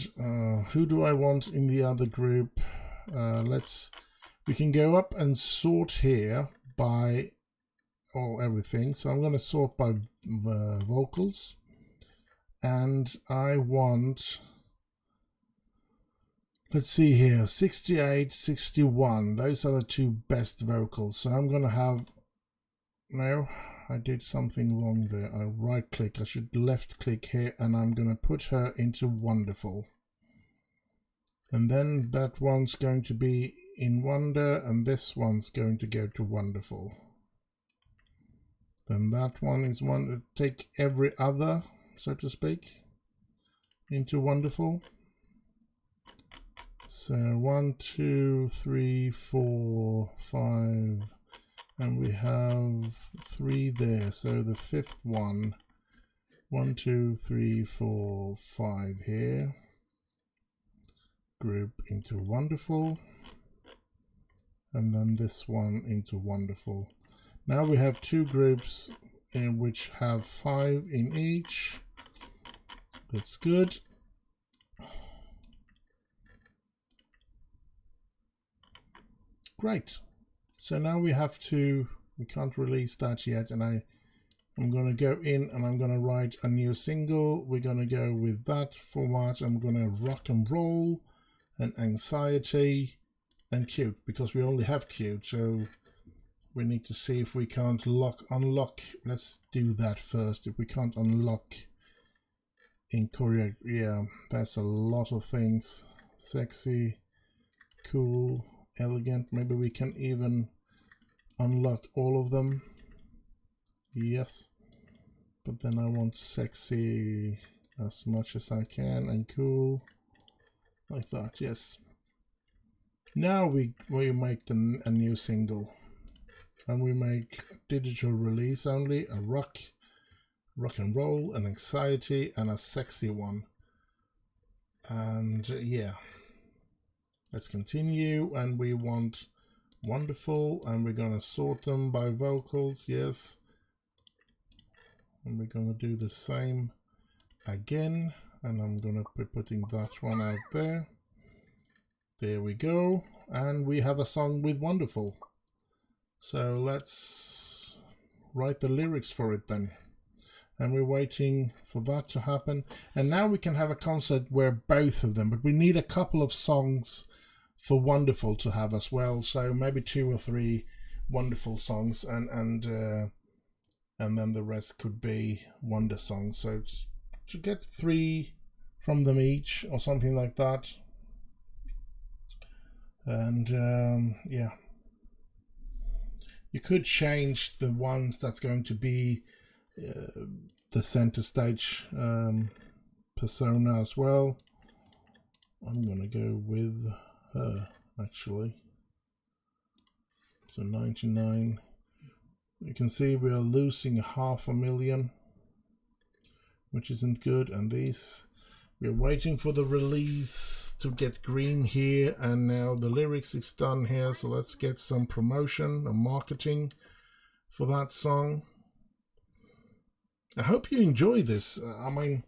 who do I want in the other group? We can go up and sort here by everything. So I'm going to sort by vocals. And I want, let's see here, 68, 61. Those are the 2 best vocals. So I'm going to have, no, I did something wrong there. I right click, I should left click here, and I'm going to put her into Wonderful. And then that one's going to be in Wonder, and this one's going to go to Wonderful. Then that one is one to take every other, so to speak, into Wonderful. So 1, 2, 3, 4, 5, and we have 3 there. So the 5th one, 1, 2, 3, 4, 5 here. Group into Wonderful, and then this one into Wonderful. Now we have 2 groups in which have 5 in each. That's good. Great. So now we can't release that yet, and I'm going to go in and I'm going to write a new single. We're going to go with that format. I'm going to rock and roll and anxiety and cute, because we only have cute. So we need to see if we can't unlock. Let's do that first. If we can't unlock in Korea, yeah, that's a lot of things. Sexy, cool, elegant. Maybe we can even unlock all of them. Yes, but then I want sexy as much as I can, and cool, like that. Yes. Now we make a new single, and we make a digital release only, a rock and roll, an anxiety, and a sexy one. And yeah, let's continue. And we want Wonderful, and we're going to sort them by vocals. Yes, and we're going to do the same again, and I'm going to be putting that one out there. There we go, and we have a song with Wonderful. So let's write the lyrics for it then. And we're waiting for that to happen. And now we can have a concert where both of them, but we need a couple of songs for Wonderful to have as well. So maybe 2 or 3 Wonderful songs, and then the rest could be Wonder songs. So to get 3 from them each or something like that. And yeah, you could change the ones that's going to be the center stage persona as well. I'm gonna go with her actually. So 99. You can see we are losing 500,000, which isn't good. And these, we're waiting for the release to get green here, and now the lyrics is done here. So let's get some promotion and marketing for that song. I hope you enjoy this. I mean,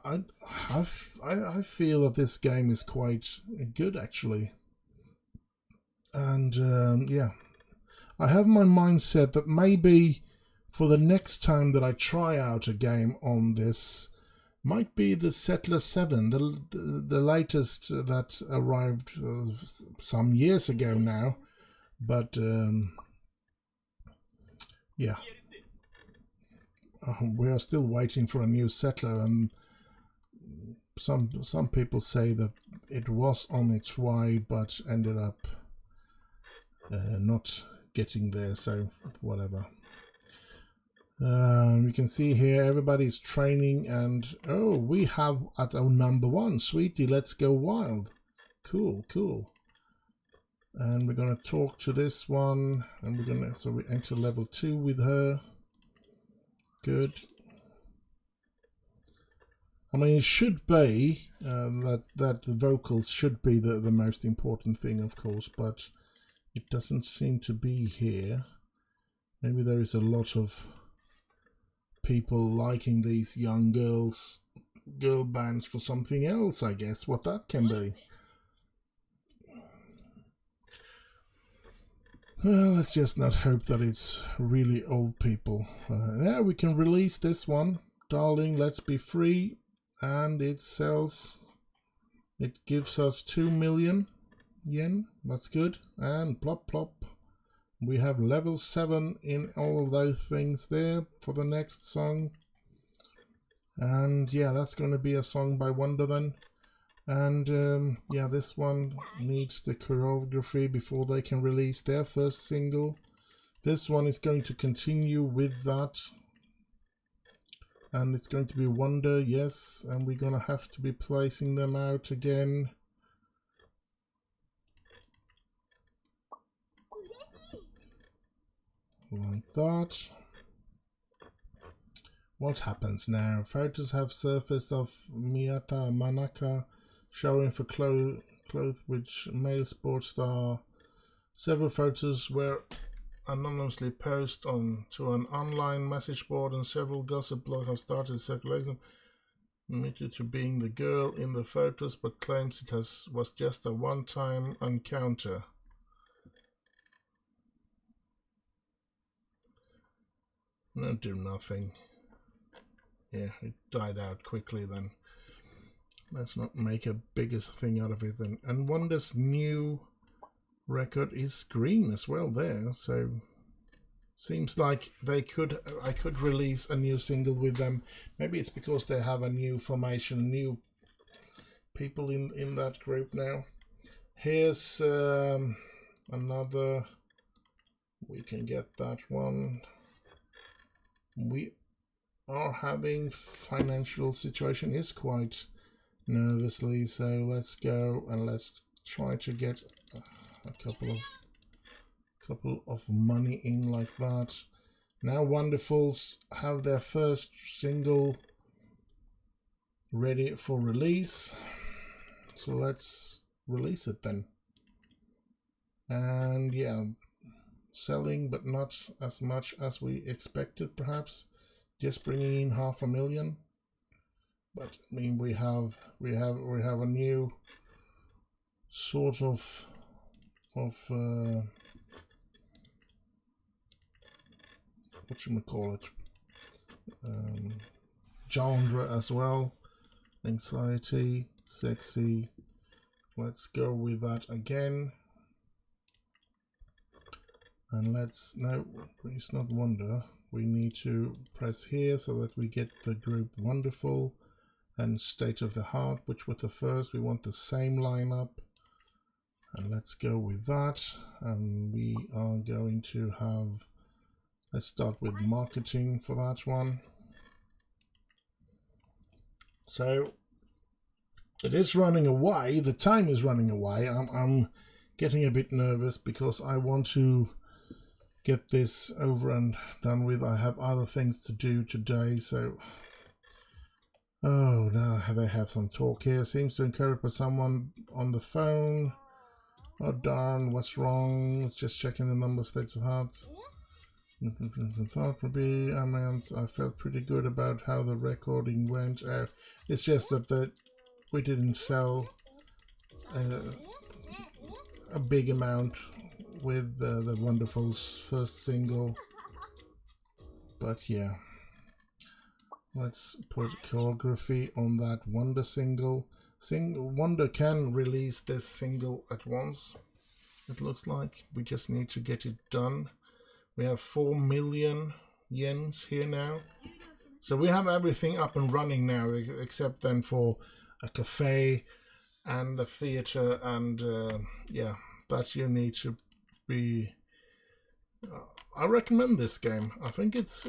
I feel that this game is quite good actually, and yeah, I have my mindset that maybe for the next time that I try out a game on this Might be the Settler 7, the latest that arrived some years ago now. But yeah, we are still waiting for a new Settler, and some people say that it was on its way but ended up not getting there, so whatever. You can see here everybody's training, and oh, we have at our number 1, Sweetie, let's go wild. Cool, cool. And we're gonna talk to this one, and so we enter level 2 with her. Good. I mean, it should be that the vocals should be the most important thing, of course, but it doesn't seem to be here. Maybe there is a lot of people liking these young girl bands for something else, I guess, what that can be. Well, let's just not hope that it's really old people. Yeah, we can release this one. Darling, let's be free. And it sells, it gives us 2 million yen. That's good. And plop plop. We have level 7 in all of those things there for the next song. And yeah, that's going to be a song by Wonder then. And yeah, this one needs the choreography before they can release their first single. This one is going to continue with that. And it's going to be Wonder, yes. And we're going to have to be placing them out again. Like that. What happens now? Photos have surfaced of Miyata Manaka showing for clothes which male sports star. Several photos were anonymously posted to an online message board, and several gossip blogs have started circulating, admitted to being the girl in the photos, but claims it was just a one-time encounter. No, do nothing. Yeah, it died out quickly then. Let's not make a biggest thing out of it then. And Wonder's new record is green as well there, so seems like I could release a new single with them. Maybe it's because they have a new formation, new people in that group now. Here's another, we can get that one. We are having financial situation is quite nervously, so let's go and let's try to get a couple of money in like that. Now Wonderfuls have their first single ready for release, so let's release it then. And yeah, selling but not as much as we expected, perhaps just bringing in 500,000. But I mean, we have a new sort of what should we call it, genre as well. Anxiety, sexy. Let's go with that again. And let's, no, it's not Wonder. We need to press here so that we get the group Wonderful and State of the Heart, which was the first. We want the same lineup. And let's go with that. And we are going to have, let's start with marketing for that one. So it is running away. The time is running away. I'm getting a bit nervous because I want to get this over and done with. I have other things to do today, so oh, now they have some talk here. Seems to encourage by someone on the phone. Oh darn, what's wrong? It's just checking the number of states of heart. Thought maybe, I mean, I felt pretty good about how the recording went. It's just that we didn't sell a big amount with the Wonderful's first single, but yeah, Let's put choreography on that Wonder single. Wonder can release this single at once, it looks like. We just need to get it done. We have 4 million yens here now. So we have everything up and running now, except then for a cafe and a theater, and yeah, but you need to be... I recommend this game. I think it's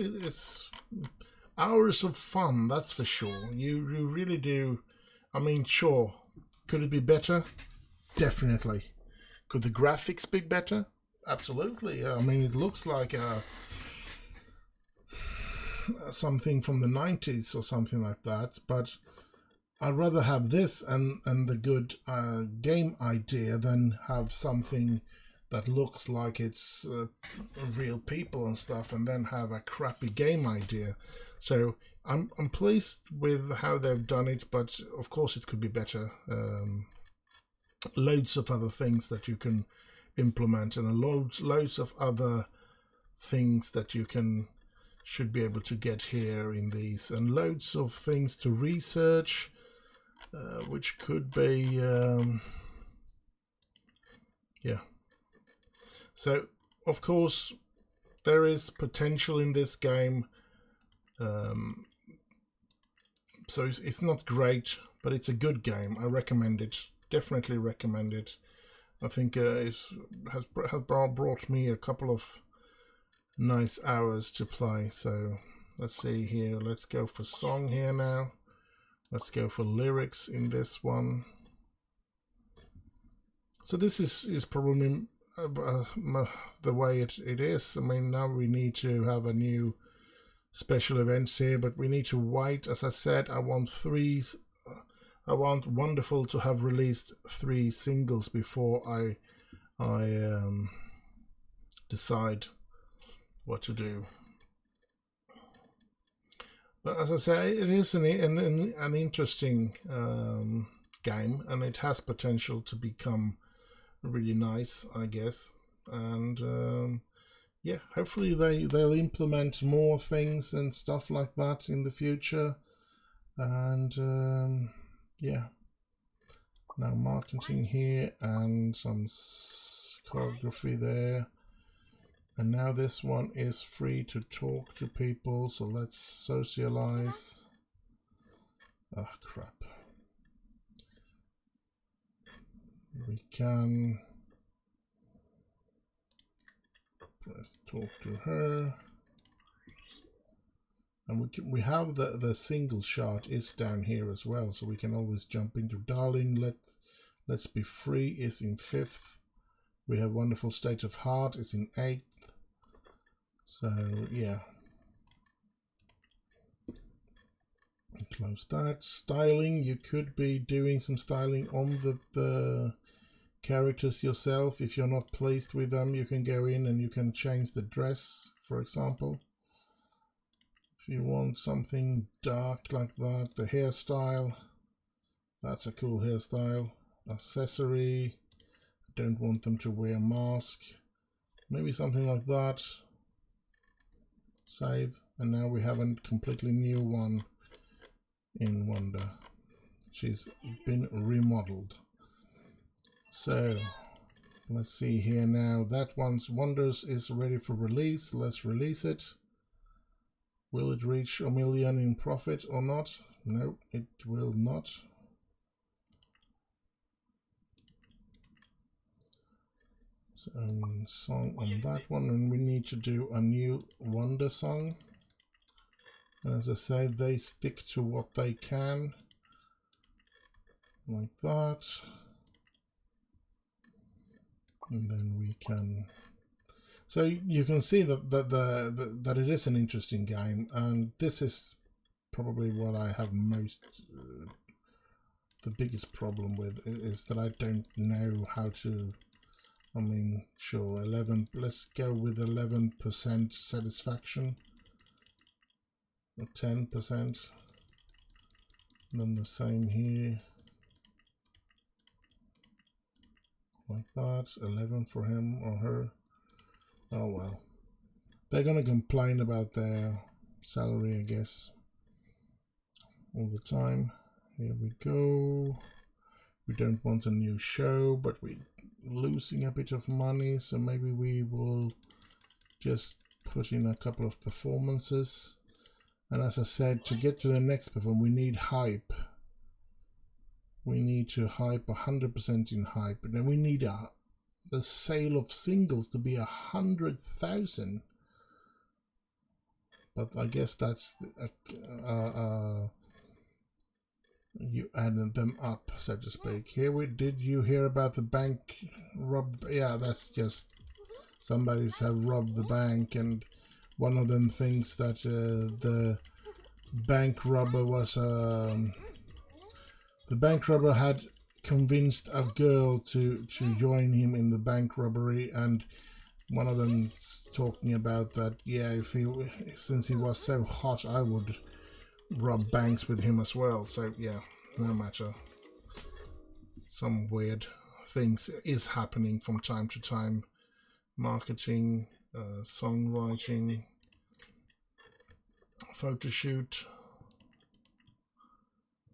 hours of fun, that's for sure. You really do. I mean, sure, could it be better? Definitely. Could the graphics be better? Absolutely. I mean, it looks like something from the 90s or something like that, but I'd rather have this and the good game idea than have something that looks like it's real people and stuff, and then have a crappy game idea. So I'm pleased with how they've done it, but of course it could be better. Loads of other things that you can implement, and loads of other things that you should be able to get here in these, and loads of things to research, which could be yeah. So of course there is potential in this game. So it's not great, but it's a good game. I recommend it. Definitely recommend it. I think it has brought me a couple of nice hours to play. So let's see here. Let's go for song here now. Let's go for lyrics in this one. So this is probably the way it is. I mean, now we need to have a new special events here, but we need to wait. As I said, I want Wonderful to have released 3 singles before I decide what to do. But as I say, it is an interesting game, and it has potential to become really nice, I guess. And yeah, hopefully they'll implement more things and stuff like that in the future. And yeah, now marketing here and some choreography there. And now this one is free to talk to people, so let's socialize. Ah, crap. We can... let's talk to her. And we have the single shot is down here as well, so we can always jump into Darling. Let's Be Free is in 5th. We have Wonderful State of Heart is in 8th. So yeah. Close that. Styling, you could be doing some styling on the characters yourself. If you're not pleased with them, you can go in and you can change the dress, for example. If you want something dark like that, the hairstyle, that's a cool hairstyle. Accessory, don't want them to wear a mask, maybe something like that. Save, and now we have a completely new one in Wonder. She's been remodeled. So let's see here now. That one's Wonders is ready for release. Let's release it. Will it reach 1 million in profit or not? No, it will not. So, song on that one, and we need to do a new Wonder song. And as I said, they stick to what they can, like that. And then we can... So you can see that it is an interesting game, and this is probably what I have most, the biggest problem with, is that I don't know how to, I mean, sure, 11, let's go with 11% satisfaction, or 10%, then the same here, like that, 11 for him or her. Oh well, they're gonna complain about their salary, I guess. all the time. Here we go. We don't want a new show, but we're losing a bit of money, so maybe we will just put in a couple of performances. And as I said, to get to the next performance, we need hype. We need to hype 100% in hype. And then we need the sale of singles to be 100,000. But I guess that's you added them up, so to speak. Here did you hear about the bank rob? Yeah, that's just somebody's have robbed the bank, and one of them thinks that the bank robber was the bank robber had convinced a girl to join him in the bank robbery, and one of them's talking about that, yeah, since he was so hot, I would rob banks with him as well. So yeah, no matter, some weird things is happening from time to time. Marketing, songwriting, photo shoot.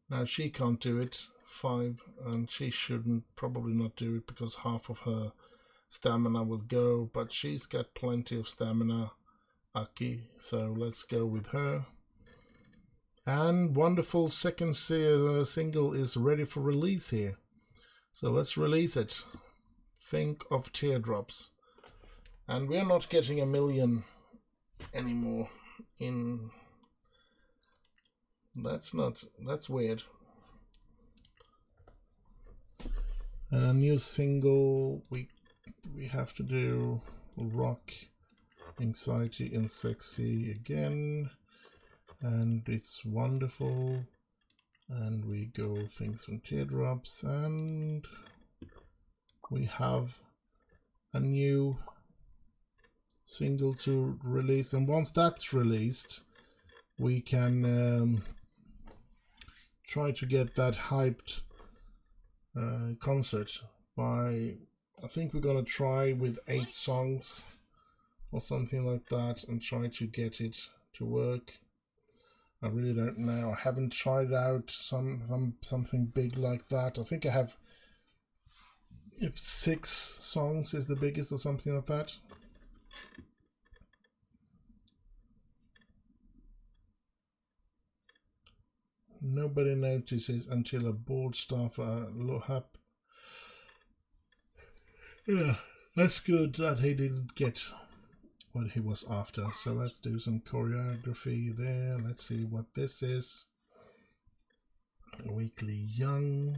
Now she can't do it, 5, and she shouldn't probably not do it because half of her stamina will go, but she's got plenty of stamina, Aki, so let's go with her. And wonderful second single is ready for release here, so let's release it. Think of Teardrops. And we're not getting 1 million anymore in... That's weird. And a new single, we have to do Rock, Anxiety and Sexy again. And it's wonderful. And we go Things from Teardrops, and we have a new single to release, and once that's released we can try to get that hyped concert by, I think we're gonna try with 8 songs or something like that and try to get it to work. I really don't know, I haven't tried out something big like that. I think I have, if 6 songs is the biggest or something like that. Nobody notices until a bored staffer look up. Yeah, that's good that he didn't get what he was after. So let's do some choreography there. Let's see what this is. Weekly Young.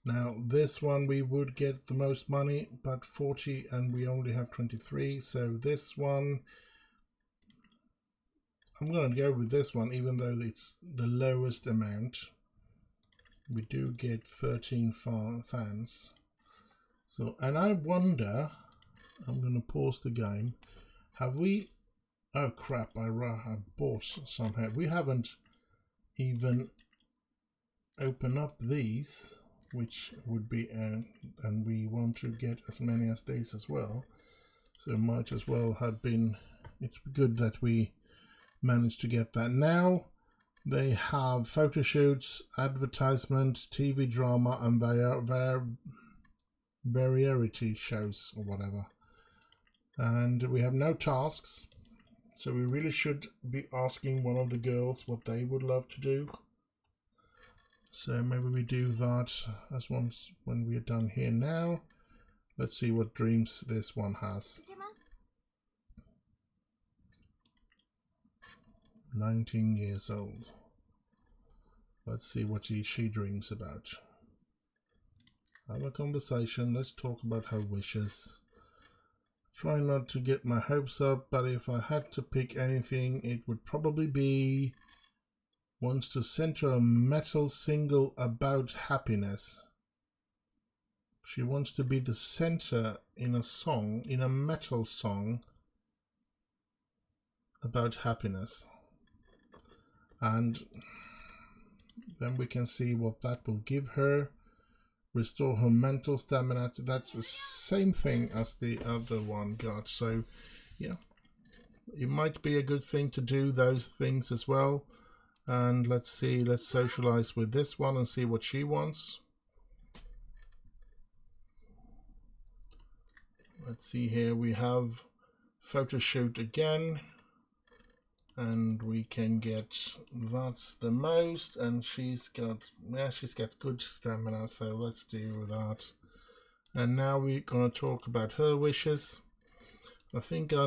Now this one we would get the most money, but 40, and we only have 23. So this one, I'm going to go with this one, even though it's the lowest amount. We do get 13 fans. So, and I wonder, I'm going to pause the game. Have we, oh crap, I bought somehow. We haven't even opened up these, which would be, and we want to get as many as these as well. So it might as well have been, it's good that we managed to get that. Now they have photo shoots, advertisement, TV drama, and variety shows or whatever. And we have no tasks, so we really should be asking one of the girls what they would love to do. So maybe we do that as once when we're done here now. Let's see what dreams this one has. 19 years old. Let's see what she dreams about. Have a conversation. Let's talk about her wishes. Try not to get my hopes up, but if I had to pick anything, it would probably be wants to center a metal single about happiness. She wants to be the center in a song, in a metal song about happiness. And then we can see what that will give her. Restore her mental stamina. That's the same thing as the other one got. So yeah, it might be a good thing to do those things as well. And let's see, let's socialize with this one and see what she wants. Let's see here, we have photo shoot again, and we can get, that's the most, and she's got good stamina, so let's do that. And now we're going to talk about her wishes. I think I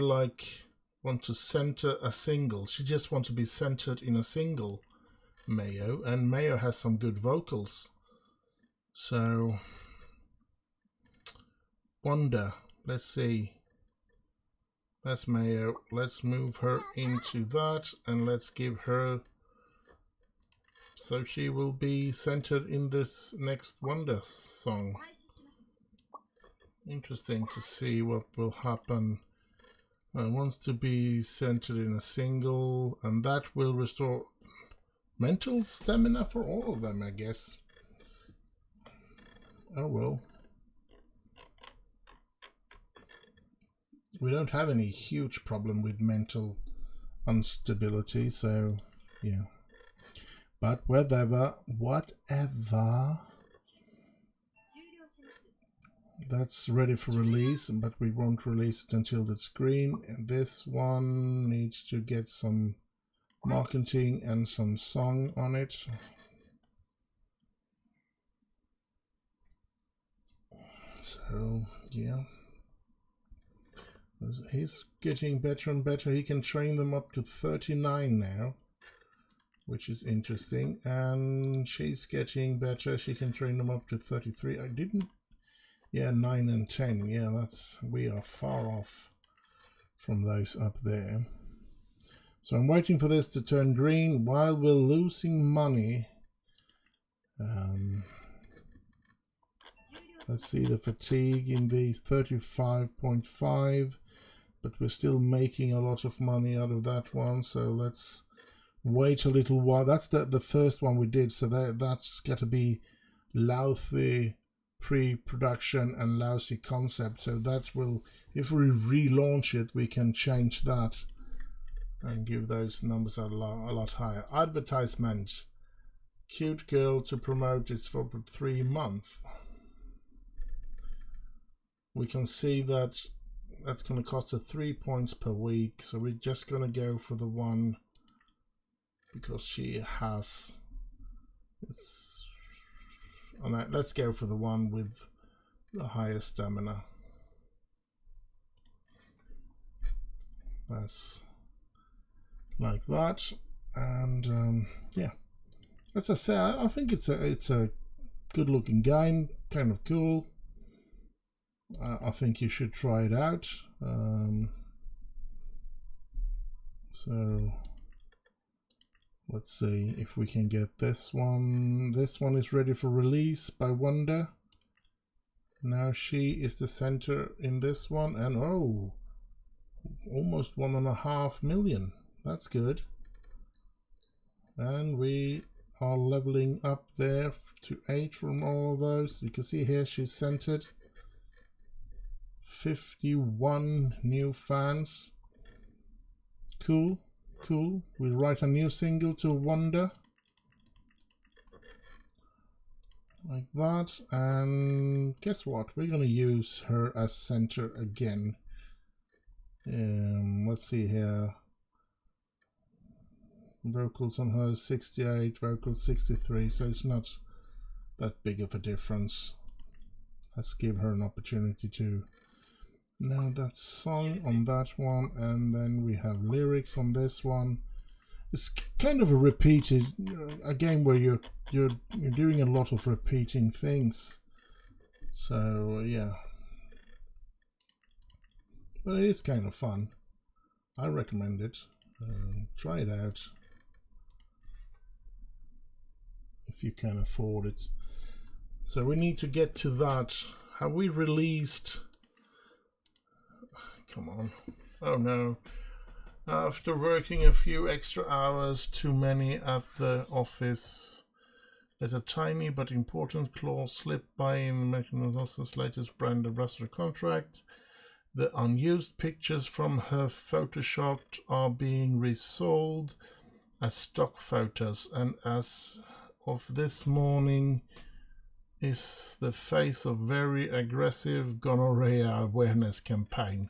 want to center a single. She just wants to be centered in a single, Mayo, and Mayo has some good vocals. So Wonder, let's see. That's Mayo. Let's move her into that, and let's give her, so she will be centered in this next Wonder song. Interesting to see what will happen. Wants to be centered in a single, and that will restore mental stamina for all of them, I guess. Oh well. We don't have any huge problem with mental instability, so yeah. But whatever. That's ready for release, but we won't release it until it's green. And this one needs to get some marketing and some song on it. So yeah, he's getting better and better. He can train them up to 39 now, which is interesting. And she's getting better. She can train them up to 33. I didn't. Yeah, 9 and 10. Yeah, we are far off from those up there. So I'm waiting for this to turn green while we're losing money. Let's see the fatigue in these 35.5, but we're still making a lot of money out of that one. So let's wait a little while. That's the first one we did. So that's got to be lousy pre-production and lousy concept. So that will, if we relaunch it, we can change that and give those numbers a lot higher. Advertisement. Cute girl to promote this for 3 months. We can see that that's going to cost us 3 points per week. So we're just going to go for the one because she has. Let's go for the one with the highest stamina. That's like that, and yeah, as I say, I think it's a good looking game, kind of cool. I think you should try it out. So let's see if we can get this one. This one is ready for release by Wonder. Now she is the center in this one, and oh, almost 1.5 million. That's good. And we are leveling up there to 8 from all of those. You can see here she's centered. 51 new fans. Cool, cool. We'll write a new single to Wonder. Like that. And guess what? We're going to use her as center again. Let's see here. Vocals on her 68, vocals 63, so it's not that big of a difference. Let's give her an opportunity to. Now that's song on that one, and then we have lyrics on this one. It's kind of a repeated a game where you're doing a lot of repeating things. So yeah, but it is kind of fun. I recommend it. Try it out if you can afford it. So we need to get to that. Have we released? Come on. Oh no. After working a few extra hours, too many at the office, let a tiny but important clause slip by in McDonald's latest brand ambassador contract. The unused pictures from her photoshopped are being resold as stock photos, and as of this morning is the face of very aggressive gonorrhea awareness campaign.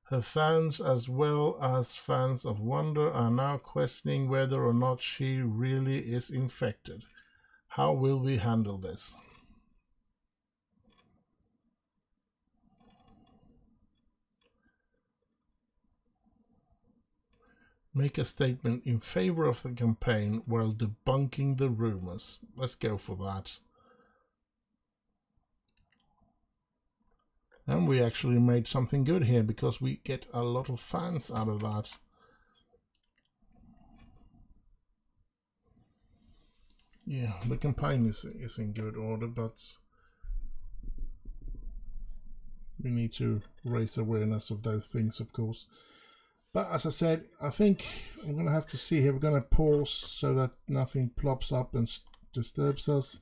Her fans, as well as fans of Wonder, are now questioning whether or not she really is infected. How will we handle this? Make a statement in favor of the campaign while debunking the rumors. Let's go for that. And we actually made something good here because we get a lot of fans out of that. Yeah, the campaign is in good order, but we need to raise awareness of those things, of course. But as I said, I think I'm going to have to see here. We're going to pause so that nothing plops up and disturbs us.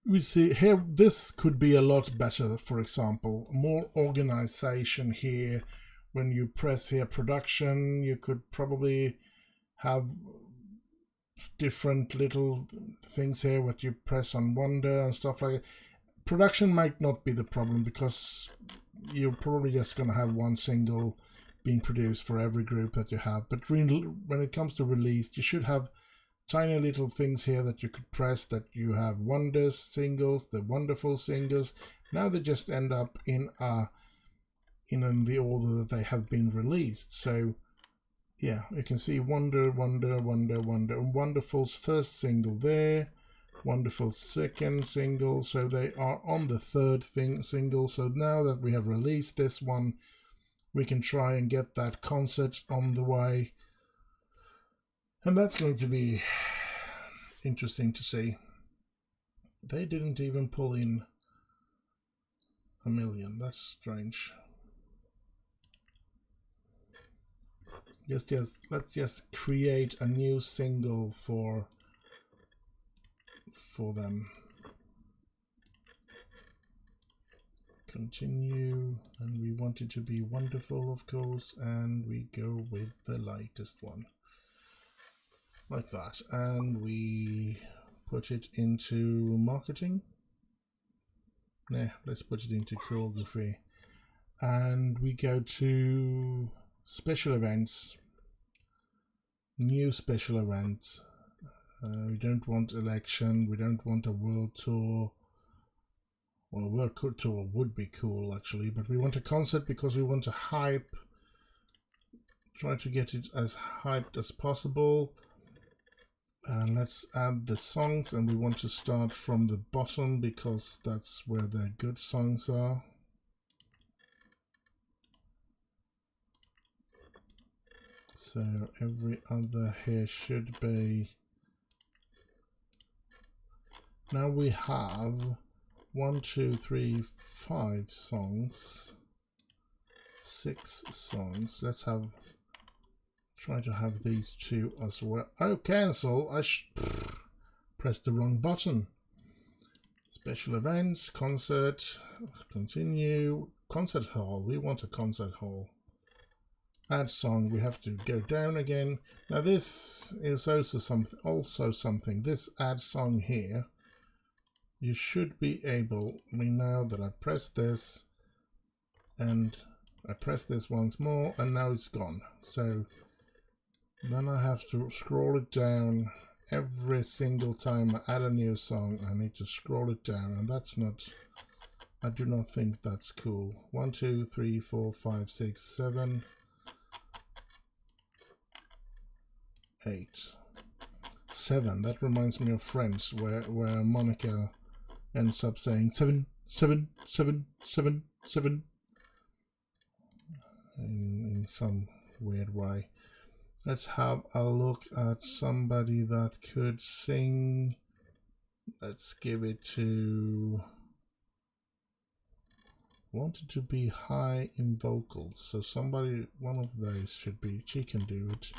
We see here, this could be a lot better. For example, more organization here. When you press here production, you could probably have different little things here, what you press on Wonder and stuff like that. Production might not be the problem because you're probably just going to have one single being produced for every group that you have. But when it comes to release, you should have tiny little things here that you could press, that you have Wonders singles, the wonderful singles. Now they just end up in the order that they have been released. So yeah, you can see Wonder, Wonder, Wonder, Wonder, and Wonderful's first single there, Wonderful's second single, so they are on the third single. So now that we have released this one, we can try and get that concert on the way. And that's going to be interesting to see. They didn't even pull in 1 million. That's strange. Let's just create a new single for them. Continue, and we want it to be wonderful, of course, and we go with the lightest one. Like that, and we put it into marketing. Nah, let's put it into choreography, and we go to special events, new special events. We don't want election, we don't want a world tour. Well, a world tour would be cool actually, but we want a concert because we want to hype, try to get it as hyped as possible. And let's add the songs, and we want to start from the bottom because that's where the good songs are. So every other here should be. Now we have 1, 2, 3, 5 songs, 6 songs. Let's try to have these 2 as well. Oh, cancel! I pressed the wrong button. Special events, concert, continue, concert hall. We want a concert hall. Add song. We have to go down again. Now this is also something. This add song here. You should be able. I mean, now that I press this, and I press this once more, and now it's gone. So then I have to scroll it down every single time I add a new song. I need to scroll it down, and that's not, I do not think that's cool. 1, 2, 3, 4, 5, 6, 7, 8, 7. That reminds me of Friends, where Monica ends up saying 7, 7, 7, 7, 7 in some weird way. Let's have a look at somebody that could sing. Let's give it to, wanted to be high in vocals, so somebody, one of those should be, she can do it.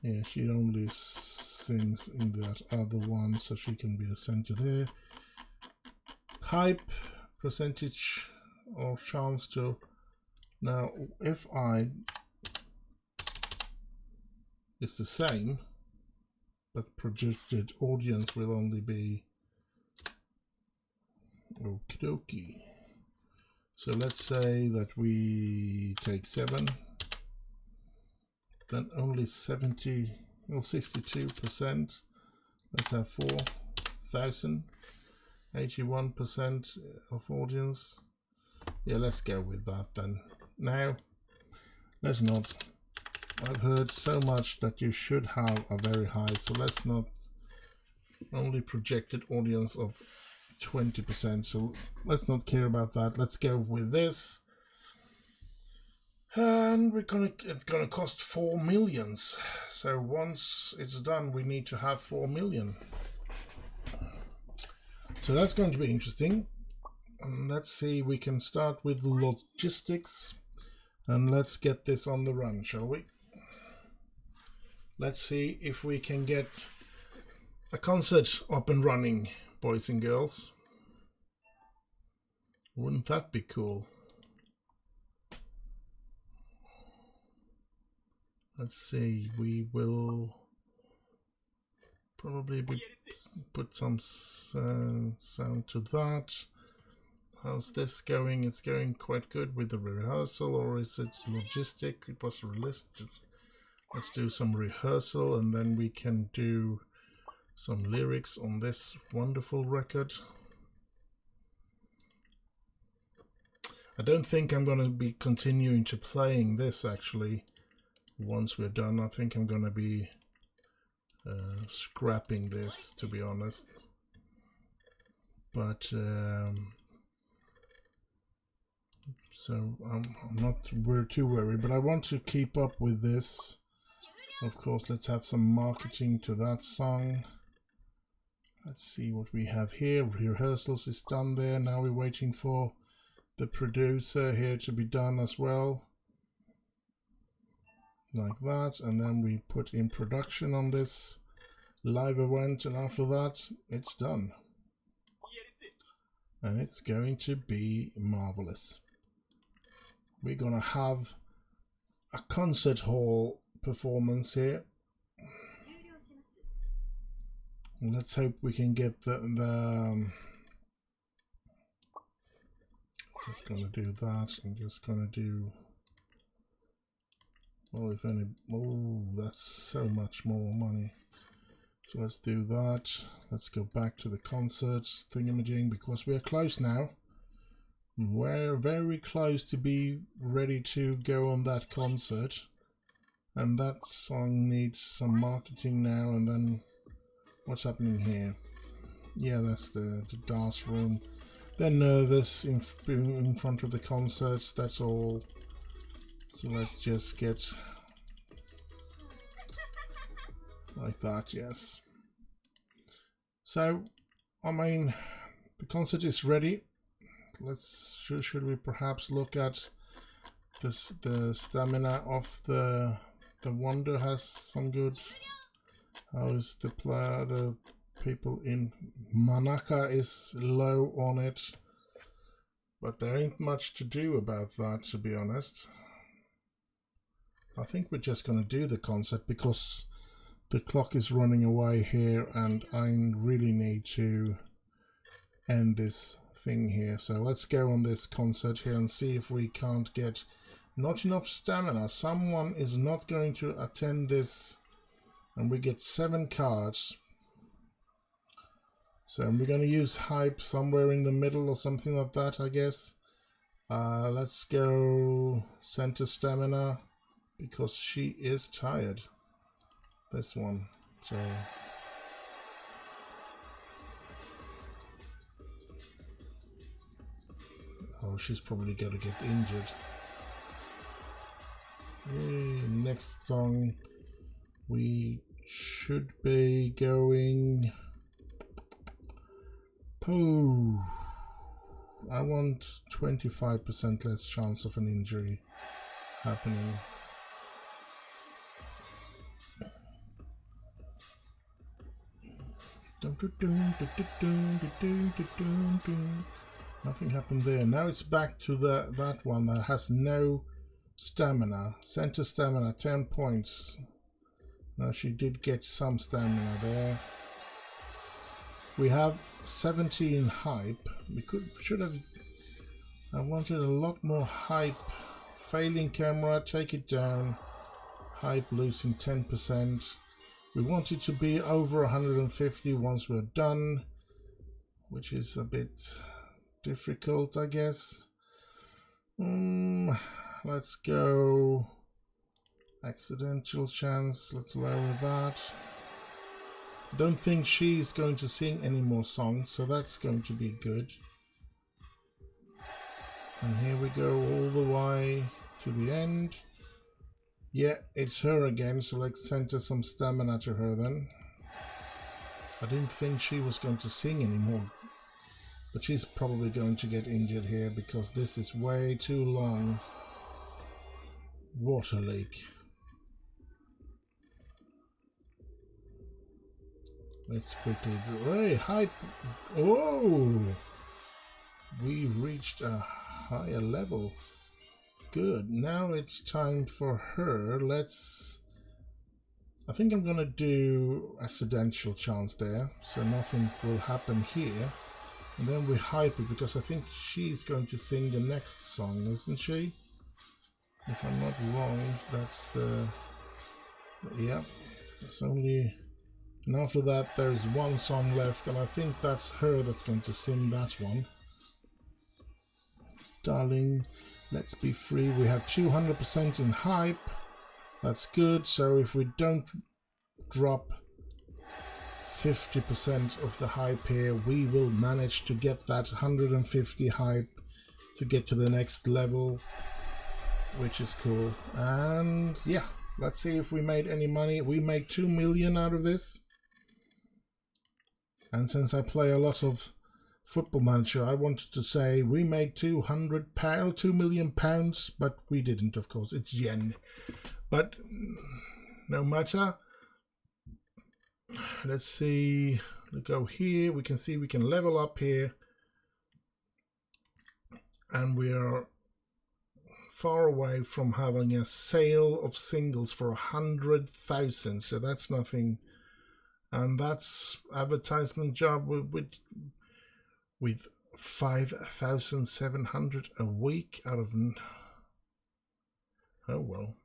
Yeah, she only sings in that other one, so she can be the center there. Hype, percentage or chance to. Now, if I is the same, but projected audience will only be okie dokie. So let's say that we take 7, then only 62%. Let's have 4,000, 81% of audience. Yeah, let's go with that then. Now, let's not. I've heard so much that you should have a very high, so let's not. Only projected audience of 20%, so let's not care about that. Let's go with this, and it's gonna cost 4 millions. So once it's done, we need to have 4 million. So that's going to be interesting. And let's see, we can start with logistics, and let's get this on the run, shall we? Let's see if we can get a concert up and running, boys and girls. Wouldn't that be cool? Let's see, we will probably put some sound to that. How's this going? It's going quite good with the rehearsal, or is it logistic? It was released. Let's do some rehearsal, and then we can do some lyrics on this wonderful record. I don't think I'm going to be continuing to playing this actually. Once we're done, I think I'm going to be scrapping this, to be honest. But so I'm not too worried, but I want to keep up with this. Of course, let's have some marketing to that song. Let's see what we have here. Rehearsals is done there. Now we're waiting for the producer here to be done as well. Like that. And then we put in production on this live event, and after that, it's done. And it's going to be marvelous. We're gonna have a concert hall performance here. Let's hope we can get the just gonna do that. I'm just gonna do, well, if any, oh, that's so much more money. So let's do that. Let's go back to the concerts thingamajig, because we're close now. We're very close to be ready to go on that concert. And that song needs some marketing now. And then what's happening here? Yeah, that's the dance room. They're nervous in front of the concerts, that's all. So let's just get like that, yes. So, I mean, the concert is ready. Should we perhaps look at this? The stamina of the Wonder has some good. How is the player? The people in Manaka is low on it, but there ain't much to do about that, to be honest. I think we're just gonna do the concert because the clock is running away here, and I really need to end this thing here. So let's go on this concert here and see if we can't get not enough stamina. Someone is not going to attend this, and we get 7 cards. So we're going to use hype somewhere in the middle or something like that, I guess. Let's go center stamina, because she is tired. This one. So oh, she's probably going to get injured. Yay, next song. We should be going. Oh, I want 25% less chance of an injury happening. Nothing happened there. Now it's back to that one that has no stamina. Center stamina, 10 points. Now she did get some stamina there. We have 17 hype. We should have. I wanted a lot more hype. Failing camera, take it down. Hype losing 10%. We want it to be over 150 once we're done, which is a bit difficult, I guess. Let's go accidental chance. Let's lower that. I don't think she's going to sing any more songs, so that's going to be good. And here we go all the way to the end. Yeah, it's her again, so let's center some stamina to her then. I didn't think she was going to sing anymore, but she's probably going to get injured here because this is way too long. Water leak. Let's quickly do. Hey, hype! Oh, we reached a higher level. Good. Now it's time for her. I think I'm gonna do accidental chance there, so nothing will happen here. And then we hype it because I think she's going to sing the next song, isn't she? If I'm not wrong, that's the. Yeah. It's only. And after that, there is one song left, and I think that's her that's going to sing that one. Darling, let's be free. We have 200% in hype. That's good. So if we don't drop 50% of the hype here, we will manage to get that 150 hype to get to the next level, which is cool. And yeah, let's see if we made any money. We made 2 million out of this. And since I play a lot of Football Manager, I wanted to say we made 2 million pounds, but we didn't, of course. It's yen. But no matter. Let's see. We go here. We can see we can level up here. And we are far away from having a sale of singles for 100,000. So that's nothing. And that's advertisement job with 5,700 a week out of. Oh well,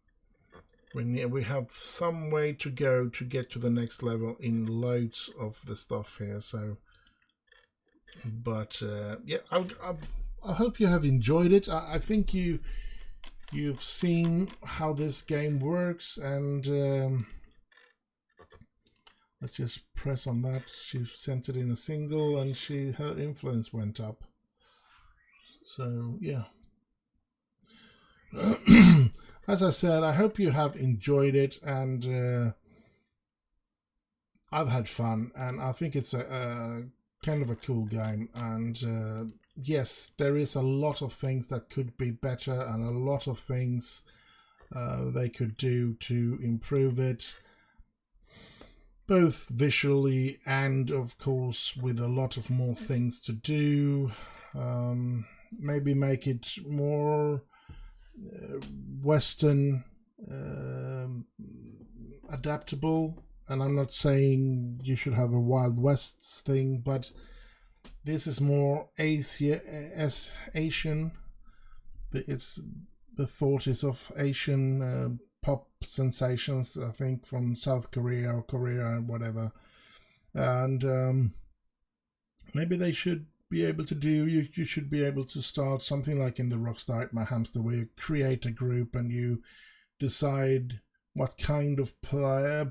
we have some way to go to get to the next level in loads of the stuff here. So, but yeah, I hope you have enjoyed it. I think you've seen how this game works, and let's just press on that. She sent it in a single, and her influence went up. So yeah. As I said, I hope you have enjoyed it, and I've had fun, and I think it's a kind of a cool game. And yes, there is a lot of things that could be better, and a lot of things they could do to improve it, both visually and of course with a lot of more things to do. Maybe make it more Western adaptable. And I'm not saying you should have a Wild West thing, but this is more Asian. It's the thought is of Asian pop sensations, I think, from South Korea or Korea and whatever. And maybe they should be able to do, you should be able to start something like in the Rockstar Eat My Hamster, where you create a group and you decide what kind of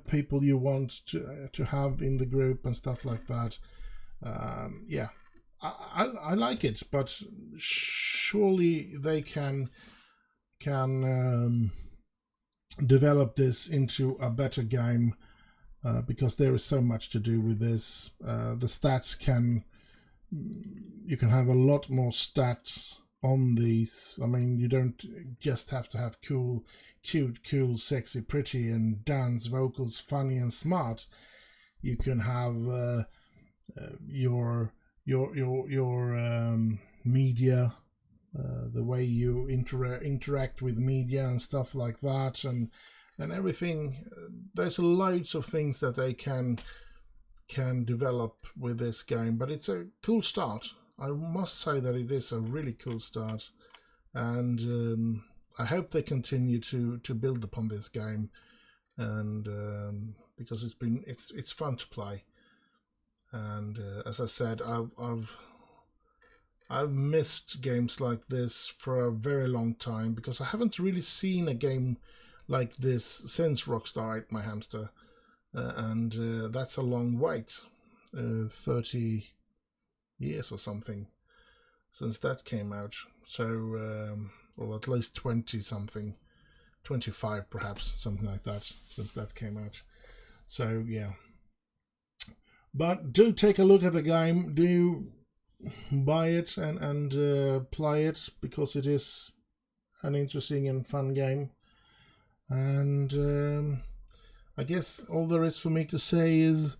people you want to have in the group and stuff like that. Yeah, I like it, but surely they can develop this into a better game, because there is so much to do with this. The stats you can have a lot more stats on these. I mean, you don't just have to have cute, cool, sexy, pretty, and dance, vocals, funny and smart. You can have your media, the way you interact with media and stuff like that, and and everything. There's loads of things that they can develop with this game, but it's a cool start. I must say that it is a really cool start, and I hope they continue to build upon this game, and because it's fun to play. And as I said, I've missed games like this for a very long time, because I haven't really seen a game like this since Rockstar Ate My Hamster, and that's a long wait, 30 years or something since that came out. So, or at least 20 something, 25 perhaps, something like that, since that came out. So yeah. But do take a look at the game, do buy it and play it, because it is an interesting and fun game. And I guess all there is for me to say is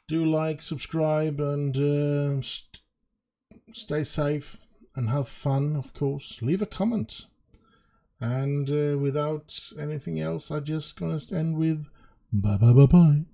do like, subscribe, and stay safe and have fun, of course. Leave a comment. And without anything else, I'm just gonna end with bye bye bye bye.